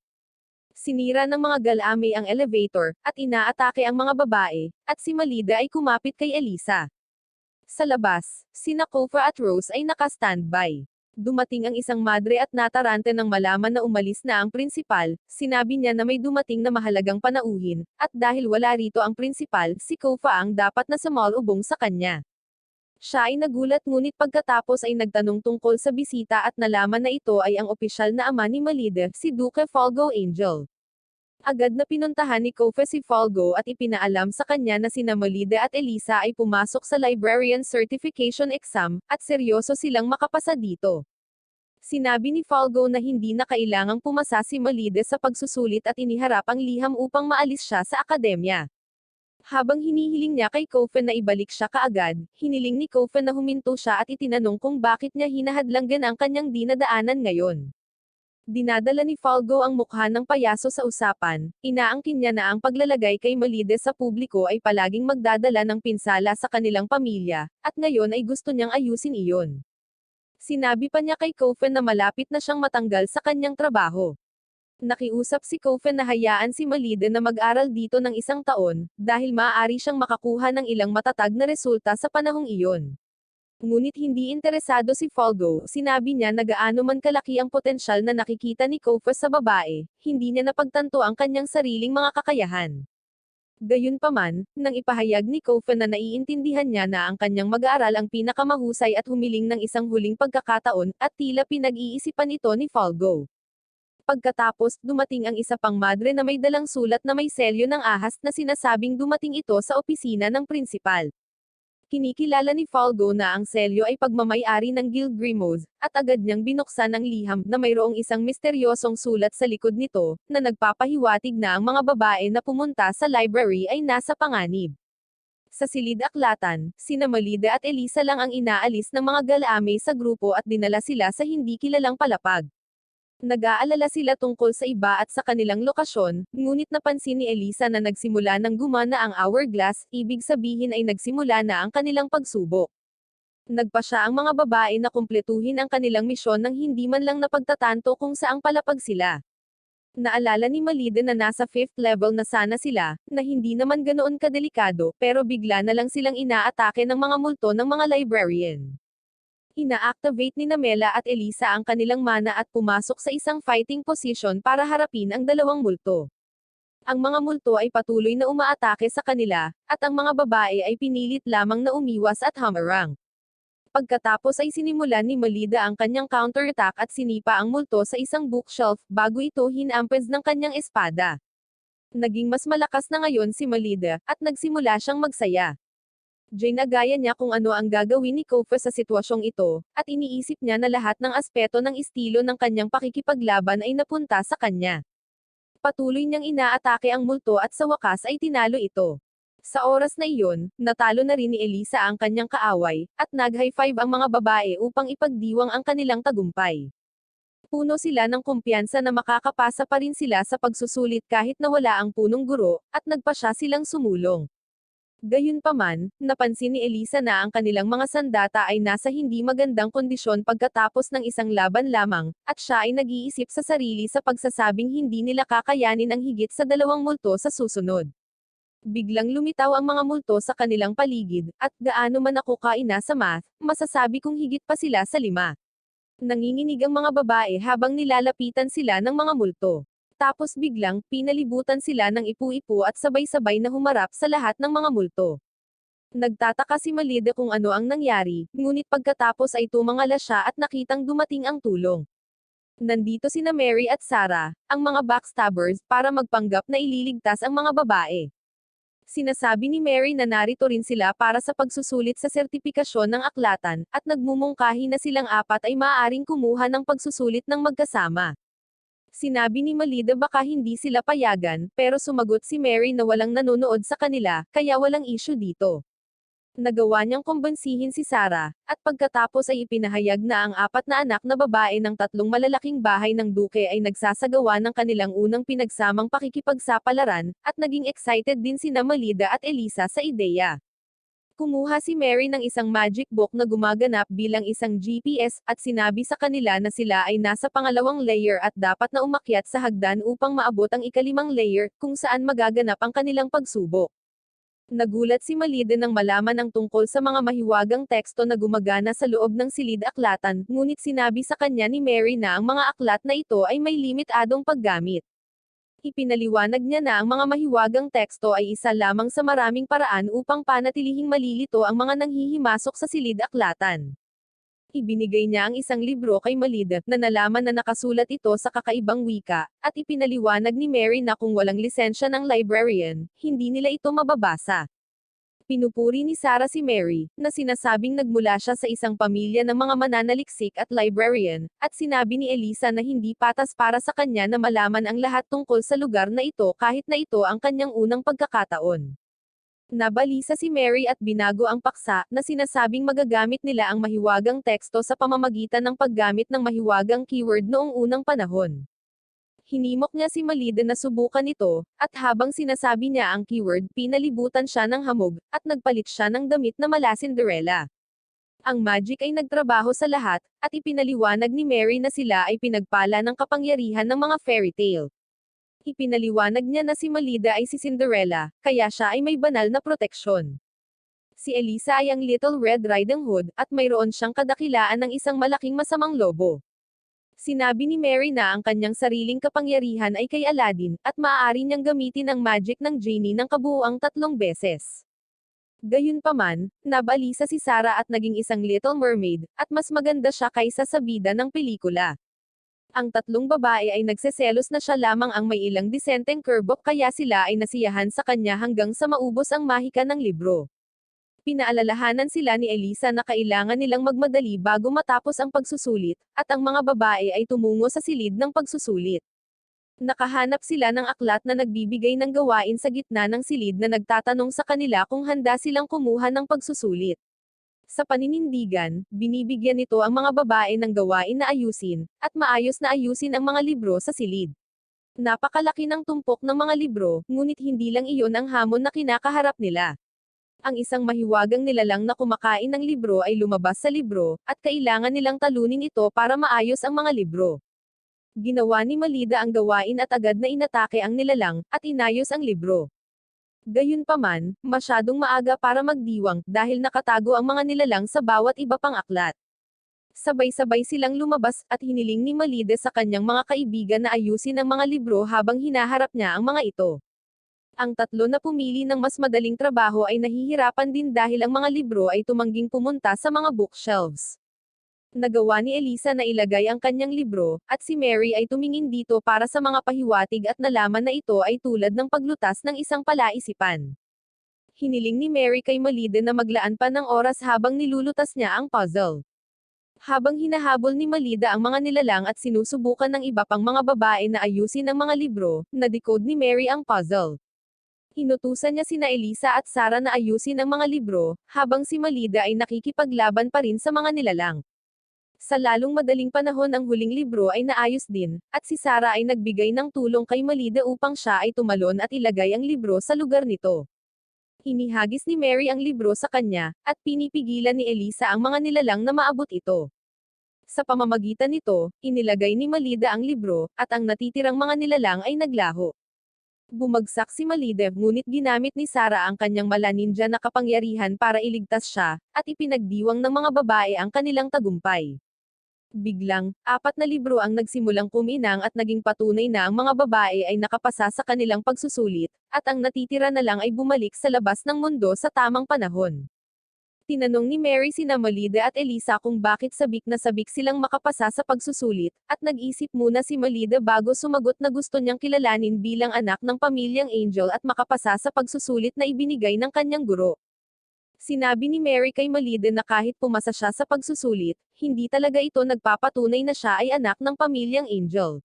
Sinira ng mga galamay ang elevator, at inaatake ang mga babae, at si Malida ay kumapit kay Elisa. Sa labas, sina Kofa at Rose ay naka-standby. Dumating ang isang madre at natarante nang malaman na umalis na ang prinsipal, sinabi niya na may dumating na mahalagang panauhin, at dahil wala rito ang prinsipal, si Kofa ang dapat na sumalubong sa kanya. Siya ay nagulat ngunit pagkatapos ay nagtanong tungkol sa bisita at nalaman na ito ay ang opisyal na ama ni Malida, si Duke Falgo Angel. Agad na pinuntahan ni Kofa si Falgo at ipinaalam sa kanya na sina Malida at Elisa ay pumasok sa Librarian Certification Exam, at seryoso silang makapasa dito. Sinabi ni Falgo na hindi na kailangang pumasa si Malida sa pagsusulit at iniharap ang liham upang maalis siya sa akademya. Habang hinihiling niya kay Kofa na ibalik siya kaagad, hiniling ni Kofa na huminto siya at itinanong kung bakit niya hinahadlangan ang kanyang dinadaanan ngayon. Dinadala ni Falgo ang mukha ng payaso sa usapan, inaangkin niya na ang paglalagay kay Malide sa publiko ay palaging magdadala ng pinsala sa kanilang pamilya, at ngayon ay gusto niyang ayusin iyon. Sinabi pa niya kay Kofa na malapit na siyang matanggal sa kanyang trabaho. Nakiusap si Kofa na hayaan si Malide na mag-aral dito ng 1 taon, dahil maaari siyang makakuha ng ilang matatag na resulta sa panahong iyon. Ngunit hindi interesado si Falgo, sinabi niya na gaano man kalaki ang potensyal na nakikita ni Kofa sa babae, hindi niya napagtanto ang kanyang sariling mga kakayahan. Gayunpaman, nang ipahayag ni Kofa na naiintindihan niya na ang kanyang mag-aaral ang pinakamahusay at humiling ng isang huling pagkakataon, at tila pinag-iisipan ito ni Falgo. Pagkatapos, dumating ang isa pang madre na may dalang sulat na may selyo ng ahas na sinasabing dumating ito sa opisina ng prinsipal. Kinikilala ni Falgo na ang selyo ay pagmamay-ari ng Guild Grimoire, at agad niyang binuksan ang liham na mayroong isang misteryosong sulat sa likod nito, na nagpapahiwatig na ang mga babae na pumunta sa library ay nasa panganib. Sa silid-aklatan, sina Malida at Elisa lang ang inaalis ng mga galame sa grupo at dinala sila sa hindi kilalang palapag. Nag-aalala sila tungkol sa iba at sa kanilang lokasyon, ngunit napansin ni Elisa na nagsimula ng gumana ang hourglass, ibig sabihin ay nagsimula na ang kanilang pagsubok. Nagpa siya ang mga babae na kumpletuhin ang kanilang misyon nang hindi man lang napagtatanto kung saang palapag sila. Naalala ni Malide na nasa 5th level na sana sila, na hindi naman ganoon kadelikado, pero bigla na lang silang inaatake ng mga multo ng mga librarian. Ina-activate ni Namela at Elisa ang kanilang mana at pumasok sa isang fighting position para harapin ang dalawang multo. Ang mga multo ay patuloy na umaatake sa kanila, at ang mga babae ay pinilit lamang na umiwas at humarang. Pagkatapos ay sinimulan ni Malida ang kanyang counterattack at sinipa ang multo sa isang bookshelf bago ito hinampes ng kanyang espada. Naging mas malakas na ngayon si Malida, at nagsimula siyang magsaya. Ginagaya niya kung ano ang gagawin ni Kofa sa sitwasyong ito, at iniisip niya na lahat ng aspeto ng estilo ng kanyang pakikipaglaban ay napunta sa kanya. Patuloy niyang inaatake ang multo at sa wakas ay tinalo ito. Sa oras na iyon, natalo na rin ni Elisa ang kanyang kaaway, at nag-high five ang mga babae upang ipagdiwang ang kanilang tagumpay. Puno sila ng kumpiyansa na makakapasa pa rin sila sa pagsusulit kahit na wala ang punong guro, at nagpasya silang sumulong. Gayunpaman, napansin ni Elisa na ang kanilang mga sandata ay nasa hindi magandang kondisyon pagkatapos ng isang laban lamang, at siya ay nag-iisip sa sarili sa pagsasabing hindi nila kakayanin ang higit sa 2 multo sa susunod. Biglang lumitaw ang mga multo sa kanilang paligid, at gaano man ako kaina sa math, masasabi kong higit pa sila sa 5. Nanginginig ang mga babae habang nilalapitan sila ng mga multo. Tapos biglang, pinalibutan sila ng ipu-ipu at sabay-sabay na humarap sa lahat ng mga multo. Nagtataka si Malida kung ano ang nangyari, ngunit pagkatapos ay tumangala siya at nakitang dumating ang tulong. Nandito sina Mary at Sarah, ang mga backstabbers, para magpanggap na ililigtas ang mga babae. Sinasabi ni Mary na narito rin sila para sa pagsusulit sa sertipikasyon ng aklatan, at nagmumungkahi na silang apat ay maaaring kumuha ng pagsusulit ng magkasama. Sinabi ni Malida baka hindi sila payagan, pero sumagot si Mary na walang nanonood sa kanila, kaya walang issue dito. Nagawa niyang kumbensihin si Sarah, at pagkatapos ay ipinahayag na ang 4 na anak na babae ng 3 malalaking bahay ng duke ay nagsasagawa ng kanilang unang pinagsamang pakikipagsapalaran, at naging excited din sina Malida at Elisa sa ideya. Kumuha si Mary ng isang magic book na gumaganap bilang isang GPS, at sinabi sa kanila na sila ay nasa pangalawang layer at dapat na umakyat sa hagdan upang maabot ang ika-5 layer, kung saan magaganap ang kanilang pagsubok. Nagulat si Malida nang malaman ang tungkol sa mga mahiwagang teksto na gumagana sa loob ng silid-aklatan, ngunit sinabi sa kanya ni Mary na ang mga aklat na ito ay may limitadong paggamit. Ipinaliwanag niya na ang mga mahiwagang teksto ay isa lamang sa maraming paraan upang panatilihing malilito ang mga nanghihimasok sa silid-aklatan. Ibinigay niya ang isang libro kay Malida, na nalaman na nakasulat ito sa kakaibang wika, at ipinaliwanag ni Mary na kung walang lisensya ng librarian, hindi nila ito mababasa. Pinupuri ni Sarah si Mary, na sinasabing nagmula siya sa isang pamilya ng mga mananaliksik at librarian, at sinabi ni Elisa na hindi patas para sa kanya na malaman ang lahat tungkol sa lugar na ito kahit na ito ang kanyang unang pagkakataon. Nabalisa si Mary at binago ang paksa, na sinasabing magagamit nila ang mahiwagang teksto sa pamamagitan ng paggamit ng mahiwagang keyword noong unang panahon. Hinimok niya si Malida na subukan ito, at habang sinasabi niya ang keyword, pinalibutan siya ng hamog, at nagpalit siya ng damit na mala Cinderella. Ang magic ay nagtrabaho sa lahat, at ipinaliwanag ni Mary na sila ay pinagpala ng kapangyarihan ng mga fairy tale. Ipinaliwanag niya na si Malida ay si Cinderella, kaya siya ay may banal na proteksyon. Si Elisa ay ang Little Red Riding Hood, at mayroon siyang kadakilaan ng isang malaking masamang lobo. Sinabi ni Mary na ang kanyang sariling kapangyarihan ay kay Aladdin, at maaari niyang gamitin ang magic ng genie ng kabuuang 3 beses. Gayunpaman, nabalisa si Sarah at naging isang Little Mermaid, at mas maganda siya kaysa sa bida ng pelikula. Ang 3 babae ay nagseselos na siya lamang ang may ilang disenteng kurbok, kaya sila ay nasiyahan sa kanya hanggang sa maubos ang mahika ng libro. Pinaalalahanan sila ni Elisa na kailangan nilang magmadali bago matapos ang pagsusulit, at ang mga babae ay tumungo sa silid ng pagsusulit. Nakahanap sila ng aklat na nagbibigay ng gawain sa gitna ng silid na nagtatanong sa kanila kung handa silang kumuha ng pagsusulit. Sa paninindigan, binibigyan nito ang mga babae ng gawain na ayusin, at maayos na ayusin ang mga libro sa silid. Napakalaki ng tumpok ng mga libro, ngunit hindi lang iyon ang hamon na kinakaharap nila. Ang isang mahiwagang nilalang na kumakain ng libro ay lumabas sa libro, at kailangan nilang talunin ito para maayos ang mga libro. Ginawa ni Malida ang gawain at agad na inatake ang nilalang, at inayos ang libro. Gayunpaman, masyadong maaga para magdiwang, dahil nakatago ang mga nilalang sa bawat iba pang aklat. Sabay-sabay silang lumabas, at hiniling ni Malida sa kanyang mga kaibigan na ayusin ang mga libro habang hinaharap niya ang mga ito. Ang tatlo na pumili ng mas madaling trabaho ay nahihirapan din dahil ang mga libro ay tumangging pumunta sa mga bookshelves. Nagawa ni Elisa na ilagay ang kanyang libro, at si Mary ay tumingin dito para sa mga pahiwatig at nalaman na ito ay tulad ng paglutas ng isang palaisipan. Hiniling ni Mary kay Malide na maglaan pa ng oras habang nilulutas niya ang puzzle. Habang hinahabol ni Malida ang mga nilalang at sinusubukan ng iba pang mga babae na ayusin ang mga libro, na-decode ni Mary ang puzzle. Inutusan niya sina Elisa at Sarah na ayusin ang mga libro, habang si Malida ay nakikipaglaban pa rin sa mga nilalang. Sa lalong madaling panahon ang huling libro ay naayos din, at si Sarah ay nagbigay ng tulong kay Malida upang siya ay tumalon at ilagay ang libro sa lugar nito. Inihagis ni Mary ang libro sa kanya, at pinipigilan ni Elisa ang mga nilalang na maabot ito. Sa pamamagitan nito, inilagay ni Malida ang libro, at ang natitirang mga nilalang ay naglaho. Bumagsak si Malide, ngunit ginamit ni Sarah ang kanyang mala-ninja na kapangyarihan para iligtas siya, at ipinagdiwang ng mga babae ang kanilang tagumpay. Biglang, 4 na libro ang nagsimulang kuminang at naging patunay na ang mga babae ay nakapasa sa kanilang pagsusulit, at ang natitira na lang ay bumalik sa labas ng mundo sa tamang panahon. Tinanong ni Mary sina Malida at Elisa kung bakit sabik na sabik silang makapasa sa pagsusulit, at nag-isip muna si Malida bago sumagot na gusto niyang kilalanin bilang anak ng pamilyang Angel at makapasa sa pagsusulit na ibinigay ng kanyang guro. Sinabi ni Mary kay Malide na kahit pumasa siya sa pagsusulit, hindi talaga ito nagpapatunay na siya ay anak ng pamilyang Angel.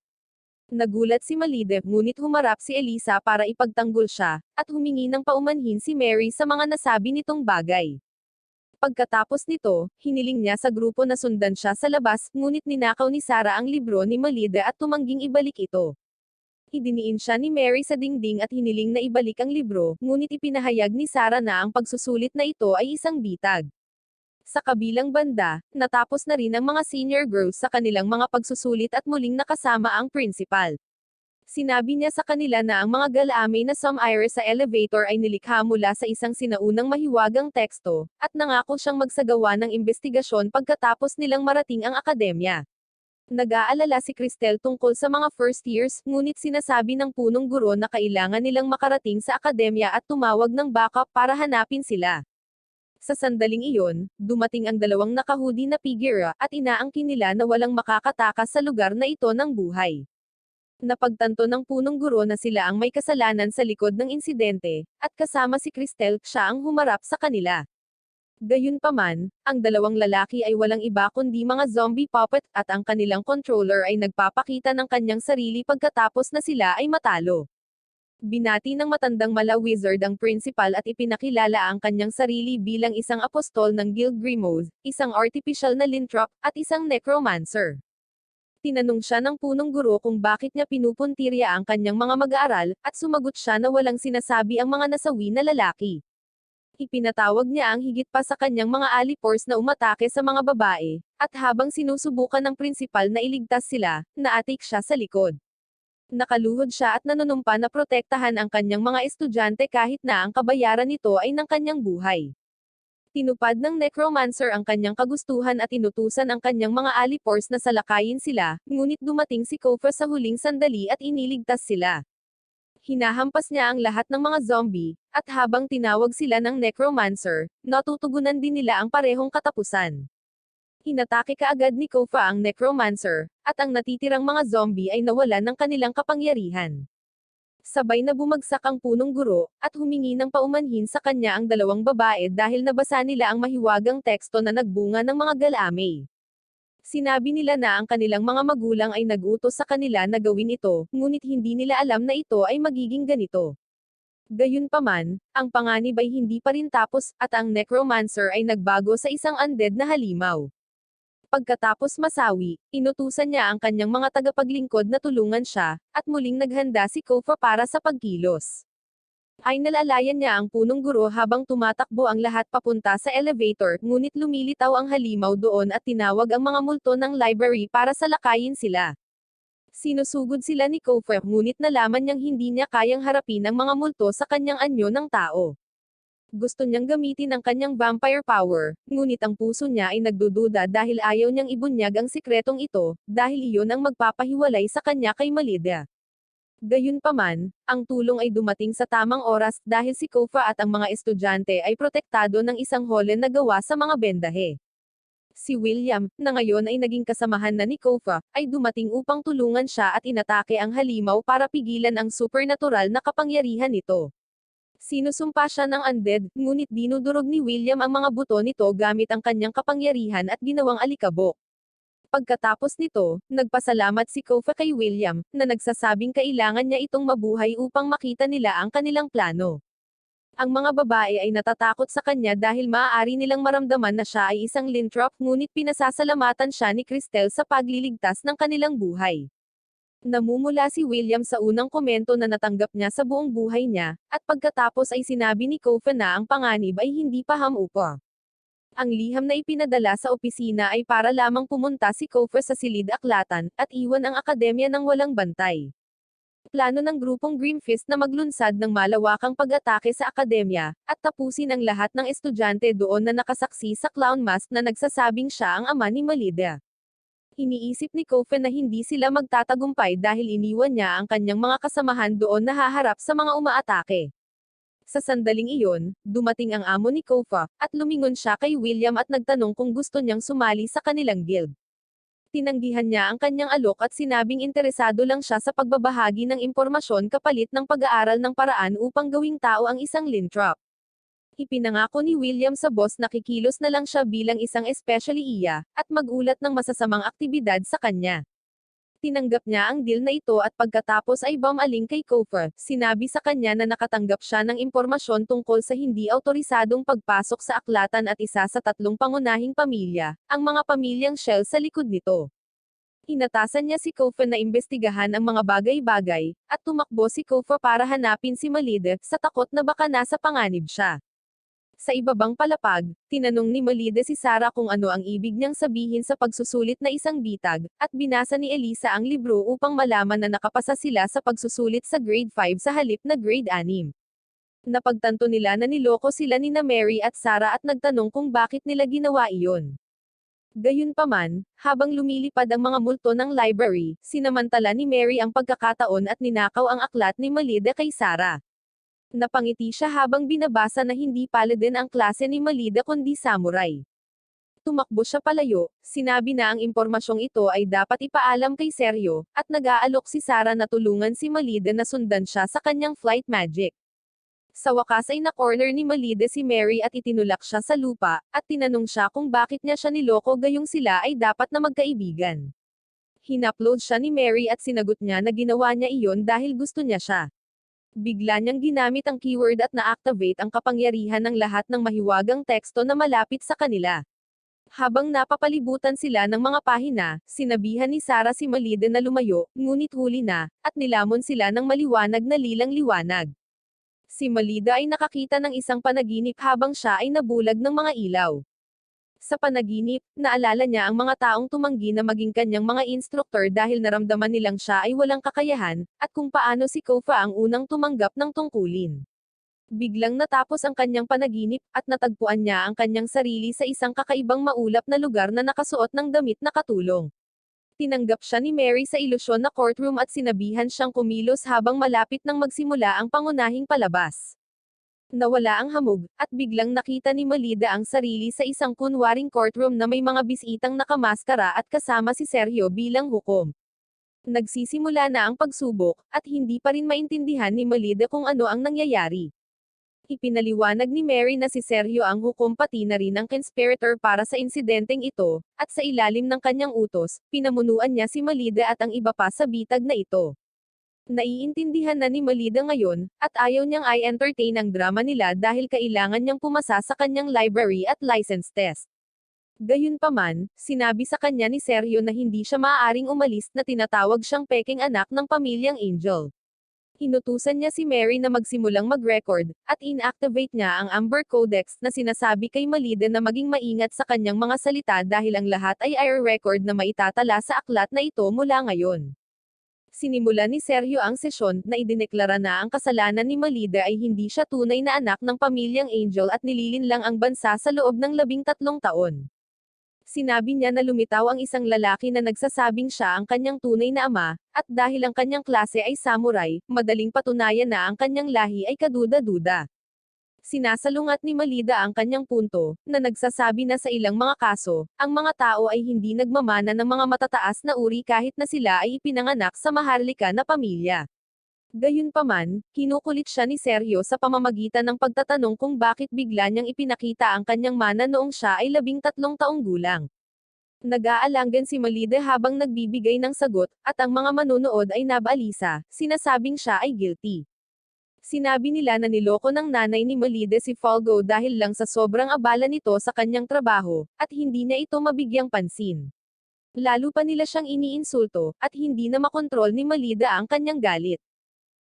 Nagulat si Malide, ngunit humarap si Elisa para ipagtanggol siya, at humingi ng paumanhin si Mary sa mga nasabi nitong bagay. Pagkatapos nito, hiniling niya sa grupo na sundan siya sa labas, ngunit ninakaw ni Sarah ang libro ni Malide at tumangging ibalik ito. Idiniin siya ni Mary sa dingding at hiniling na ibalik ang libro, ngunit ipinahayag ni Sarah na ang pagsusulit na ito ay isang bitag. Sa kabilang banda, natapos na rin ang mga senior girls sa kanilang mga pagsusulit at muling nakasama ang principal. Sinabi niya sa kanila na ang mga galamay na sumire sa elevator ay nilikha mula sa isang sinaunang mahiwagang teksto, at nangako siyang magsagawa ng investigasyon pagkatapos nilang marating ang akademya. Nag-aalala si Cristel tungkol sa mga first years, ngunit sinasabi ng punong guro na kailangan nilang makarating sa akademya at tumawag ng backup para hanapin sila. Sa sandaling iyon, dumating ang dalawang nakahudi na figura, at inaangkin nila na walang makakatakas sa lugar na ito ng buhay. Napagtanto ng punong guro na sila ang may kasalanan sa likod ng insidente, at kasama si Cristel, siya ang humarap sa kanila. Gayunpaman, ang dalawang lalaki ay walang iba kundi mga zombie puppet, at ang kanilang controller ay nagpapakita ng kanyang sarili pagkatapos na sila ay matalo. Binati ng matandang mala wizard ang principal at ipinakilala ang kanyang sarili bilang isang apostol ng Guild Grimoire, isang artificial na lintrop, at isang necromancer. Tinanong siya ng punong guro kung bakit niya pinupuntirya ang kanyang mga mag-aaral, at sumagot siya na walang sinasabi ang mga nasawi na lalaki. Ipinatawag niya ang higit pa sa kanyang mga alipors na umatake sa mga babae, at habang sinusubukan ng prinsipal na iligtas sila, naatik siya sa likod. Nakaluhod siya at nanunumpa na protektahan ang kanyang mga estudyante kahit na ang kabayaran nito ay ng kanyang buhay. Tinupad ng necromancer ang kanyang kagustuhan at inutusan ang kanyang mga alipors na salakayin sila, ngunit dumating si Kofa sa huling sandali at iniligtas sila. Hinahampas niya ang lahat ng mga zombie, at habang tinawag sila ng necromancer, natutugunan din nila ang parehong katapusan. Inatake kaagad ni Kofa ang necromancer, at ang natitirang mga zombie ay nawalan ng kanilang kapangyarihan. Sabay na bumagsak ang punong guro, at humingi ng paumanhin sa kanya ang dalawang babae dahil nabasa nila ang mahiwagang teksto na nagbunga ng mga galamay. Sinabi nila na ang kanilang mga magulang ay nag-utos sa kanila na gawin ito, ngunit hindi nila alam na ito ay magiging ganito. Gayunpaman, ang panganib ay hindi pa rin tapos, at ang necromancer ay nagbago sa isang undead na halimaw. Pagkatapos masawi, inutusan niya ang kanyang mga tagapaglingkod na tulungan siya, at muling naghanda si Kofa para sa pagkilos. Ay nalalayan niya ang punong guro habang tumatakbo ang lahat papunta sa elevator, ngunit lumilitaw ang halimaw doon at tinawag ang mga multo ng library para salakayin sila. Sinusugod sila ni Kofa, ngunit nalaman niyang hindi niya kayang harapin ang mga multo sa kanyang anyo ng tao. Gusto niyang gamitin ang kanyang vampire power, ngunit ang puso niya ay nagdududa dahil ayaw niyang ibunyag ang sikretong ito, dahil iyon ang magpapahiwalay sa kanya kay Malida. Gayunpaman, ang tulong ay dumating sa tamang oras dahil si Kofa at ang mga estudyante ay protektado ng isang holen na gawa sa mga bendahe. Si William, na ngayon ay naging kasamahan na ni Kofa, ay dumating upang tulungan siya at inatake ang halimaw para pigilan ang supernatural na kapangyarihan nito. Sinusumpa siya ng undead, ngunit dinudurog ni William ang mga buto nito gamit ang kanyang kapangyarihan at ginawang alikabok. Pagkatapos nito, nagpasalamat si Kofa kay William, na nagsasabing kailangan niya itong mabuhay upang makita nila ang kanilang plano. Ang mga babae ay natatakot sa kanya dahil maaari nilang maramdaman na siya ay isang lycanthrope, ngunit pinasasalamatan siya ni Cristel sa pagliligtas ng kanilang buhay. Namumula si William sa unang komento na natanggap niya sa buong buhay niya, at pagkatapos ay sinabi ni Kofa na ang panganib ay hindi pa hamupa. Ang liham na ipinadala sa opisina ay para lamang pumunta si Kofa sa silid-aklatan, at iwan ang akademya ng walang bantay. Plano ng grupong Grimfist na maglunsad ng malawakang pag-atake sa akademya, at tapusin ang lahat ng estudyante doon na nakasaksi sa clown mask na nagsasabing siya ang ama ni Malida. Iniisip ni Kofa na hindi sila magtatagumpay dahil iniwan niya ang kanyang mga kasamahan doon na haharap sa mga umaatake. Sa sandaling iyon, dumating ang amo ni Kofa, at lumingon siya kay William at nagtanong kung gusto niyang sumali sa kanilang guild. Tinanggihan niya ang kanyang alok at sinabing interesado lang siya sa pagbabahagi ng impormasyon kapalit ng pag-aaral ng paraan upang gawing tao ang isang lycanthrope. Ipinangako ni William sa boss na kikilos na lang siya bilang isang especially iya, at magulat ng masasamang aktibidad sa kanya. Tinanggap niya ang deal na ito at pagkatapos ay bumaling kay Kofa, sinabi sa kanya na nakatanggap siya ng impormasyon tungkol sa hindi autorisadong pagpasok sa aklatan at isa sa 3 pangunahing pamilya, ang mga pamilyang Shell sa likod nito. Inatasan niya si Kofa na imbestigahan ang mga bagay-bagay, at tumakbo si Kofa para hanapin si Malida, sa takot na baka nasa panganib siya. Sa ibabang palapag, tinanong ni Malida si Sarah kung ano ang ibig niyang sabihin sa pagsusulit na isang bitag, at binasa ni Elisa ang libro upang malaman na nakapasa sila sa pagsusulit sa grade 5 sa halip na grade 6. Napagtanto nila na niloko sila ni na Mary at Sarah at nagtanong kung bakit nila ginawa iyon. Gayunpaman, habang lumilipad ang mga multo ng library, sinamantala ni Mary ang pagkakataon at ninakaw ang aklat ni Malida kay Sarah. Napangiti siya habang binabasa na hindi paladin ang klase ni Malida kundi samurai. Tumakbo siya palayo, sinabi na ang impormasyong ito ay dapat ipaalam kay Sergio, at nag-aalok si Sarah na tulungan si Malida na sundan siya sa kanyang flight magic. Sa wakas ay na-corner ni Malida si Mary at itinulak siya sa lupa, at tinanong siya kung bakit niya siya niloko gayong sila ay dapat na magkaibigan. Hinupload siya ni Mary at sinagot niya na ginawa niya iyon dahil gusto niya siya. Bigla niyang ginamit ang keyword at na-activate ang kapangyarihan ng lahat ng mahiwagang teksto na malapit sa kanila. Habang napapalibutan sila ng mga pahina, sinabihan ni Sarah si Malida na lumayo, ngunit huli na, at nilamon sila ng maliwanag na lilang-liwanag. Si Malida ay nakakita ng isang panaginip habang siya ay nabulag ng mga ilaw. Sa panaginip, naalala niya ang mga taong tumanggi na maging kanyang mga instruktor dahil naramdaman nilang siya ay walang kakayahan, at kung paano si Kofa ang unang tumanggap ng tungkulin. Biglang natapos ang kanyang panaginip, at natagpuan niya ang kanyang sarili sa isang kakaibang maulap na lugar na nakasuot ng damit na katulong. Tinanggap siya ni Mary sa ilusyon na courtroom at sinabihan siyang kumilos habang malapit nang magsimula ang pangunahing palabas. Nawala ang hamog, at biglang nakita ni Malida ang sarili sa isang kunwaring courtroom na may mga bisitang nakamaskara at kasama si Sergio bilang hukom. Nagsisimula na ang pagsubok, at hindi pa rin maintindihan ni Malida kung ano ang nangyayari. Ipinaliwanag ni Mary na si Sergio ang hukom pati na rin ang conspirator para sa insidenteng ito, at sa ilalim ng kanyang utos, pinamunuan niya si Malida at ang iba pa sa bitag na ito. Naiintindihan na ni Malida ngayon, at ayaw niyang i-entertain ang drama nila dahil kailangan niyang pumasa sa kanyang library at license test. Gayunpaman, sinabi sa kanya ni Sergio na hindi siya maaaring umalis na tinatawag siyang peking anak ng pamilyang Angel. Inutusan niya si Mary na magsimulang mag-record, at inactivate niya ang Amber Codex na sinasabi kay Malida na maging maingat sa kanyang mga salita dahil ang lahat ay i-record na maitatala sa aklat na ito mula ngayon. Sinimula ni Sergio ang sesyon, na idineklara na ang kasalanan ni Malida ay hindi siya tunay na anak ng pamilyang Angel at nililin lang ang bansa sa loob ng 13 taon. Sinabi niya na lumitaw ang isang lalaki na nagsasabing siya ang kanyang tunay na ama, at dahil ang kanyang klase ay samurai, madaling patunayan na ang kanyang lahi ay kaduda-duda. Sinasalungat ni Malida ang kanyang punto, na nagsasabi na sa ilang mga kaso, ang mga tao ay hindi nagmamana ng mga matataas na uri kahit na sila ay ipinanganak sa maharlika na pamilya. Gayunpaman, kinukulit siya ni Sergio sa pamamagitan ng pagtatanong kung bakit bigla niyang ipinakita ang kanyang mana noong siya ay 13 taong gulang. Nag-aalangan si Malide habang nagbibigay ng sagot, at ang mga manonood ay nabalisa, sinasabing siya ay guilty. Sinabi nila na niloko ng nanay ni Malide si Falgo dahil lang sa sobrang abala nito sa kanyang trabaho, at hindi niya ito mabigyang pansin. Lalo pa nila siyang iniinsulto, at hindi na makontrol ni Malida ang kanyang galit.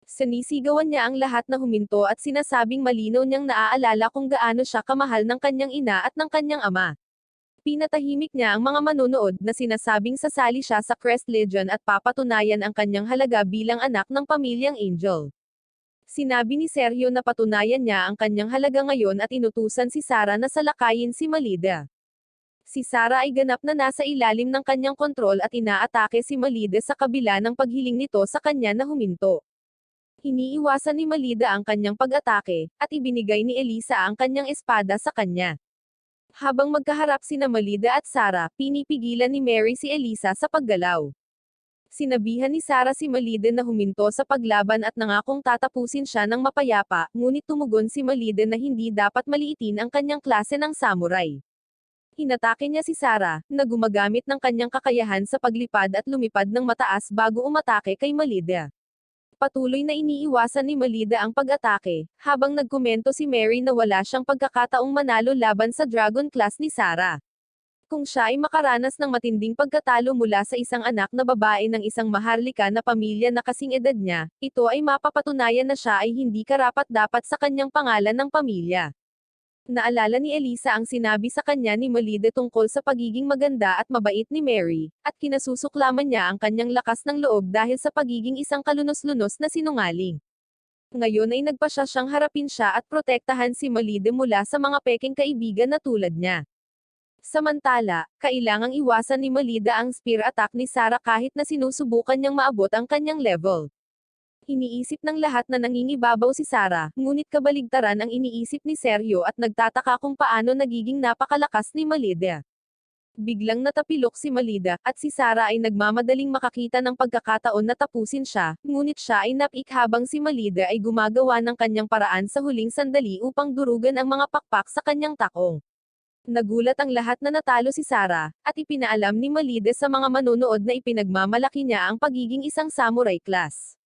Sinisigawan niya ang lahat na huminto at sinasabing malinaw niyang naaalala kung gaano siya kamahal ng kanyang ina at ng kanyang ama. Pinatahimik niya ang mga manonood na sinasabing sasali siya sa Crest Legion at papatunayan ang kanyang halaga bilang anak ng pamilyang Angel. Sinabi ni Sergio na patunayan niya ang kanyang halaga ngayon at inutusan si Sarah na salakayin si Malida. Si Sarah ay ganap na nasa ilalim ng kanyang kontrol at inaatake si Malida sa kabila ng paghiling nito sa kanya na huminto. Iniiwasan ni Malida ang kanyang pag-atake, at ibinigay ni Elisa ang kanyang espada sa kanya. Habang magkaharap sina Malida at Sarah, pinipigilan ni Mary si Elisa sa paggalaw. Sinabihan ni Sarah si Malida na huminto sa paglaban at nangakong tatapusin siya ng mapayapa, ngunit tumugon si Malida na hindi dapat maliitin ang kanyang klase ng samurai. Inatake niya si Sarah, na gumagamit ng kanyang kakayahan sa paglipad at lumipad ng mataas bago umatake kay Malida. Patuloy na iniiwasan ni Malida ang pag-atake, habang nagkomento si Mary na wala siyang pagkakataong manalo laban sa Dragon Class ni Sarah. Kung siya ay makaranas ng matinding pagkatalo mula sa isang anak na babae ng isang maharlika na pamilya na kasing edad niya, ito ay mapapatunayan na siya ay hindi karapat-dapat sa kanyang pangalan ng pamilya. Naalala ni Elisa ang sinabi sa kanya ni Malida tungkol sa pagiging maganda at mabait ni Mary, at kinasusuklaman niya ang kanyang lakas ng loob dahil sa pagiging isang kalunos-lunos na sinungaling. Ngayon ay nagpasya siyang harapin siya at protektahan si Malida mula sa mga peking kaibigan na tulad niya. Samantala, kailangang iwasan ni Malida ang spear attack ni Sarah kahit na sinusubukan niyang maabot ang kanyang level. Iniisip ng lahat na nangingibabaw si Sarah, ngunit kabaligtaran ang iniisip ni Sergio at nagtataka kung paano nagiging napakalakas ni Malida. Biglang natapilok si Malida, at si Sarah ay nagmamadaling makakita ng pagkakataon na tapusin siya, ngunit siya ay napik habang si Malida ay gumagawa ng kanyang paraan sa huling sandali upang durugan ang mga pakpak sa kanyang takong. Nagulat ang lahat na natalo si Sarah, at ipinaalam ni Malida sa mga manonood na ipinagmamalaki niya ang pagiging isang samurai class.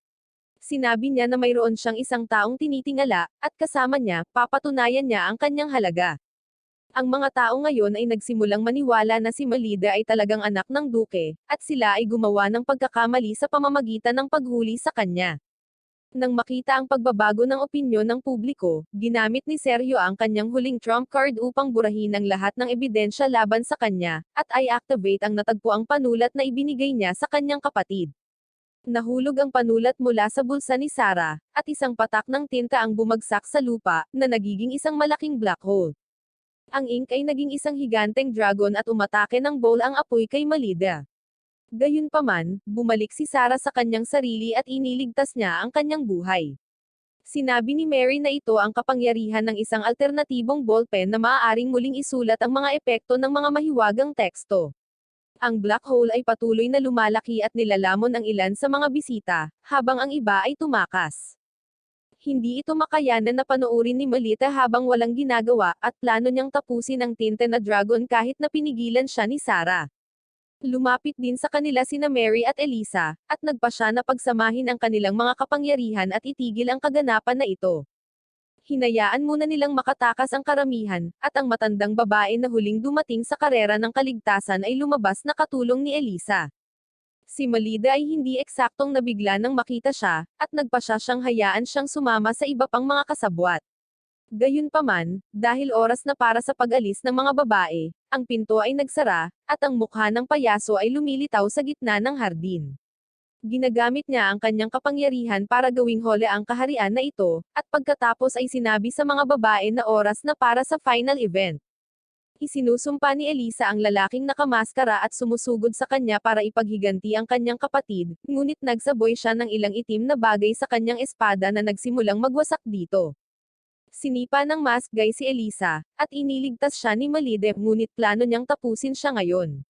Sinabi niya na mayroon siyang isang taong tinitingala, at kasama niya, papatunayan niya ang kanyang halaga. Ang mga tao ngayon ay nagsimulang maniwala na si Malida ay talagang anak ng duke, at sila ay gumawa ng pagkakamali sa pamamagitan ng paghuli sa kanya. Nang makita ang pagbabago ng opinyon ng publiko, ginamit ni Sergio ang kanyang huling trump card upang burahin ang lahat ng ebidensya laban sa kanya, at i-activate ang natagpuang panulat na ibinigay niya sa kanyang kapatid. Nahulog ang panulat mula sa bulsa ni Sarah, at isang patak ng tinta ang bumagsak sa lupa, na nagiging isang malaking black hole. Ang ink ay naging isang higanteng dragon at umatake ng bowl ang apoy kay Malida. Gayunpaman, bumalik si Sarah sa kanyang sarili at iniligtas niya ang kanyang buhay. Sinabi ni Mary na ito ang kapangyarihan ng isang alternatibong ballpen na maaaring muling isulat ang mga epekto ng mga mahiwagang teksto. Ang black hole ay patuloy na lumalaki at nilalamon ang ilan sa mga bisita, habang ang iba ay tumakas. Hindi ito makayanan na panoorin ni Malita habang walang ginagawa, at plano niyang tapusin ang tinte na dragon kahit na pinigilan siya ni Sarah. Lumapit din sa kanila sina Mary at Elisa, at nagpasya na pagsamahin ang kanilang mga kapangyarihan at itigil ang kaganapan na ito. Hinayaan muna nilang makatakas ang karamihan, at ang matandang babae na huling dumating sa karera ng kaligtasan ay lumabas na katulong ni Elisa. Si Malida ay hindi eksaktong nabigla nang makita siya, at nagpasya siyang hayaan siyang sumama sa iba pang mga kasabwat. Gayunpaman, dahil oras na para sa pag-alis ng mga babae, ang pinto ay nagsara, at ang mukha ng payaso ay lumilitaw sa gitna ng hardin. Ginagamit niya ang kanyang kapangyarihan para gawing hole ang kaharian na ito, at pagkatapos ay sinabi sa mga babae na oras na para sa final event. Isinusumpa ni Elisa ang lalaking nakamaskara at sumusugod sa kanya para ipaghiganti ang kanyang kapatid, ngunit nagsaboy siya ng ilang itim na bagay sa kanyang espada na nagsimulang magwasak dito. Sinipa ng mask guy si Elisa, at iniligtas siya ni Malide, ngunit plano niyang tapusin siya ngayon.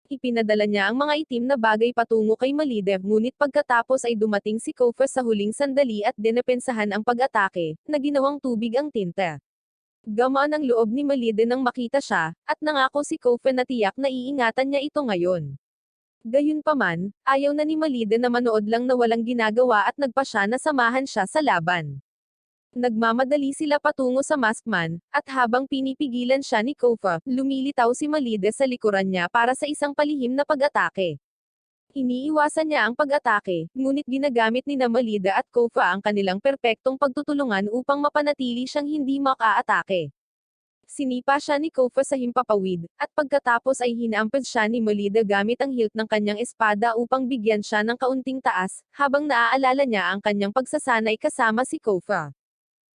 Ipinadala niya ang mga itim na bagay patungo kay Malide, ngunit pagkatapos ay dumating si Kofa sa huling sandali at dinepensahan ang pag-atake, na ginawang tubig ang tinta. Gamaan ang loob ni Malide nang makita siya, at nangako si Kofa na tiyak na iingatan niya ito ngayon. Gayunpaman, ayaw na ni Malide na manood lang na walang ginagawa at nagpa siya na samahan siya sa laban. Nagmamadali sila patungo sa Maskman, at habang pinipigilan siya ni Kofa, lumilitaw si Malide sa likuran niya para sa isang palihim na pag-atake. Iniiwasan niya ang pag-atake, ngunit ginagamit ni Malide at Kofa ang kanilang perpektong pagtutulungan upang mapanatili siyang hindi maka-atake. Sinipa siya ni Kofa sa himpapawid, at pagkatapos ay hinampas siya ni Malide gamit ang hilt ng kanyang espada upang bigyan siya ng kaunting taas, habang naaalala niya ang kanyang pagsasanay kasama si Kofa.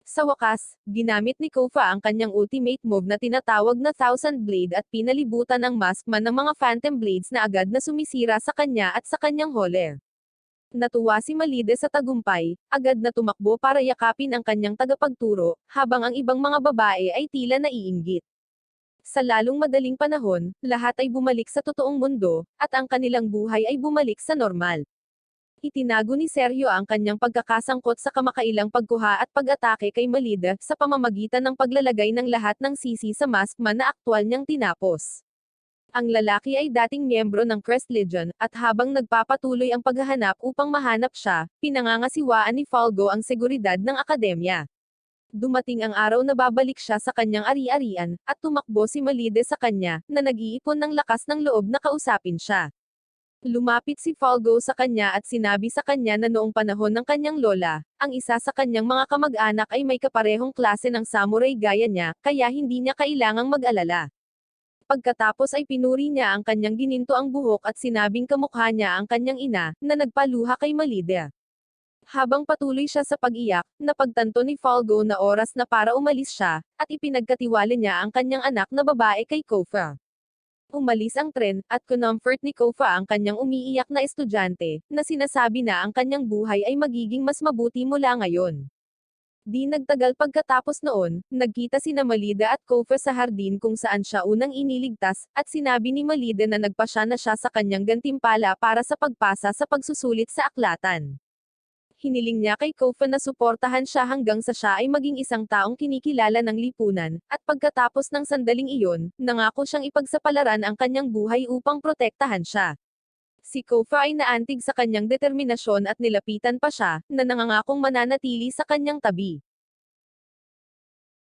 Sa wakas, ginamit ni Kofa ang kanyang ultimate move na tinatawag na Thousand Blade at pinalibutan ang Maskman ng mga Phantom Blades na agad na sumisira sa kanya at sa kanyang holer. Natuwa si Malide sa tagumpay, agad na tumakbo para yakapin ang kanyang tagapagturo, habang ang ibang mga babae ay tila naiinggit. Sa lalong madaling panahon, lahat ay bumalik sa totoong mundo, at ang kanilang buhay ay bumalik sa normal. Itinago ni Sergio ang kanyang pagkakasangkot sa kamakailang pagkuha at pag-atake kay Malide sa pamamagitan ng paglalagay ng lahat ng sisi sa Maskman na aktwal niyang tinapos. Ang lalaki ay dating miyembro ng Crest Legion, at habang nagpapatuloy ang paghahanap upang mahanap siya, pinangangasiwaan ni Falgo ang seguridad ng akademya. Dumating ang araw na babalik siya sa kanyang ari-arian, at tumakbo si Malide sa kanya, na nag-iipon ng lakas ng loob na kausapin siya. Lumapit si Falgo sa kanya at sinabi sa kanya na noong panahon ng kanyang lola, ang isa sa kanyang mga kamag-anak ay may kaparehong klase ng samurai gaya niya, kaya hindi niya kailangang mag-alala. Pagkatapos ay pinuri niya ang kanyang gininto-ang buhok at sinabing kamukha niya ang kanyang ina, na nagpaluha kay Malide. Habang patuloy siya sa pag-iyak, napagtanto ni Falgo na oras na para umalis siya, at ipinagkatiwala niya ang kanyang anak na babae kay Kofa. Umalis ang tren, at comfort ni Kofa ang kanyang umiiyak na estudyante, na sinasabi na ang kanyang buhay ay magiging mas mabuti mula ngayon. Di nagtagal pagkatapos noon, nagkita sina Malide at Kofa sa hardin kung saan siya unang iniligtas, at sinabi ni Malide na nagpasya na siya sa kanyang gantimpala para sa pagpasa sa pagsusulit sa aklatan. Hiniling niya kay Kofa na suportahan siya hanggang sa siya ay maging isang taong kinikilala ng lipunan, at pagkatapos ng sandaling iyon, nangako siyang ipagsapalaran ang kanyang buhay upang protektahan siya. Si Kofa ay naantig sa kanyang determinasyon at nilapitan pa siya, na nangangakong mananatili sa kanyang tabi.